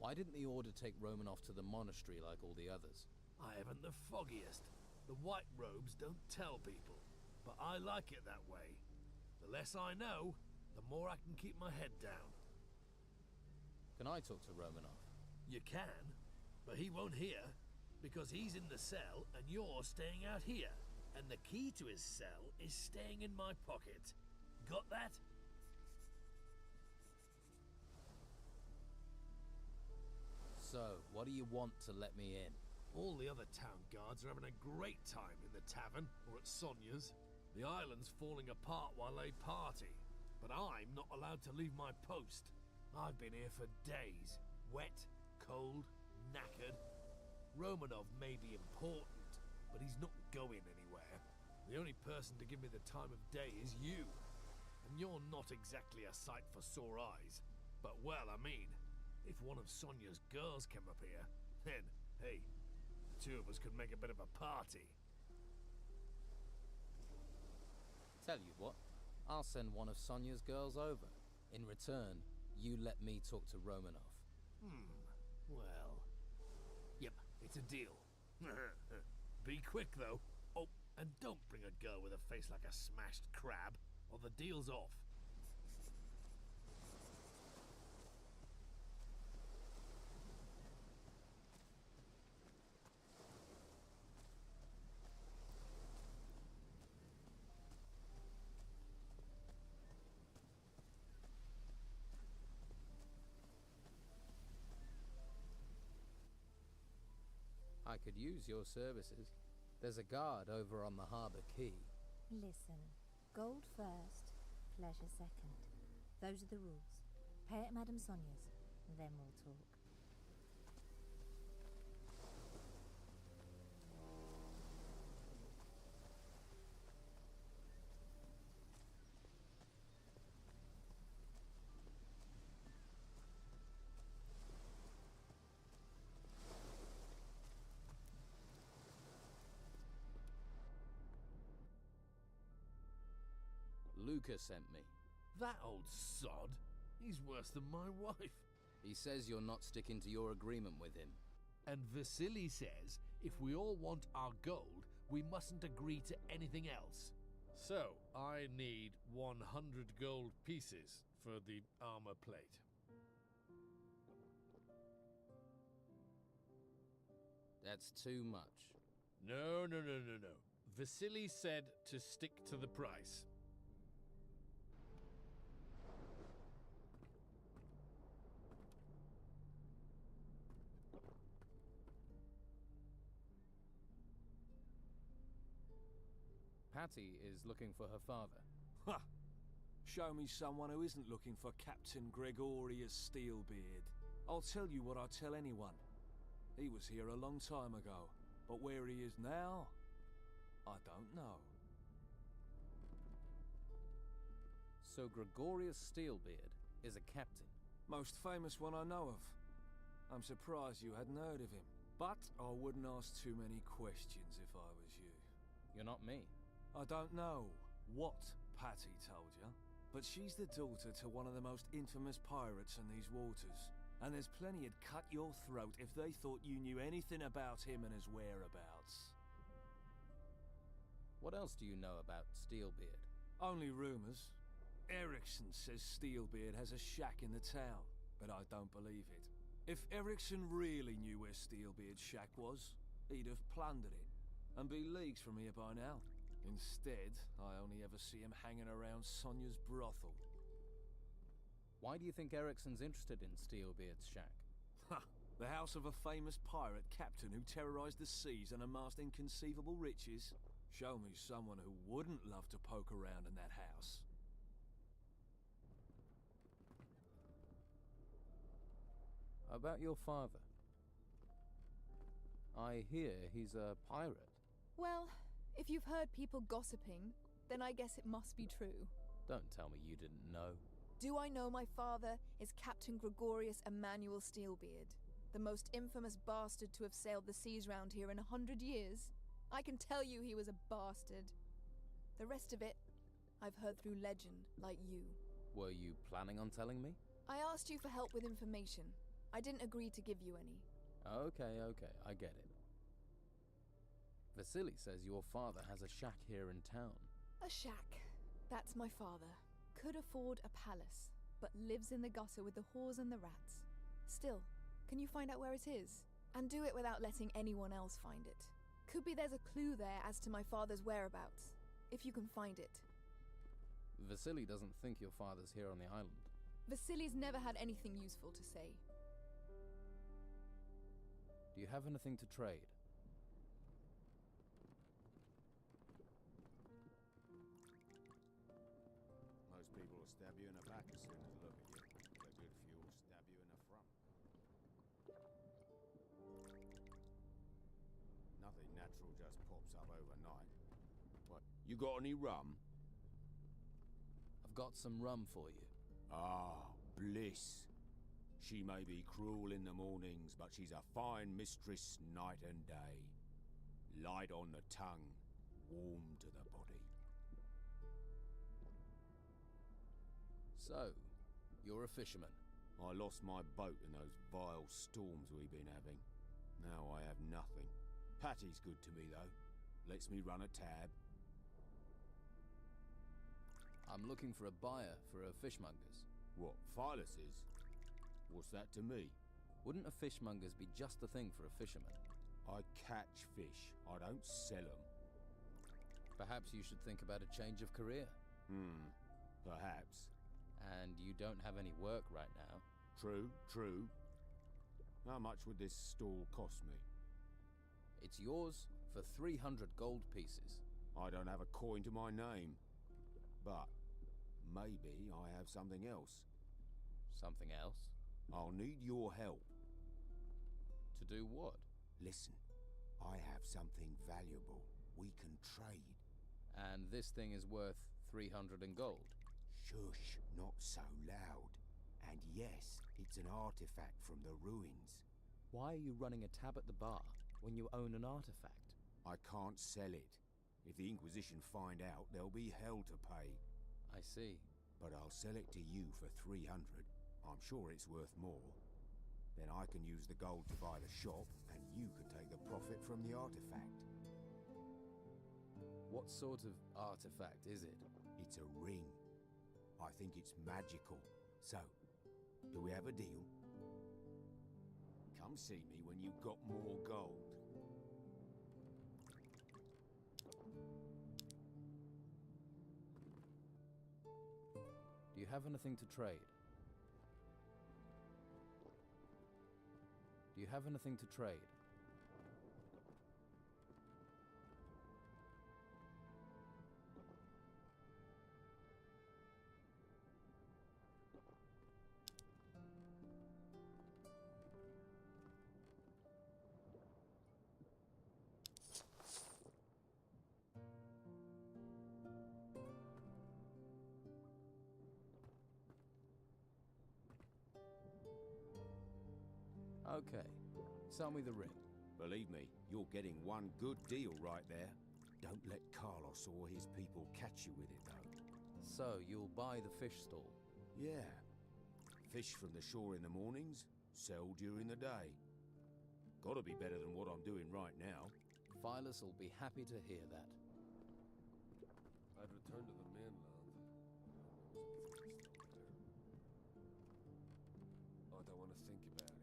Why didn't the Order take Romanov to the monastery like all the others? I haven't the foggiest. The white robes don't tell people, but I like it that way. The less I know, the more I can keep my head down. Can I talk to Romanov? You can, but he won't hear, because he's in the cell and you're staying out here. And the key to his cell is staying in my pocket. Got that? So, what do you want to let me in? All the other town guards are having a great time in the tavern or at Sonia's. The island's falling apart while they party, but I'm not allowed to leave my post. I've been here for days, wet, cold, knackered. Romanov may be important, but he's not going anywhere. The only person to give me the time of day is you. And you're not exactly a sight for sore eyes. But well, I mean, if one of Sonia's girls came up here, then, hey, the two of us could make a bit of a party. Tell you what, I'll send one of Sonia's girls over. In return, you let me talk to Romanov. Well... Yep, it's a deal. Be quick, though. Oh, and don't bring a girl with a face like a smashed crab. or the deal's off. I could use your services. There's a guard over on the harbour quay. Listen, gold first, pleasure second. Those are the rules. Pay at Madame Sonia's, then we'll talk. Lucas sent me. That old sod? He's worse than my wife. He says you're not sticking to your agreement with him. And Vasily says if we all want our gold, we mustn't agree to anything else. So, I need 100 gold pieces for the armor plate. That's too much. No. Vasily said to stick to the price. Patty is looking for her father. Ha! Show me someone who isn't looking for Captain Gregorius Steelbeard. I'll tell you what I tell anyone. He was here a long time ago, but where he is now, I don't know. So Gregorius Steelbeard is a captain? Most famous one I know of. I'm surprised you hadn't heard of him. But I wouldn't ask too many questions if I was you. You're not me. I don't know what Patty told you, but she's the daughter to one of the most infamous pirates in these waters. And there's plenty who'd cut your throat if they thought you knew anything about him and his whereabouts. What else do you know about Steelbeard? Only rumours. Erickson says Steelbeard has a shack in the town, but I don't believe it. If Erickson really knew where Steelbeard's shack was, he'd have plundered it, and be leagues from here by now. Instead, I only ever see him hanging around Sonia's brothel. Why do you think Erickson's interested in Steelbeard's shack? Ha! The house of a famous pirate captain who terrorized the seas and amassed inconceivable riches. Show me someone who wouldn't love to poke around in that house. About your father. I hear he's a pirate. Well, if you've heard people gossiping, then I guess it must be true. Don't tell me you didn't know. Do I know my father is Captain Gregorius Emmanuel Steelbeard, the most infamous bastard to have sailed the seas round here in 100 years? I can tell you he was a bastard. The rest of it, I've heard through legend, like you. Were you planning on telling me? I asked you for help with information. I didn't agree to give you any. Okay, I get it. Vasily says your father has a shack here in town. A shack. That's my father. Could afford a palace, but lives in the gutter with the whores and the rats. Still, can you find out where it is? And do it without letting anyone else find it. Could be there's a clue there as to my father's whereabouts, if you can find it. Vasily doesn't think your father's here on the island. Vasily's never had anything useful to say. Do you have anything to trade? Most people will stab you in the back as soon as they look at you. A good few will stab you in the front. Nothing natural just pops up overnight. What? You got any rum? I've got some rum for you. Ah, bliss. She may be cruel in the mornings, but she's a fine mistress night and day. Light on the tongue, warm to the body. So, you're a fisherman. I lost my boat in those vile storms we've been having. Now I have nothing. Patty's good to me, though. Lets me run a tab. I'm looking for a buyer for a fishmonger's. What, Philus's? What's that to me? Wouldn't a fishmonger's be just the thing for a fisherman? I catch fish. I don't sell them. Perhaps you should think about a change of career. Perhaps. And you don't have any work right now. True, true. How much would this stall cost me? It's yours for 300 gold pieces. I don't have a coin to my name. But maybe I have something else. Something else? I'll need your help. To do what? Listen, I have something valuable. We can trade. And this thing is worth 300 in gold. Shush, not so loud. And yes, it's an artifact from the ruins. Why are you running a tab at the bar when you own an artifact? I can't sell it. If the Inquisition find out, there'll be hell to pay. I see. But I'll sell it to you for 300. I'm sure it's worth more. Then I can use the gold to buy the shop, and you could take the profit from the artifact. What sort of artifact is it? It's a ring. I think it's magical. So, do we have a deal? Come see me when you've got more gold. Do you have anything to trade? Do you have anything to trade? Okay, sell me the ring. Believe me, you're getting one good deal right there. Don't let Carlos or his people catch you with it, though. So, you'll buy the fish stall? Yeah. Fish from the shore in the mornings, sell during the day. Gotta be better than what I'm doing right now. Phylus will be happy to hear that. I'd return to the mainland. I don't want to think about it.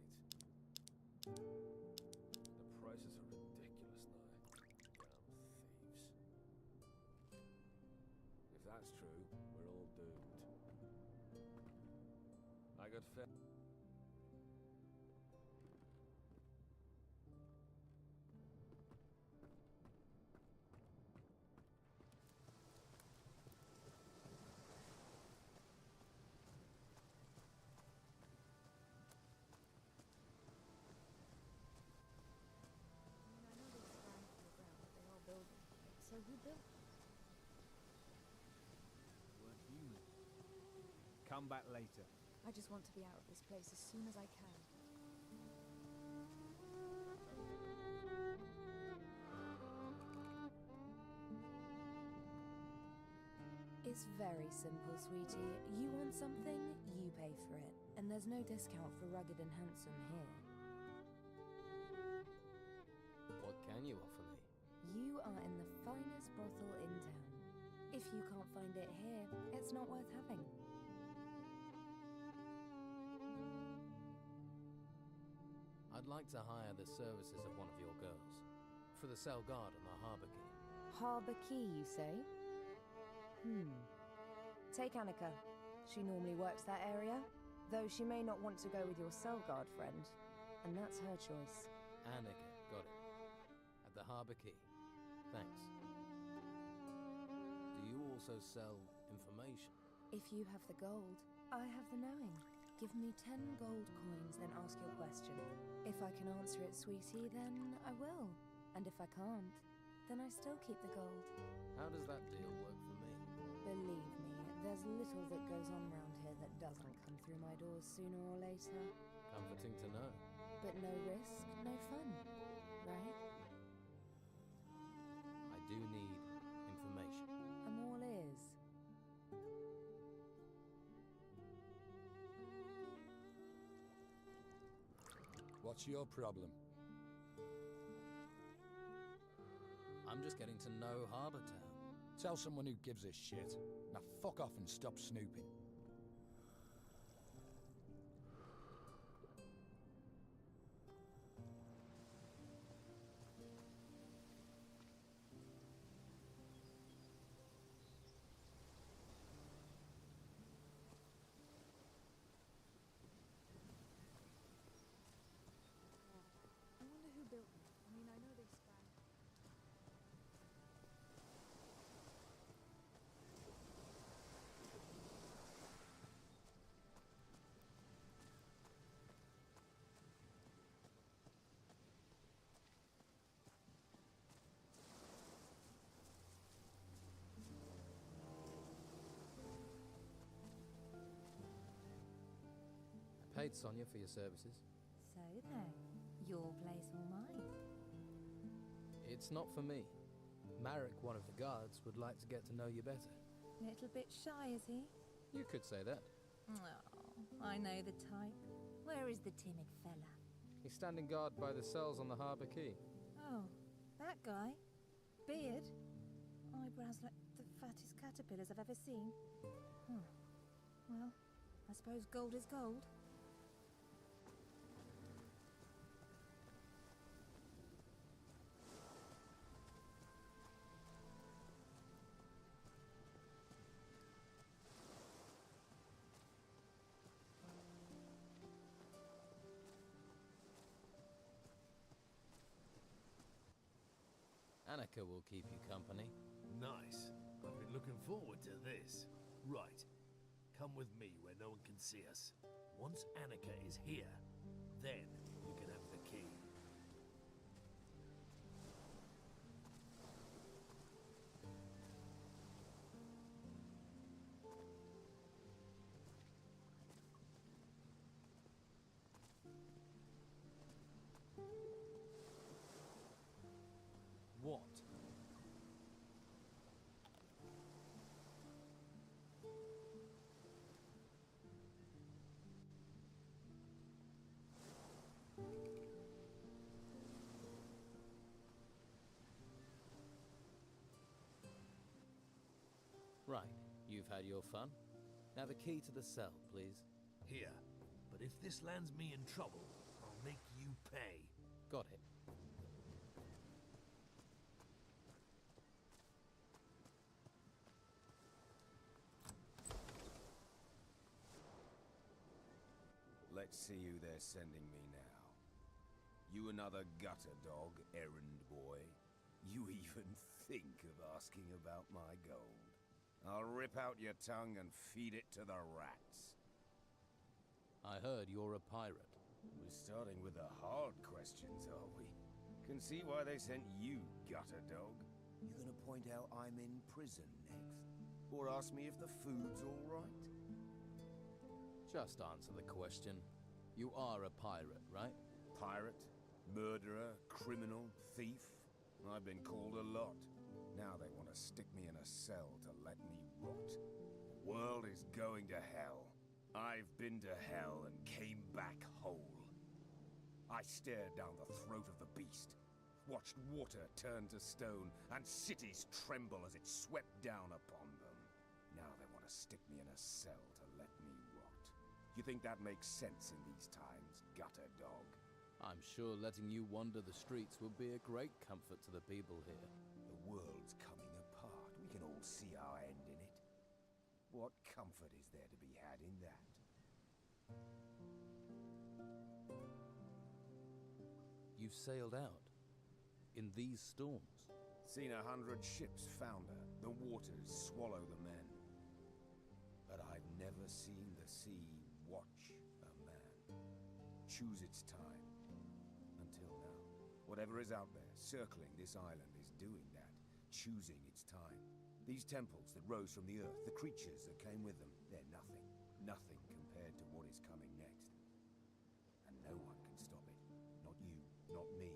The prices are ridiculous now. Damn thieves. If that's true, we're all doomed. I got fed. So who built them? We're human. Come back later. I just want to be out of this place as soon as I can. It's very simple, sweetie. You want something, you pay for it. And there's no discount for rugged and handsome here. What can you offer me? You are in the finest brothel in town. If you can't find it here, it's not worth having. I'd like to hire the services of one of your girls. For the cell guard on the Harbour Quay. Harbour Quay, you say? Take Annika. She normally works that area, though she may not want to go with your cell guard friend. And that's her choice. Annika, got it. At the Harbour Quay. Thanks. Do you also sell information? If you have the gold, I have the knowing. Give me 10 gold coins, then ask your question. If I can answer it, sweetie, then I will. And if I can't, then I still keep the gold. How does that deal work for me? Believe me, there's little that goes on round here that doesn't come through my doors sooner or later. Comforting to know. But no risk, no fun, right? I do need information. I'm all ears. What's your problem? I'm just getting to know Harbour Town. Tell someone who gives a shit. Now fuck off and stop snooping. I wonder who built them. I mean, I know they span. I paid Sonia for your services. So then, your place or mine? It's not for me. Marek, one of the guards, would like to get to know you better. Little bit shy, is he? You could say that. Oh, I know the type. Where is the timid fella? He's standing guard by the cells on the harbour quay. Oh, that guy? Beard? Eyebrows like the fattest caterpillars I've ever seen. Well, I suppose gold is gold. Annika will keep you company. Nice. I've been looking forward to this. Right. Come with me where no one can see us. Once Annika is here, then you can have the key. What? Right, you've had your fun. Now the key to the cell, please. Here. But if this lands me in trouble, I'll make you pay. Got it. Let's see who they're sending me now. You another gutter dog, errand boy? You even think of asking about my gold? I'll rip out your tongue and feed it to the rats. I heard you're a pirate. We're starting with the hard questions, are we? Can see why they sent you, gutter dog. You gonna point out I'm in prison next? Or ask me if the food's all right? Just answer the question. You are a pirate, right? Pirate, murderer, criminal, thief. I've been called a lot. Now they want to stick me in a cell to let me rot. The world is going to hell. I've been to hell and came back whole. I stared down the throat of the beast, watched water turn to stone, and cities tremble as it swept down upon them. Now they want to stick me in a cell to let me rot. You think that makes sense in these times, gutter dog? I'm sure letting you wander the streets would be a great comfort to the people here. The world's coming apart. We can all see our end in it. What comfort is there to be had in that? You've sailed out. In these storms. Seen 100 ships founder. The waters swallow the men. But I've never seen the sea watch a man. Choose its time. Until now. Whatever is out there, circling this island, is doing that. Choosing its time. These temples that rose from the earth, the creatures that came with them, they're nothing. Nothing compared to what is coming next. And no one can stop it. Not you, not me.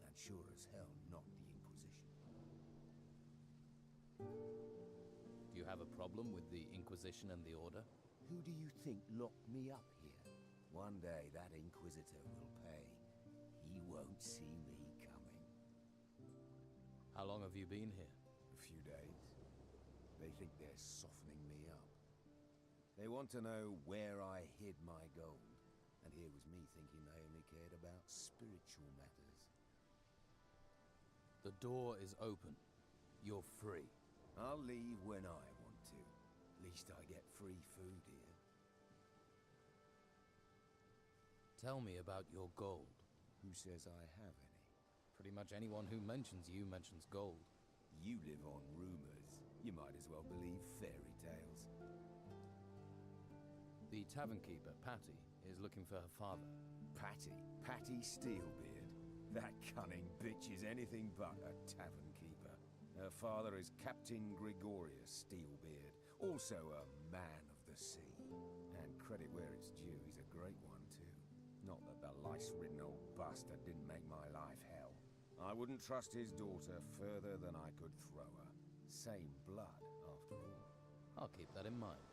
And sure as hell not the Inquisition. Do you have a problem with the Inquisition and the Order? Who do you think locked me up here? One day that Inquisitor will pay. He won't see me coming. How long have you been here? A few days. They think they're softening me up. They want to know where I hid my gold. And here was me thinking they only cared about spiritual matters. The door is open. You're free. I'll leave when I want to. At least I get free food here. Tell me about your gold. Who says I have any? Pretty much anyone who mentions you mentions gold. You live on rumors. You might as well believe fairy tales. The tavern keeper, Patty, is looking for her father. Patty? Patty Steelbeard? That cunning bitch is anything but a tavern keeper. Her father is Captain Gregorius Steelbeard, also a man of the sea. And credit where it's due, he's a great one too. Not that the lice-ridden old bastard didn't make my life hell. I wouldn't trust his daughter further than I could throw her. Same blood, after all. I'll keep that in mind.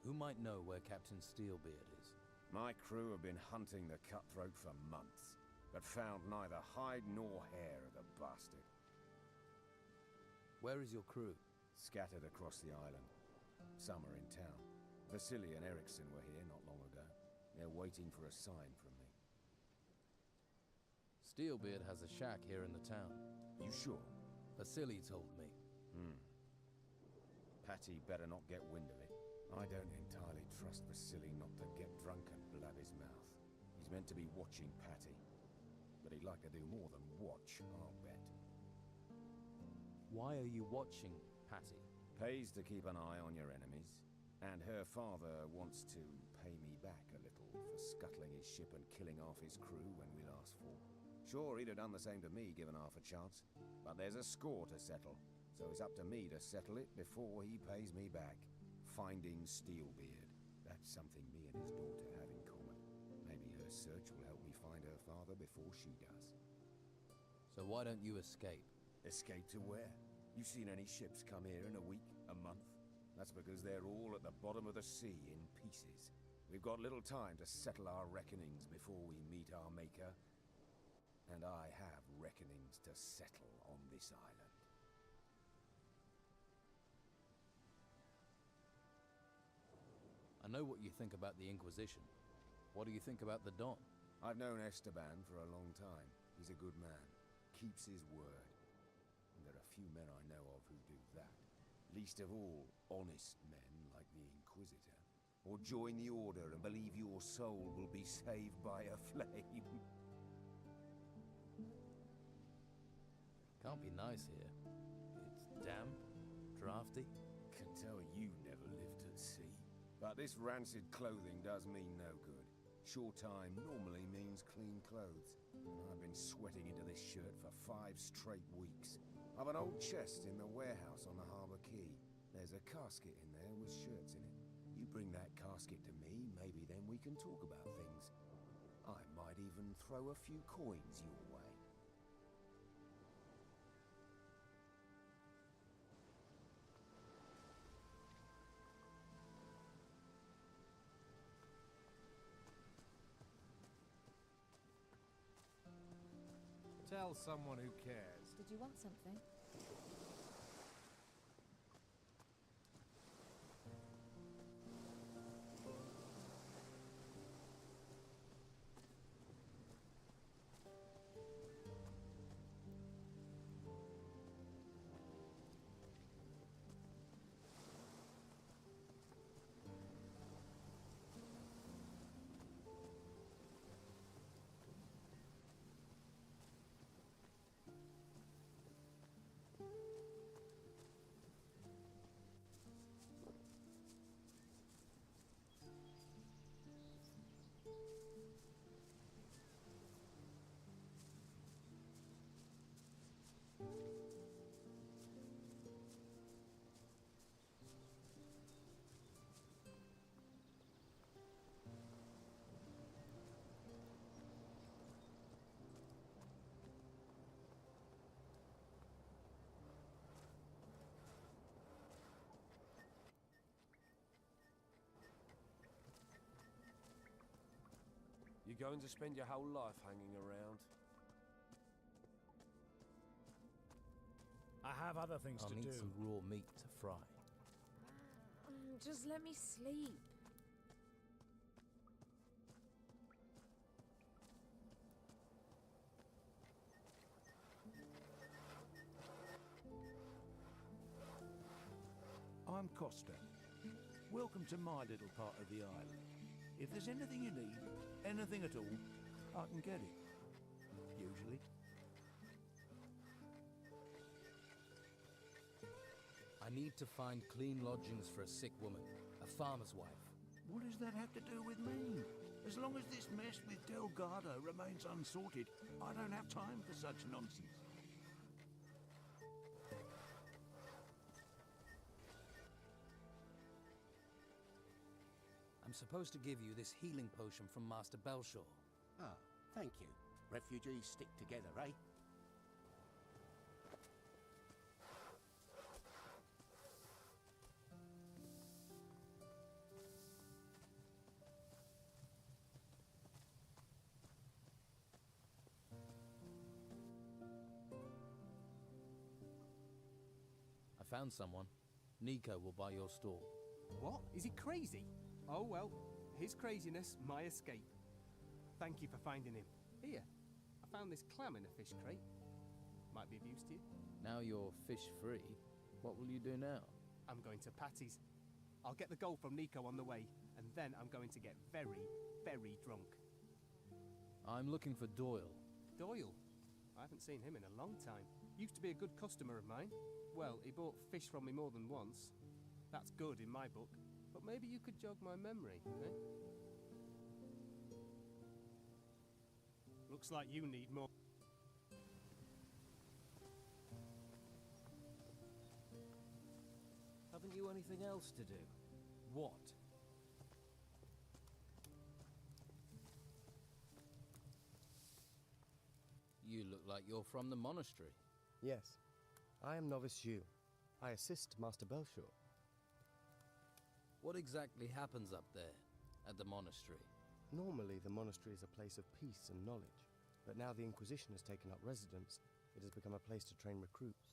Who might know where Captain Steelbeard is? My crew have been hunting the cutthroat for months, but found neither hide nor hair of the bastard. Where is your crew? Scattered across the island. Some are in town. Vasily and Erickson were here not long ago. They're waiting for a sign from me. Steelbeard has a shack here in the town. You sure? Vasily told me. Patty better not get wind of it. I don't entirely trust Vasily not to get drunk and blab his mouth. He's meant to be watching Patty. But he'd like to do more than watch, I'll bet. Why are you watching Patty? Pays to keep an eye on your enemies. And her father wants to pay me back a little for scuttling his ship and killing half his crew when we last fought. Sure, he'd have done the same to me, given half a chance. But there's a score to settle, so it's up to me to settle it before he pays me back. Finding Steelbeard. That's something me and his daughter have in common. Maybe her search will help me find her father before she does. So why don't you escape? Escape to where? You seen any ships come here in a week, a month? That's because they're all at the bottom of the sea in pieces. We've got little time to settle our reckonings before we meet our maker. And I have reckonings to settle on this island. I know what you think about the Inquisition. What do you think about the Don? I've known Esteban for a long time. He's a good man. Keeps his word. And there are few men I know of who do that. Least of all, honest men like the Inquisitor. Or join the Order and believe your soul will be saved by a flame. Can't be nice here. It's damp, drafty. Can tell you never lived at sea. But this rancid clothing does mean no good. Short time normally means clean clothes. And I've been sweating into this shirt for 5 straight weeks. I've an old chest in the warehouse on the harbour quay. There's a casket in there with shirts in it. You bring that casket to me, maybe then we can talk about things. I might even throw a few coins your way. Tell someone who cares. Did you want something? You're going to spend your whole life hanging around. I have other things I'll to need do. some raw meat to fry. Just let me sleep. I'm Costa. Welcome to my little part of the island. If there's anything you need, anything at all, I can get it. Usually. I need to find clean lodgings for a sick woman, a farmer's wife. What does that have to do with me? As long as this mess with Delgado remains unsorted, I don't have time for such nonsense. I'm supposed to give you this healing potion from Master Belshaw. Ah, thank you. Refugees stick together, eh? I found someone. Nico will buy your stall. What? Is he crazy? Oh well, his craziness, my escape. Thank you for finding him. Here, I found this clam in a fish crate. Might be of use to you. Now you're fish-free, what will you do now? I'm going to Patty's. I'll get the gold from Nico on the way, and then I'm going to get very, very drunk. I'm looking for Doyle. Doyle? I haven't seen him in a long time. Used to be a good customer of mine. Well, he bought fish from me more than once. That's good in my book. But maybe you could jog my memory, eh? Looks like you need more. Haven't you anything else to do? What? You look like you're from the monastery. Yes. I am Novice Hugh. I assist Master Belshaw. What exactly happens up there, at the monastery? Normally, the monastery is a place of peace and knowledge, but now the Inquisition has taken up residence, it has become a place to train recruits.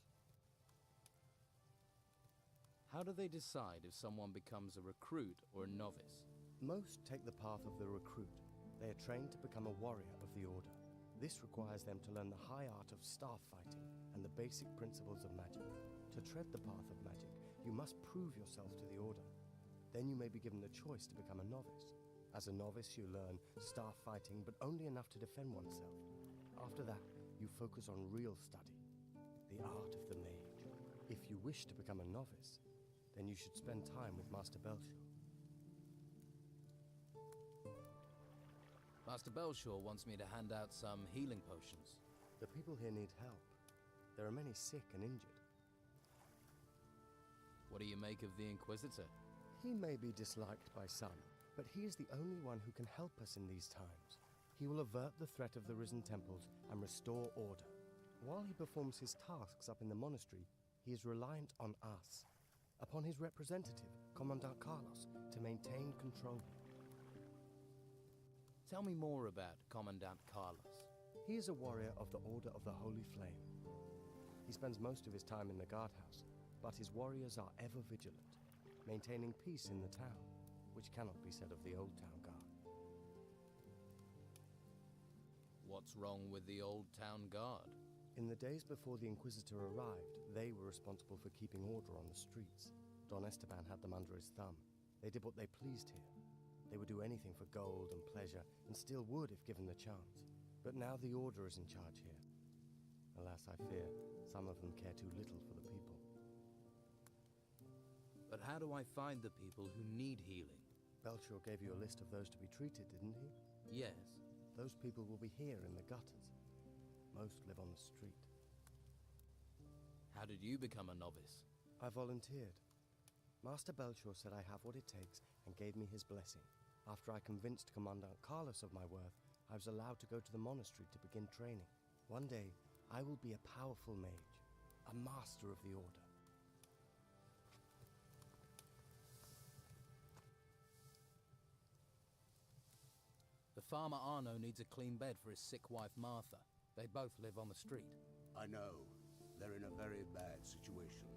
How do they decide if someone becomes a recruit or a novice? Most take the path of the recruit. They are trained to become a warrior of the Order. This requires them to learn the high art of staff fighting and the basic principles of magic. To tread the path of magic, you must prove yourself to the Order. Then you may be given the choice to become a novice. As a novice, you learn staff fighting, but only enough to defend oneself. After that, you focus on real study, the art of the mage. If you wish to become a novice, then you should spend time with Master Belshaw. Master Belshaw wants me to hand out some healing potions. The people here need help. There are many sick and injured. What do you make of the Inquisitor? He may be disliked by some, but he is the only one who can help us in these times. He will avert the threat of the risen temples and restore order. While he performs his tasks up in the monastery, he is reliant on us, upon his representative, Commandant Carlos, to maintain control. Tell me more about Commandant Carlos. He is a warrior of the Order of the Holy Flame. He spends most of his time in the guardhouse, but his warriors are ever vigilant, maintaining peace in the town, which cannot be said of the Old Town Guard. What's wrong with the Old Town Guard? In the days before the Inquisitor arrived, they were responsible for keeping order on the streets. Don Esteban had them under his thumb. They did what they pleased here. They would do anything for gold and pleasure, and still would if given the chance. But now the Order is in charge here. Alas, I fear, some of them care too little for the people. But how do I find the people who need healing? Belshaw gave you a list of those to be treated, didn't he? Yes. Those people will be here in the gutters. Most live on the street. How did you become a novice? I volunteered. Master Belshaw said I have what it takes and gave me his blessing. After I convinced Commandant Carlos of my worth, I was allowed to go to the monastery to begin training. One day, I will be a powerful mage, a master of the Order. The farmer Arno needs a clean bed for his sick wife Martha. They both live on the street. I know. They're in a very bad situation.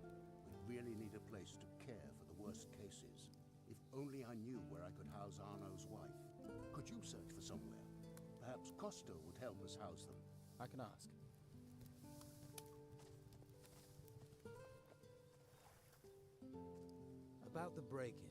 We really need a place to care for the worst cases. If only I knew where I could house Arno's wife. Could you search for somewhere? Perhaps Costa would help us house them. I can ask. About the break-in.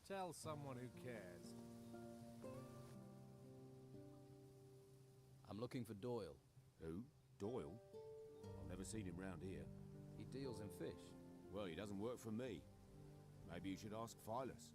Tell someone who cares. I'm looking for Doyle. Who? Doyle? I've never seen him round here. He deals in fish. Well, he doesn't work for me. Maybe you should ask Phyllis.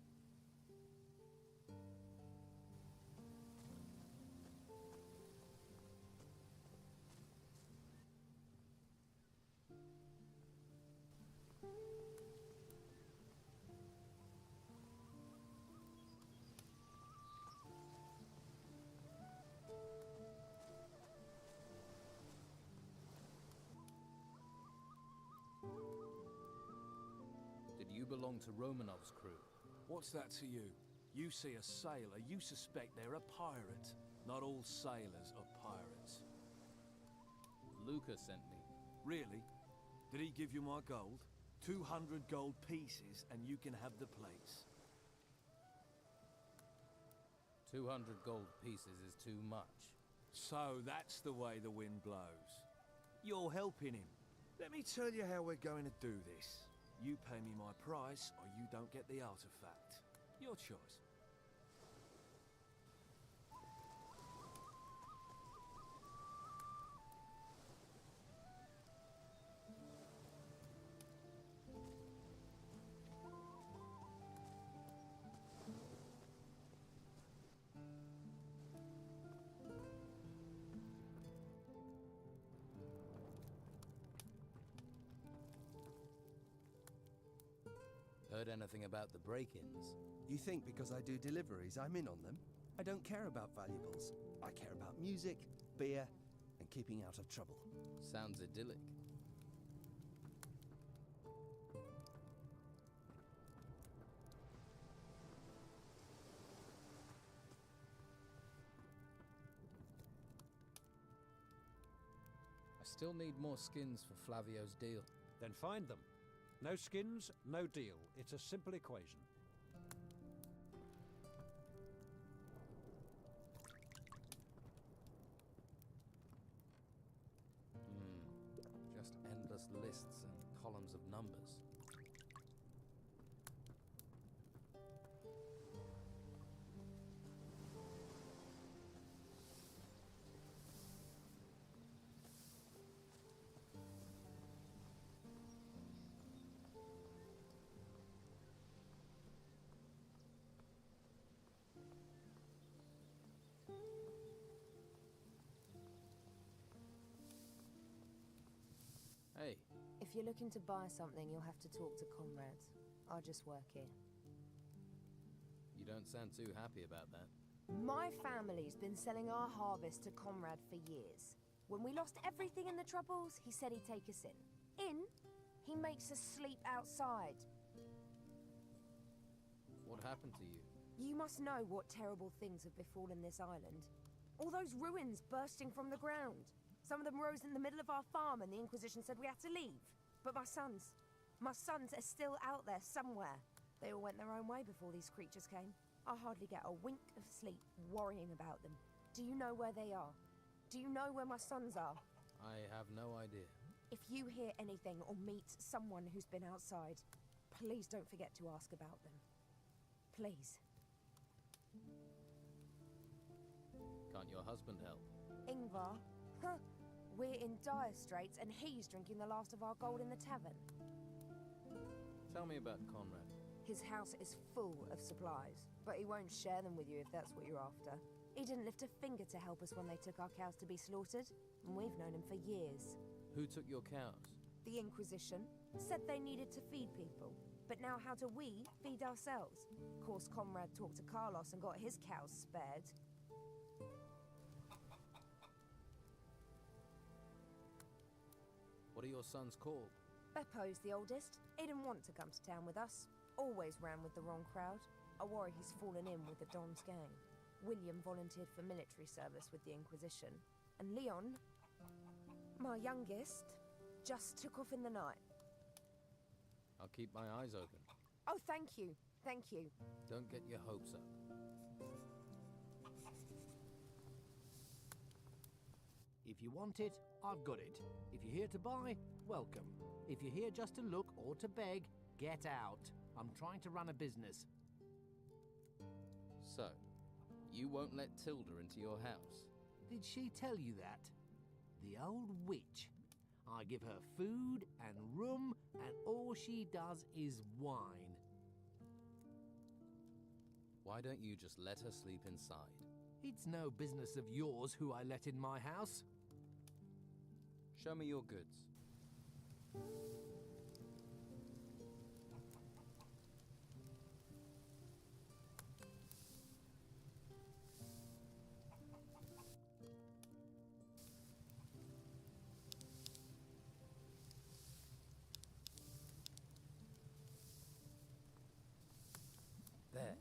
You belong to Romanov's crew. What's that to you? You see a sailor, you suspect they're a pirate. Not all sailors are pirates. Luca sent me. Really? Did he give you my gold? 200 gold pieces and you can have the place. 200 gold pieces is too much. So that's the way the wind blows. You're helping him. Let me tell you how we're going to do this. You pay me my price, or you don't get the artifact. Your choice. Heard anything about the break-ins? You think because I do deliveries, I'm in on them? I don't care about valuables. I care about music, beer, and keeping out of trouble. Sounds idyllic. I still need more skins for Flavio's deal. Then find them. No skins, no deal. It's a simple equation. Just endless lists and columns of numbers. Hey. If you're looking to buy something, you'll have to talk to comrades. I just work here. You don't sound too happy about that. My family's been selling our harvest to Comrade for years. When we lost everything in the Troubles, he said he'd take us in. In? He makes us sleep outside. What happened to you? You must know what terrible things have befallen this island. All those ruins bursting from the ground. Some of them rose in the middle of our farm and the Inquisition said we had to leave. But my sons are still out there somewhere. They all went their own way before these creatures came. I hardly get a wink of sleep worrying about them. Do you know where they are? Do you know where my sons are? I have no idea. If you hear anything or meet someone who's been outside, please don't forget to ask about them. Please. Can't your husband help? Ingvar? Huh. We're in dire straits and he's drinking the last of our gold in the tavern. Tell me about Conrad. His house is full of supplies, but he won't share them with you if that's what you're after. He didn't lift a finger to help us when they took our cows to be slaughtered, and we've known him for years. Who took your cows? The Inquisition said they needed to feed people, but now how do we feed ourselves? Of course, Conrad talked to Carlos and got his cows spared. What are your sons called? Beppo's the oldest. He didn't want to come to town with us. Always ran with the wrong crowd. I worry he's fallen in with the Don's gang. William volunteered for military service with the Inquisition. And Leon, my youngest, just took off in the night. I'll keep my eyes open. Oh, thank you. Thank you. Don't get your hopes up. If you want it, I've got it. If you're here to buy, welcome. If you're here just to look or to beg, get out. I'm trying to run a business. So, you won't let Tilda into your house? Did she tell you that? The old witch. I give her food and room, and all she does is whine. Why don't you just let her sleep inside? It's no business of yours who I let in my house. Show me your goods. There.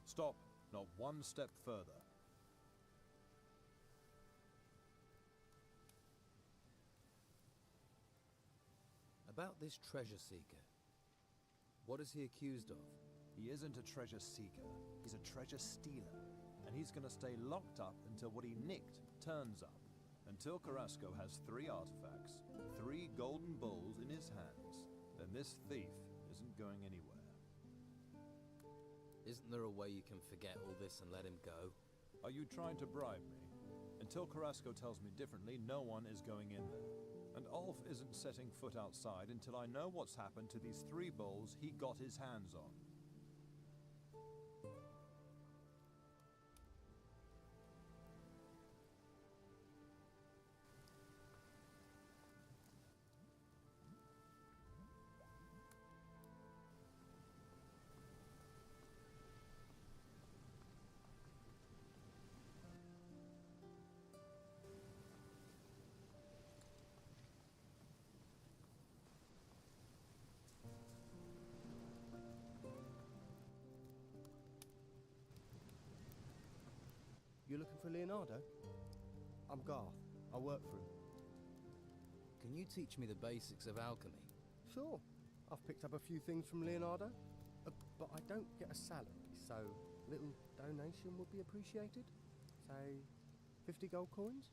Stop. Not one step further. About this treasure seeker. What is he accused of? He isn't a treasure seeker. He's a treasure stealer. And he's gonna stay locked up until what he nicked turns up. Until Carrasco has 3 artifacts, 3 golden bowls in his hands, then this thief isn't going anywhere. Isn't there a way you can forget all this and let him go? Are you trying to bribe me? Until Carrasco tells me differently, no one is going in there. And Ulf isn't setting foot outside until I know what's happened to these 3 bowls he got his hands on. You looking for Leonardo? I'm Garth. I work for him. Can you teach me the basics of alchemy? Sure. I've picked up a few things from Leonardo, but I don't get a salary, so a little donation would be appreciated. Say, 50 gold coins?